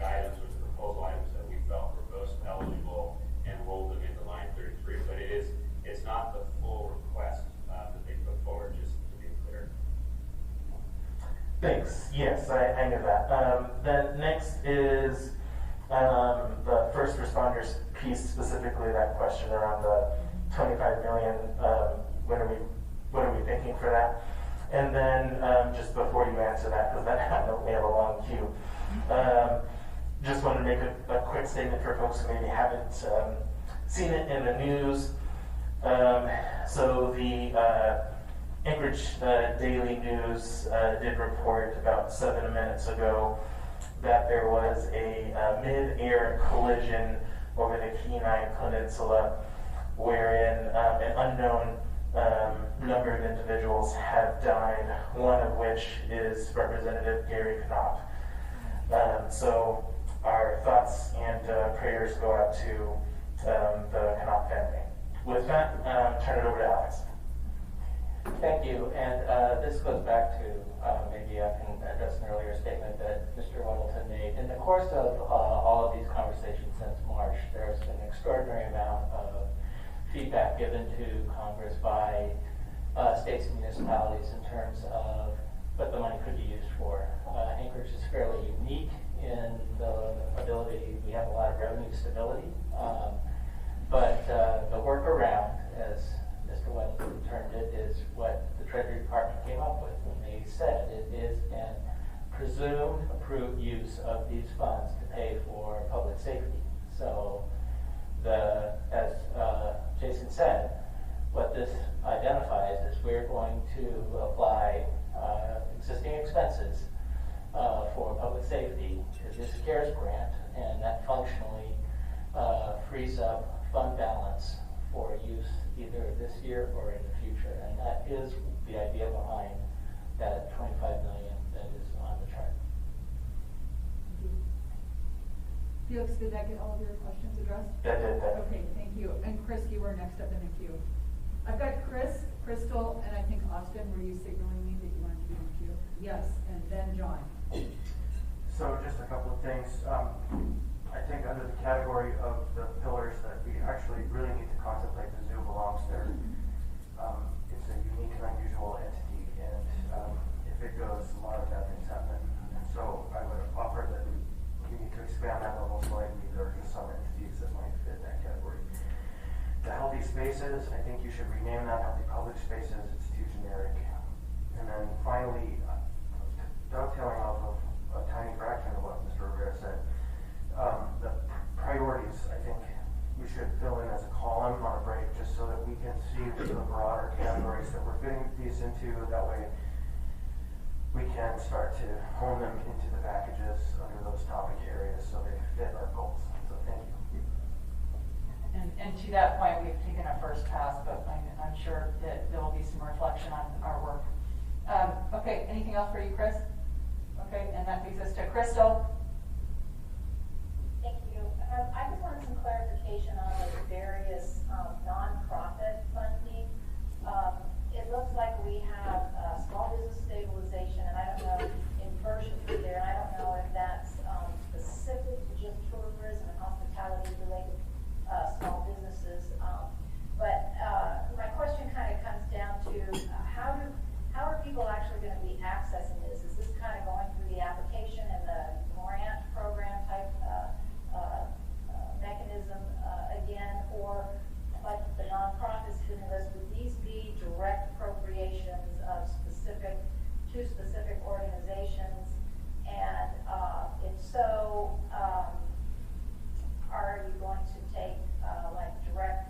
items, or the proposal items that we felt were most eligible, and rolled them into line 33. But it's not the full request that they put forward, just to be clear. Thanks. Yes, I knew that. Then next is the first responders piece, specifically that question around the 25 million. What are we thinking for that? And then just before you answer that, because I know we have a long queue, just wanted to make a quick statement for folks who maybe haven't seen it in the news. So the Anchorage Daily News did report about 7 minutes ago that there was a mid-air collision over the Kenai Peninsula, wherein an unknown number of individuals have died, one of which is Representative Gary Knopf. So our thoughts and prayers go out to the Knopf family. With that, turn it over to Alex. Thank you, and this goes back to, maybe I can address an earlier statement that Mr. Weddleton made. In the course of all of these conversations since March, there's been an extraordinary amount of feedback given to Congress by states and municipalities in terms of what the money could be used for. Anchorage is fairly unique in the ability, we have a lot of revenue stability, but the workaround, as Mr. Weddleton termed it, is what the Treasury Department came up with when they said it is an presumed approved use of these funds to pay for public safety. So as Jason said, what this identifies is we're going to apply existing expenses for public safety to this CARES grant, and that functionally frees up fund balance for use either this year or in the future. And that is the idea behind that 25 million that is on the chart. Felix, did that get all of your questions addressed? That did. Okay, thank you. And Chris, you were next up in the queue. I've got Chris, Crystal, and I think Austin. Were you signaling me that you wanted to be in the queue? Yes, and then John. So just a couple of things. I think under the category of the pillars that we actually really need to contemplate, the zoo belongs there. It's a unique and unusual entity, and if it goes, a lot of bad things happen. And so I would offer that we need to expand that level slightly. There are just some entities that might fit that category. The healthy spaces, I think you should rename that healthy public spaces. It's too generic. And then finally, dovetailing off of a tiny fraction of what Mr. Rivera said, the priorities, I think we should fill in as a column on a break, just so that we can see the broader categories that we're fitting these into. That way we can start to hone them into the packages under those topic areas so they fit our goals. So thank you. And to that point, we've taken a first pass, but I'm sure that there will be some reflection on our work. Okay, anything else for you, Chris? Okay, and that leads us to Crystal. Thank you. I just wanted some clarification on the various nonprofit funding. It looks like we have small business stabilization, and I don't know, inversion there. I don't know if that's specific to just tourism and hospitality related small businesses. But my question kind of comes down to how are people actually going to be accessing this? Is this kind of going through the application and the grant program type this, would these be direct appropriations of to specific organizations? And if so, are you going to take like direct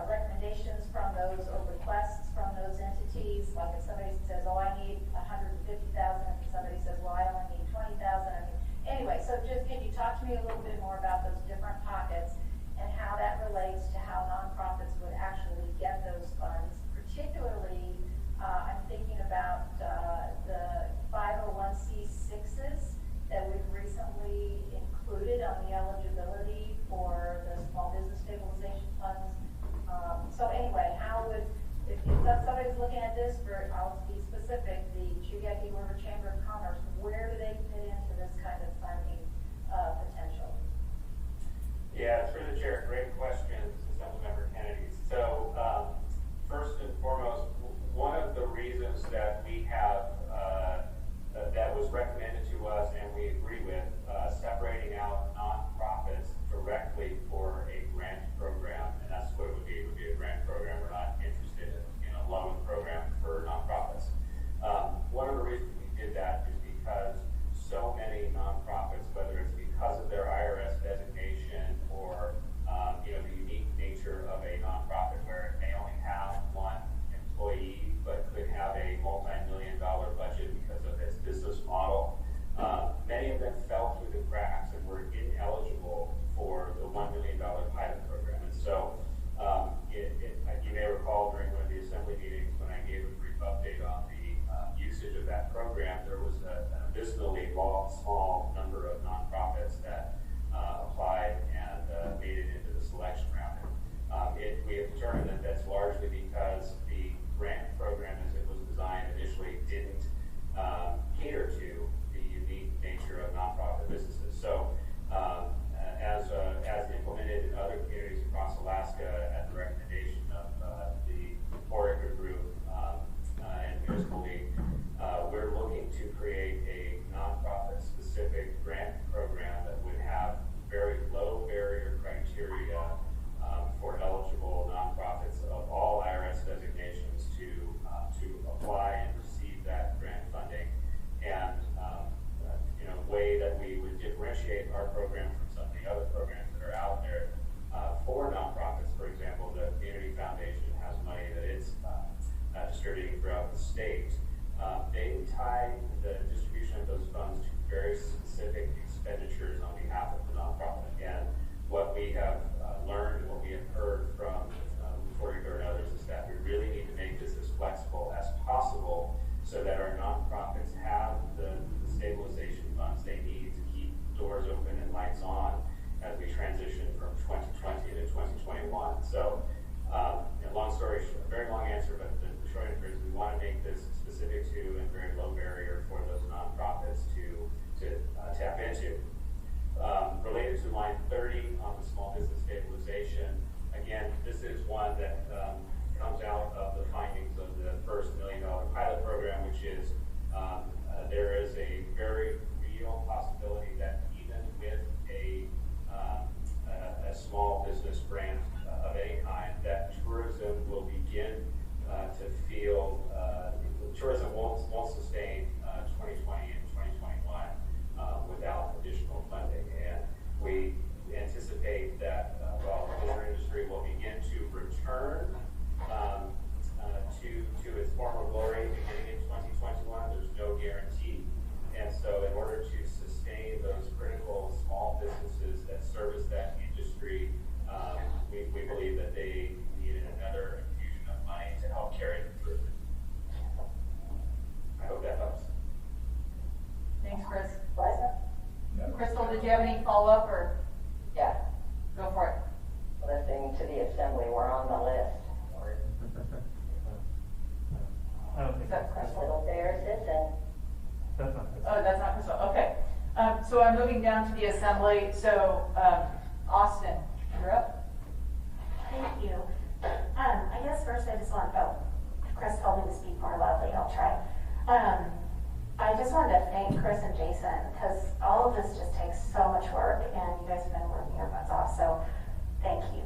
recommendations from those or requests from those entities? Like if somebody says, oh, I need 150,000, and somebody says, well, I only need 20,000. I mean, anyway, so just can you talk to me a little bit more about those different pockets and how that relates to how nonprofits would actually get those funds? Particularly, I'm thinking about the 501c6s that we've recently included on the eligibility for the small business stabilization funds. So anyway, how would, if somebody's looking at this for, I'll be specific, the Chugaki River Chamber of Commerce, where do they fit into this kind of funding potential? Yeah, through the chair, great questions, Assemblymember Kennedy. So first and foremost, one of the reasons that we have, that was recommended to us and we agree with, separating out nonprofits directly for a grant program, and that's what it would be a grant program. We're not interested in a loan program for nonprofits. One of the reasons we did that is because so many nonprofits, whether it's because of their IRS designation or the unique nature of a nonprofit where it may only have one employee but could have a multi-million-dollar budget because of its business model, many of them fell through the cracks and were ineligible for the $1 million pilot program. And so you may recall during one of the assembly meetings when I gave a brief update on the usage of that program, there was an abysmally small number of nonprofits that applied and made it into the selection round. We have determined that that's largely because the grant program as it was designed initially didn't cater to the unique nature of nonprofit businesses. So as implemented in other communities across Alaska at the recommendation of the Oracle Group and Municipal League, we're looking to create a nonprofit specific grant program that would have very low barrier criteria for eligible nonprofits of all IRS designations to apply and receive that grant funding, and in a way that we would differentiate our program from some of the other programs that are out there for nonprofits. For example, the Community Foundation has money that it's distributing throughout the state. They tie the distribution of those funds to very specific expenditures on behalf of the nonprofit. And what we have learned, what we have heard from Foraker and others is that we really need to make this as flexible as possible so that our nonprofits have the stabilization funds they need to keep doors open and lights on as we transition from 2020 to 2021. So, long story short, a very long answer, but the short answer is we want to make this specific to and very low barrier for those nonprofits to tap into. Related to line 30 on the small business stabilization, again, this is one that comes out of the findings of the first $1 million pilot program, which is there is a very real possibility that even with a small business grant of any kind, that tourism will begin to feel, tourism won't sustain 2020 and 2021 without additional funding. And we anticipate that while the tour industry will begin to return to its former glory beginning in 2021, there's no guarantee. And so in order to sustain those critical small businesses that service that industry, we believe that they needed another infusion of money to help carry them through. I hope that helps. Thanks, Chris. Crystal, did you have any follow-up or? Yeah. Go for it. Listening to the assembly, we're on the list. Is that Crystal? Little bear citizen. That's not Crystal. Oh, that's not Crystal. Okay. So I'm moving down to the assembly. So, Austin, you're up. Thank you. I guess first I just want, Chris told me to speak more loudly, I'll try. I just wanted to thank Chris and Jason because all of this just takes so much work and you guys have been working your butts off, so thank you.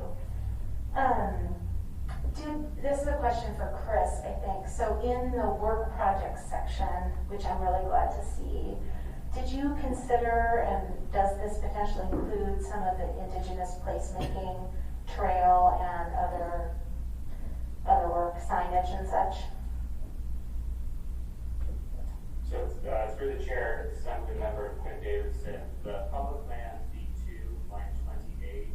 So in the work projects section, which I'm really glad to see, did you consider, and does this potentially include some of the indigenous placemaking, trail, and other work, signage and such? So through the chair, Assembly Member Quinn Davidson, the public land D2, line 28,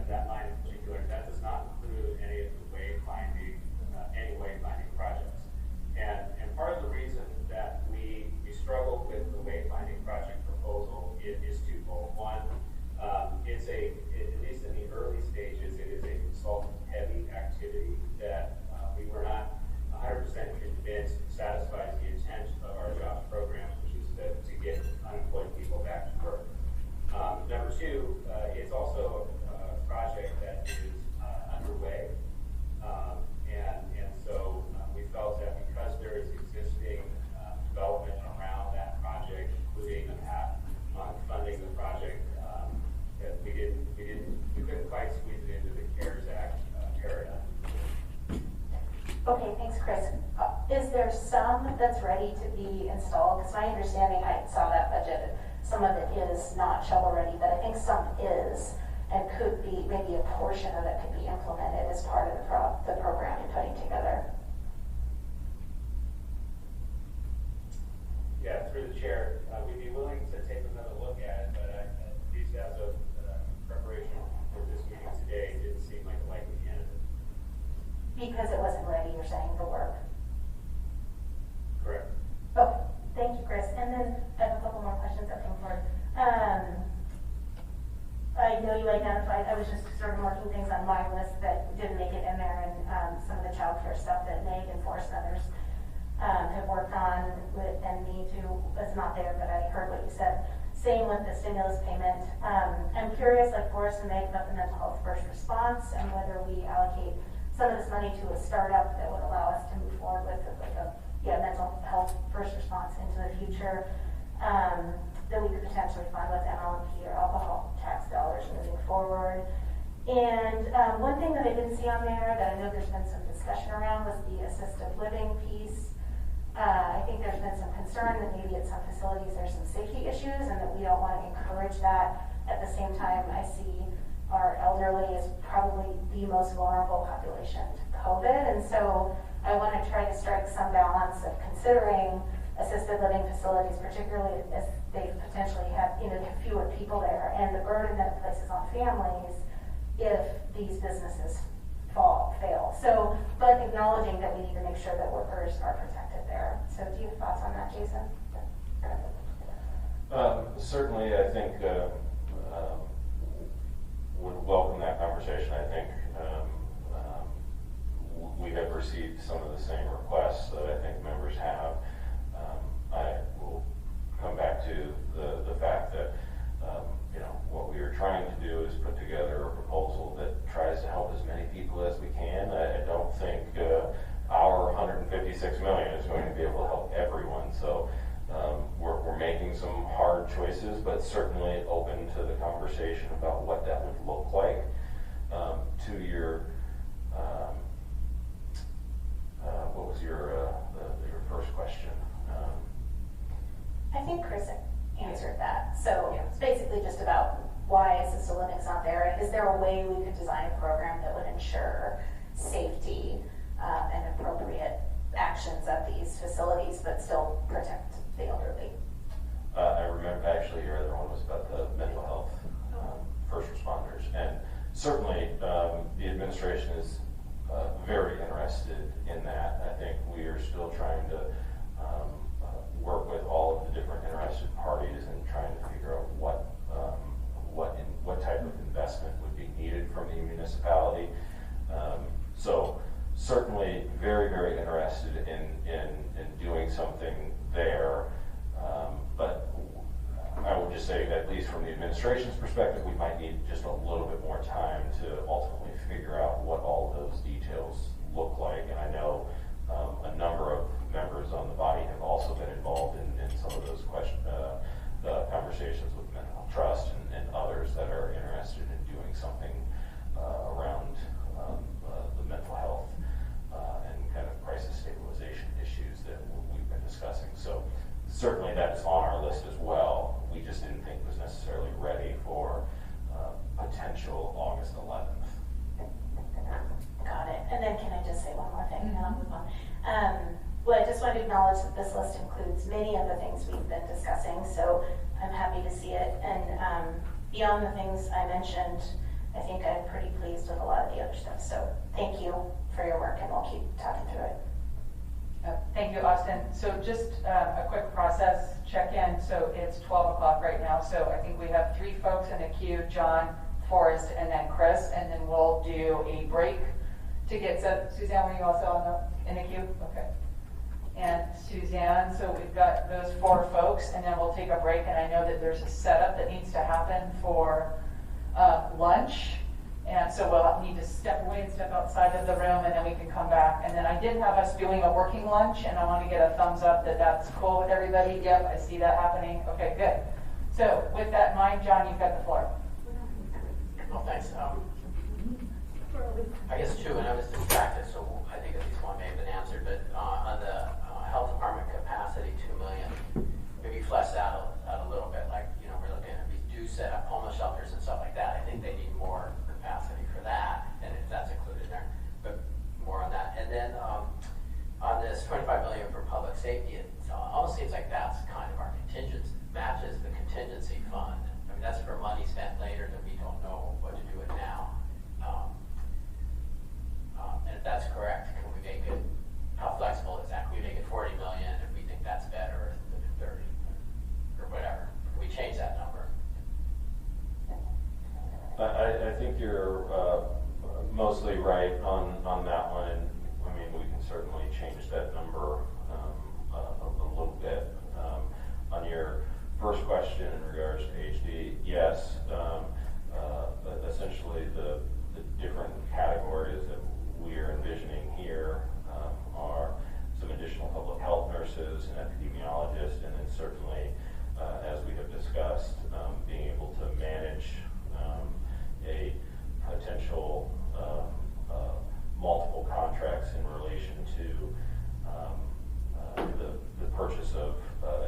that line in particular, that does not include any of the wayfinding, any wayfinding projects. And part of the reason that we struggled with the wayfinding project proposal is twofold. One, it's at least in the early stages, it is a consultant-heavy activity that we were not 100% convinced satisfies the intent of our jobs programs, which is to get unemployed people back to work. Number two, it's also a project that is underway, and so we felt that because there is existing development around that project, including a path on funding the project, that we couldn't quite squeeze it into the CARES Act paradigm. Okay, thanks, Chris. Is there some that's ready to be installed? Because my understanding, I saw that budget, some of it is not shovel ready, but I think some is, and could be, maybe a portion of it could be implemented as part of the program you're putting together. Yeah, through the chair, we'd be willing to take another look at it, but at least as of preparation for this meeting today, it didn't seem like a likely candidate. Because it wasn't ready, you're saying, for work? Correct. Okay, thank you, Chris. And then I have a couple more questions that came forward. I know you identified, I was just sort of marking things on my list that didn't make it in there, and some of the child care stuff that Meg and Forrest and others have worked on with, and me too was not there, but I heard what you said. Same with the stimulus payment. I'm curious, like Forrest and Meg, about the mental health first response and whether we allocate some of this money to a startup that would allow us to move forward with a mental health first response into the future, that we could potentially fund with MLP or alcohol tax dollars moving forward. And one thing that I didn't see on there that I know there's been some discussion around was the assisted living piece. I think there's been some concern that maybe at some facilities there's some safety issues and that we don't want to encourage that. At the same time, I see our elderly is probably the most vulnerable population to COVID. And so I want to try to strike some balance of considering assisted living facilities, particularly as they potentially have, fewer people there, and the burden that it places on families if these businesses fail. So, but acknowledging that we need to make sure that workers are protected there. So do you have thoughts on that, Jason? Certainly, I think would welcome that conversation. I think we have received some of the same requests that I think members have. I will come back to the fact that what we are trying to do is put together a proposal that tries to help as many people as we can. I don't think our $156 million is going to be able to help everyone. So we're making some hard choices, but certainly open to the conversation about what that would look like. To your what was your first question? I think Chris answered that. So it's basically just about why assisted living is not there. Is there a way we could design a program that would ensure safety and appropriate actions at these facilities, but still protect the elderly? I remember actually your other one was about the mental health first responders, and certainly the administration is very interested in that. I think we are still trying to work with all of the different interested parties and trying to figure out what type of investment would be needed from the municipality. So certainly very, very interested in doing something there. But I would just say that at least from the administration's perspective, we might need just a little bit more time to ultimately figure out what all of those details look like. And I know a number of members on the body have also been involved in some of those conversations with Mental Health Trust and others that are interested in doing something around the mental health. Well, I just want to acknowledge that this list includes many of the things we've been discussing, so I'm happy to see it. And beyond the things I mentioned, I think I'm pretty pleased with a lot of the other stuff. So thank you for your work, and we'll keep talking through it. Thank you, Austin. So just a quick process check-in. So it's 12 o'clock right now. So I think we have 3 folks in the queue, John, Forrest, and then Chris, and then we'll do a break to get set. Suzanne, were you also in the queue? Okay. And Suzanne, so we've got those 4 folks, and then we'll take a break. And I know that there's a setup that needs to happen for lunch. And so we'll need to step away and step outside of the room, and then we can come back. And then I did have us doing a working lunch, and I want to get a thumbs up that that's cool with everybody. Yep, I see that happening. Okay, good. So with that in mind, John, you've got the floor. Well, thanks. I guess 2, and I was distracted, so I think at least one may have been answered. But on the health department capacity, $2 million, maybe flesh that out a little bit. Like, we're looking at, we do set up homeless shelters and stuff like that. I think they need more capacity for that, and if that's included there, but more on that. And then on this $25 million for public safety, it almost seems like that's kind of our contingency, matches the contingency fund. I mean, that's for money spent later that we don't know what to do with now. And if that's correct, can we make it, how flexible is that? Can we make it 40 million if we think that's better than 30 or whatever? Can we change that number? I think you're mostly right on that one. I mean, we can certainly change that number a little bit. On your first question in regards to HD, yes, essentially the different categories that we are envisioning here are some additional public health nurses, an epidemiologist, and then certainly, as we have discussed, being able to manage a potential multiple contracts in relation to the purchase of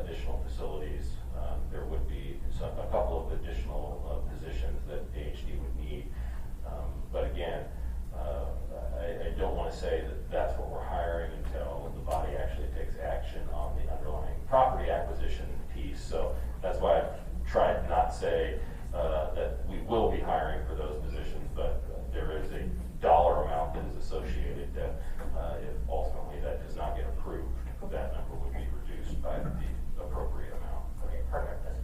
additional facilities. There would be a couple of additional positions that AHD would need. But again, I don't want to say that that's what we're hiring until the body actually takes action on the underlying property acquisition piece. So that's why I've tried not to say that we will be hiring for those positions, but there is a dollar amount that is associated that if ultimately that does not get approved, that number would be reduced by the appropriate amount. Okay, perfect. Thanks.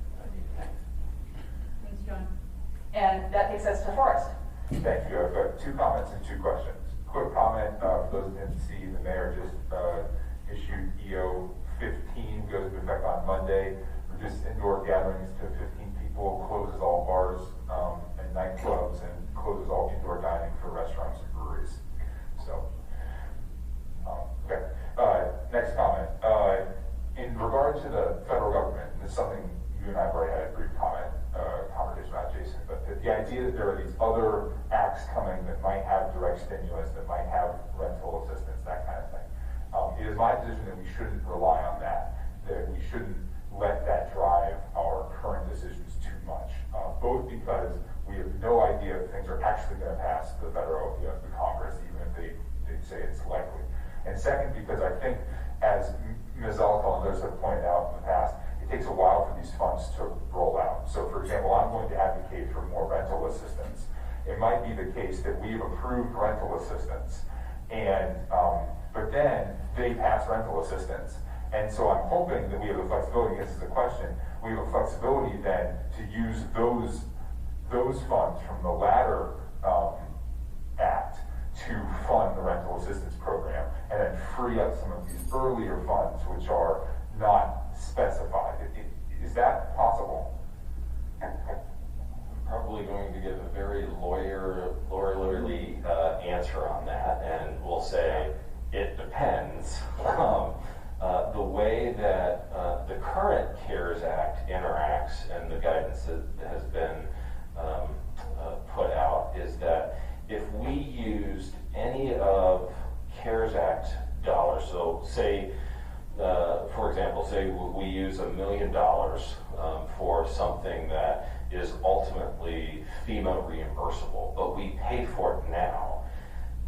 Thanks, John. And that takes us to Forrest. Thank you. I've got 2 comments and 2 questions. Quick comment, for those that didn't see, the mayor just issued EO 15, goes into effect on Monday. Reduces indoor gatherings to 15 people, closes all bars and nightclubs, and closes all indoor dining for restaurants and breweries. So, okay. Next comment. In regard to the federal government, and this is something you and I have already had a brief conversation about, Jason, but the idea that there are these other acts coming that might have direct stimulus, that might have rental assistance, that kind of thing. It is my position that we shouldn't rely on that we shouldn't let that drive our current decisions too much, both because we have no idea if things are actually going to pass the federal, the Congress, even if they say it's likely. And second, because I think, as Ms. Alcott and others have pointed out in the past, it takes a while for these funds to roll out. So, for example, I'm going to advocate for more rental assistance. It might be the case that we've approved rental assistance, and but then they pass rental assistance. And so I'm hoping that we have the flexibility, this is the question, we have a flexibility then to use those funds from the latter act to fund the rental assistance program, and then free up some of these earlier funds which are not specified. Is that possible? I'm probably going to give a very lawyerly answer on that, and we'll say it depends. The way that the current CARES Act interacts and the guidance that has been put out is that if we used any of CARES Act dollars, so say, for example, say we use $1 million for something that is ultimately FEMA reimbursable, but we pay for it now.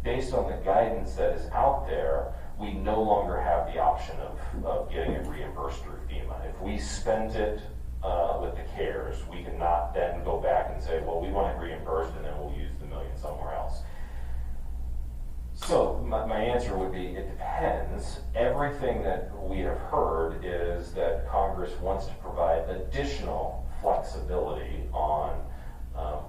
Based on the guidance that is out there, we no longer have the option of getting it reimbursed through FEMA. If we spent it with the CARES, we cannot then go back and say, well, we want it reimbursed and then we'll use the million somewhere else. So my answer would be, it depends. Everything that we have heard is that Congress wants to provide additional flexibility on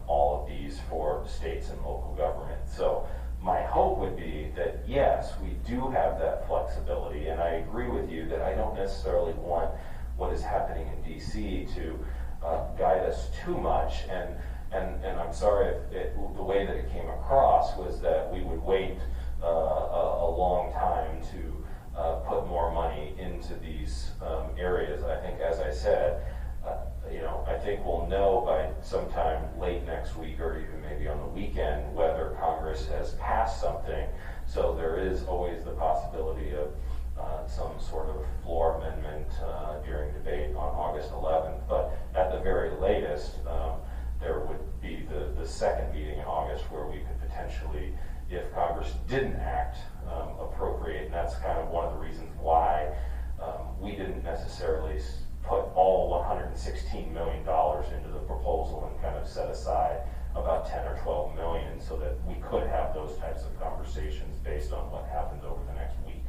all of these for states and local government. So my hope would be that, yes, we do have that flexibility, and I agree with you that I don't necessarily want what is happening in DC to guide us too much, and I'm sorry if the way that it came across was that we would wait a long time to put more money into these areas. I think, as I said, I think we'll know by sometime late next week or even maybe on the weekend whether Congress has passed something. So there is always the possibility of some sort of floor amendment during debate on August 11th. But at the very latest, there would be the second meeting in August where we could potentially, if Congress didn't act, appropriate. And that's kind of one of the reasons why we didn't necessarily put all $116 million into the proposal and kind of set aside about 10 or 12 million so that we could have those types of conversations based on what happens over the next week.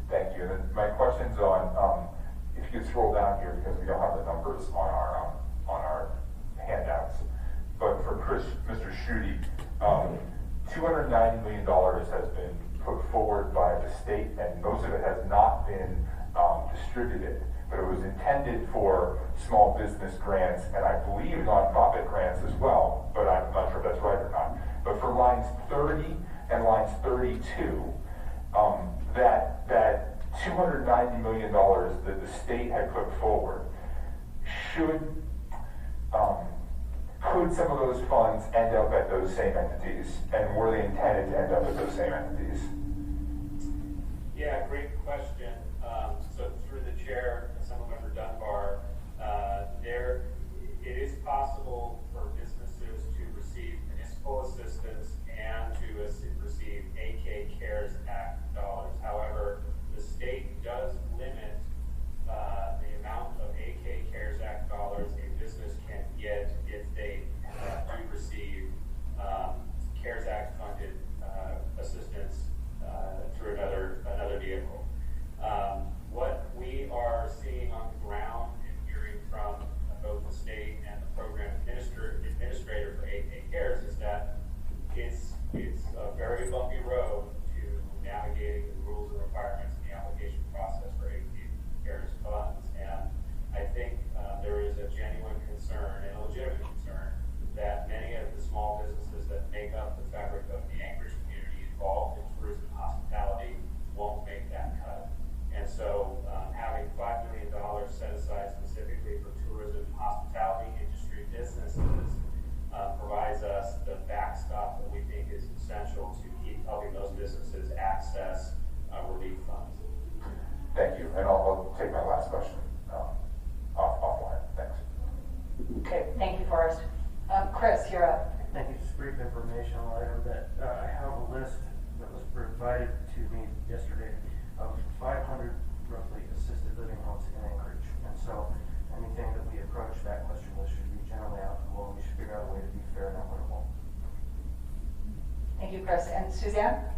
Thank you. And then my question's on, if you could scroll down here because we don't have the numbers on our handouts. But for Mr. Schutte, $290 million has been put forward by the state, and most of it has not been distributed. But it was intended for small business grants, and I believe nonprofit grants as well, but I'm not sure if that's right or not. But for lines 30 and lines 32, that $290 million that the state had put forward, could some of those funds end up at those same entities, and were they intended to end up at those same entities? Yeah, great question. So through the chair, Assemblymember Dunbar, it is possible for businesses to receive municipal assistance and to receive AK CARES Act dollars. However, the state does limit the amount of AK CARES Act dollars a business can get if they do receive CARES Act funded assistance through another vehicle. What we are seeing on the ground and hearing from both the state and the program administrator for AK CARES is that it's a very bumpy road to navigating the rules and requirements in the application process for AK CARES funds. And I think there is a genuine concern and a legitimate concern that many of the small businesses that make up the fabric of the Anchorage community involved in tourism and hospitality won't make that cut. And so having $5 million set aside specifically for tourism and hospitality industry businesses provides us the backstop that we think is essential to keep helping those businesses access relief funds. Thank you. And I'll take my last question offline. Thanks. Okay, thank you, Forrest. Chris, you're up. Thank you. Just a brief informational item that I have a list that was provided to me yesterday of 500 roughly assisted living homes in Anchorage. And so anything that we approach that question with should be generally applicable, and we should figure out a way to be fair and equitable. Thank you, Chris. And Suzanne?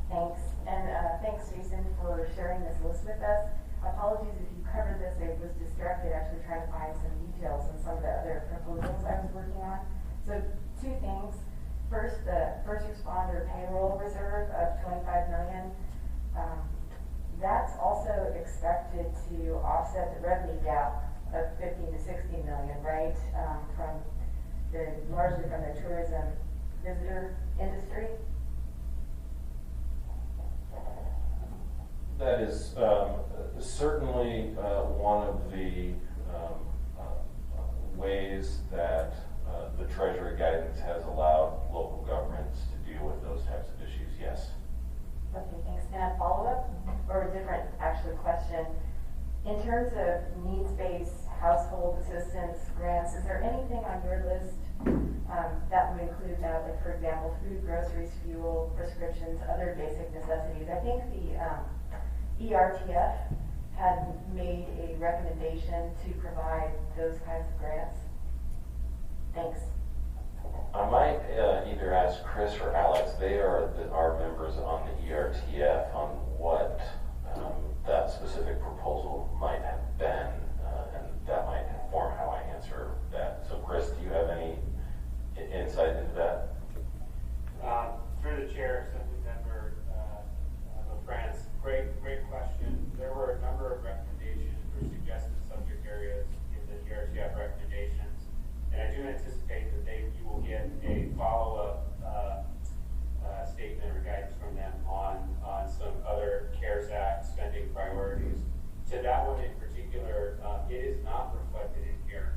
Thanks. And thanks, Jason, for sharing this list with us. Apologies if you covered this. I was distracted actually trying to find some details on some of the other proposals I was working on. So two things. First, the first responder payroll reserve of $25 million. That's also expected to offset the revenue gap of 50 to 60 million, right? Largely from the tourism visitor industry. That is certainly one of the ways that the Treasury guidance has allowed local governments to deal with those types of issues, yes. Okay, thanks. And a follow-up, or a different actually question. In terms of needs-based household assistance grants, is there anything on your list That would include now, like, for example, food, groceries, fuel, prescriptions, other basic necessities. I think the ERTF had made a recommendation to provide those kinds of grants. Thanks. I might either ask Chris or Alex, they are our members on the ERTF, on what that specific proposal might have been, and that might inform how I answer that. So Chris, do you have any insight into that? Through the chair, Assembly Member France, great question. There were a number of recommendations or suggested subject areas in the ERTF recommendations, and I do anticipate that you will get a follow-up statement or guidance from them on some other CARES Act spending priorities. To that one in particular, it is not reflected in here,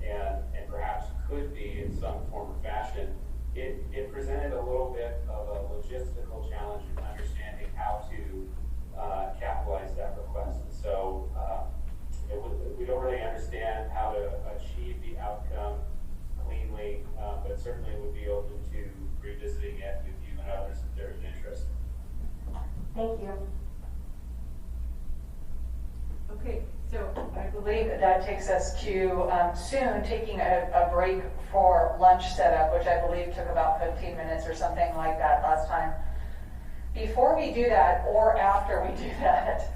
and perhaps could be in some form or fashion. It presented a little bit of a logistical challenge in understanding how to capitalize that request. And so we don't really understand how to achieve the outcome cleanly, but certainly would be open to revisiting it with you and others if there's an interest. Thank you. Okay, so I believe that takes us to soon taking a break for lunch setup, which I believe took about 15 minutes or something like that last time. Before we do that, or after we do that,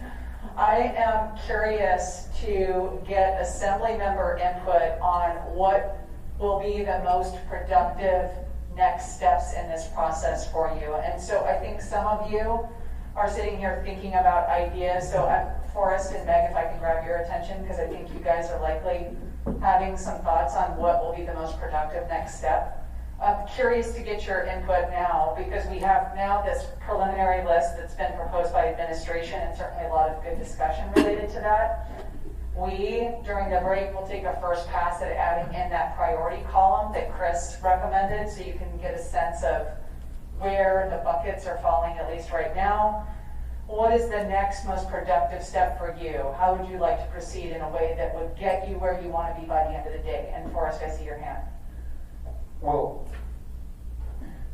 I am curious to get assembly member input on what will be the most productive next steps in this process for you. And so I think some of you are sitting here thinking about ideas. So Forrest and Meg, if I can grab your attention, because I think you guys are likely having some thoughts on what will be the most productive next step. I'm curious to get your input now, because we have now this preliminary list that's been proposed by administration, and certainly a lot of good discussion related to that. We, during the break, will take a first pass at adding in that priority column that Chris recommended, so you can get a sense of where the buckets are falling, at least right now. What is the next most productive step for you? How would you like to proceed in a way that would get you where you want to be by the end of the day? And Forrest, I see your hand. Well,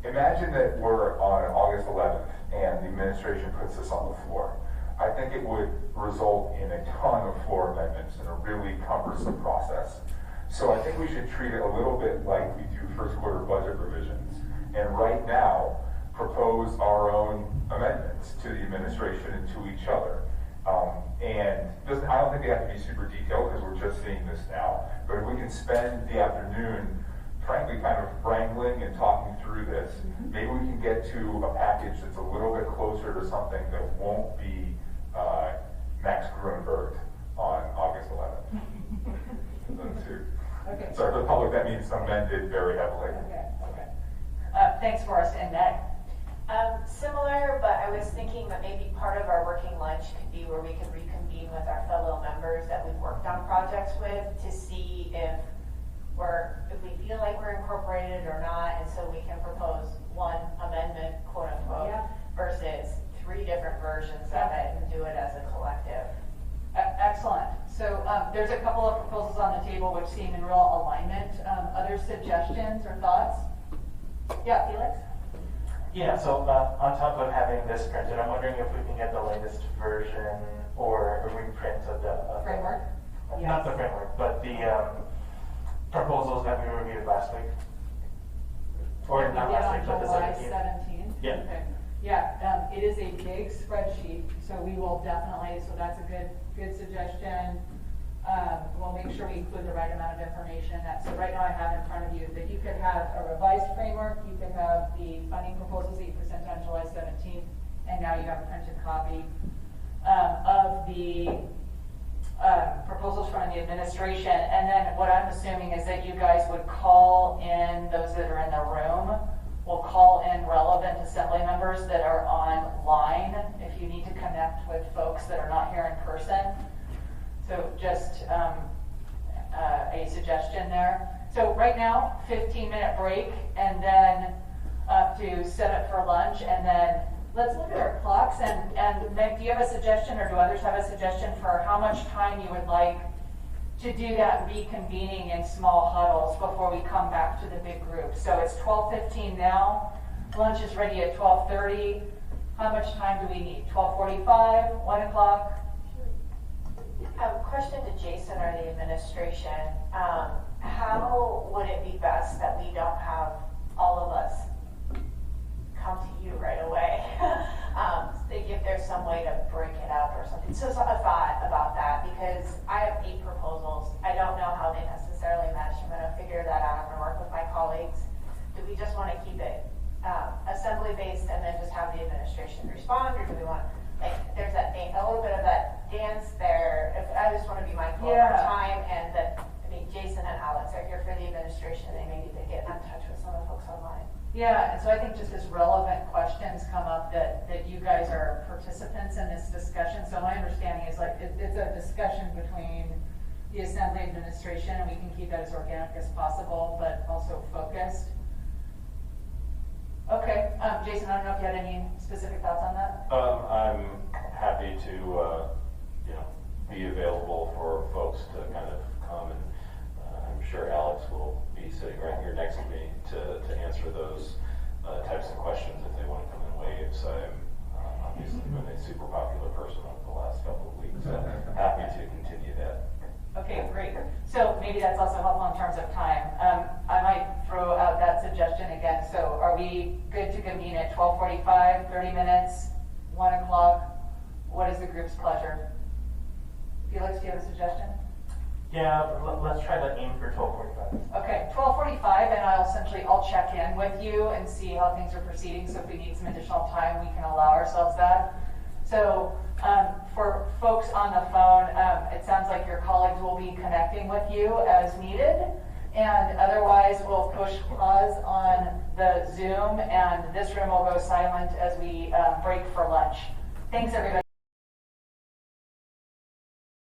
imagine that we're on August 11th and the administration puts this on the floor. I think it would result in a ton of floor amendments and a really cumbersome process. So I think we should treat it a little bit like we do first quarter budget revisions. And right now, propose our own amendments to the administration and to each other. I don't think they have to be super detailed because we're just seeing this now. But if we can spend the afternoon, frankly, kind of wrangling and talking through this, maybe we can get to a package that's a little bit closer to something that won't be Max Grunberg on August 11th. Okay. Sorry, for the public, that means amended very heavily. Okay. Thanks, Forrest. And Meg? Similar, but I was thinking that maybe part of our working lunch could be where we could reconvene with our fellow members that we've worked on projects with to see if we feel like we're incorporated or not, and so we can propose one amendment, quote unquote, versus 3 different versions of it and do it as a collective. Excellent. So there's a couple of proposals on the table which seem in real alignment. Other suggestions or thoughts? Yeah, Felix? Yeah, so on top of having this printed, I'm wondering if we can get the latest version or a reprint of the framework? Not the framework, but the proposals that we reviewed last week. Or not last week, but the 17th. Yeah. Okay. Yeah, it is a big spreadsheet, so we will definitely, so that's a good suggestion. We'll make sure we include the right amount of information in that. So right now I have in front of you that you could have a revised framework, you could have the funding proposals that you presented on July 17th, and now you have a printed copy of the proposals from the administration. And then what I'm assuming is that you guys would call in those that are in the room. We'll call in relevant assembly members that are online if you need to connect with folks that are not here in person. So just a suggestion there. So right now, 15-minute break, and then to set up for lunch, and then let's look at our clocks. And Meg, do you have a suggestion, or do others have a suggestion for how much time you would like to do that reconvening in small huddles before we come back to the big group. So it's 12:15 now. Lunch is ready at 12:30. How much time do we need? 12:45, 1 o'clock? Question to Jason or the administration. How would it be best that we don't have all of us come to you right away? If there's some way to break it up or something. So a thought about that, because I have 8 proposals. I don't know how they necessarily mesh. I'm going to figure that out. I'm going to work with my colleagues. Do we just want to keep it assembly based and then just have the administration respond, or do we want, like, there's a little bit of that dance there. I just want to be mindful of our time, and that, I mean, Jason and Alex are here for the administration. They may need to get in touch with some of the folks online. Yeah, and so I think just as relevant questions come up that you guys are participants in this discussion. So my understanding is like it's a discussion between the Assembly administration, and we can keep that as organic as possible, but also focused. Okay, Jason, I don't know if you had any specific thoughts on that? I'm happy to, be available for folks to kind of come, and I'm sure Alex will be sitting right here next to me to answer those types of questions if they want to come in waves. I'm obviously been a super popular person over the last couple of weeks, so happy to continue that. Okay, great. So maybe that's also helpful in terms of time. I might throw out that suggestion again. So are we good to convene at 12:45, 30 minutes, 1 o'clock? What is the group's pleasure? Felix, do you have a suggestion? Yeah, let's try to aim for 12:45. Okay, 12:45, and I'll check in with you and see how things are proceeding. So if we need some additional time, we can allow ourselves that. So for folks on the phone, it sounds like your colleagues will be connecting with you as needed. And otherwise, we'll push pause on the Zoom, and this room will go silent as we break for lunch. Thanks, everybody.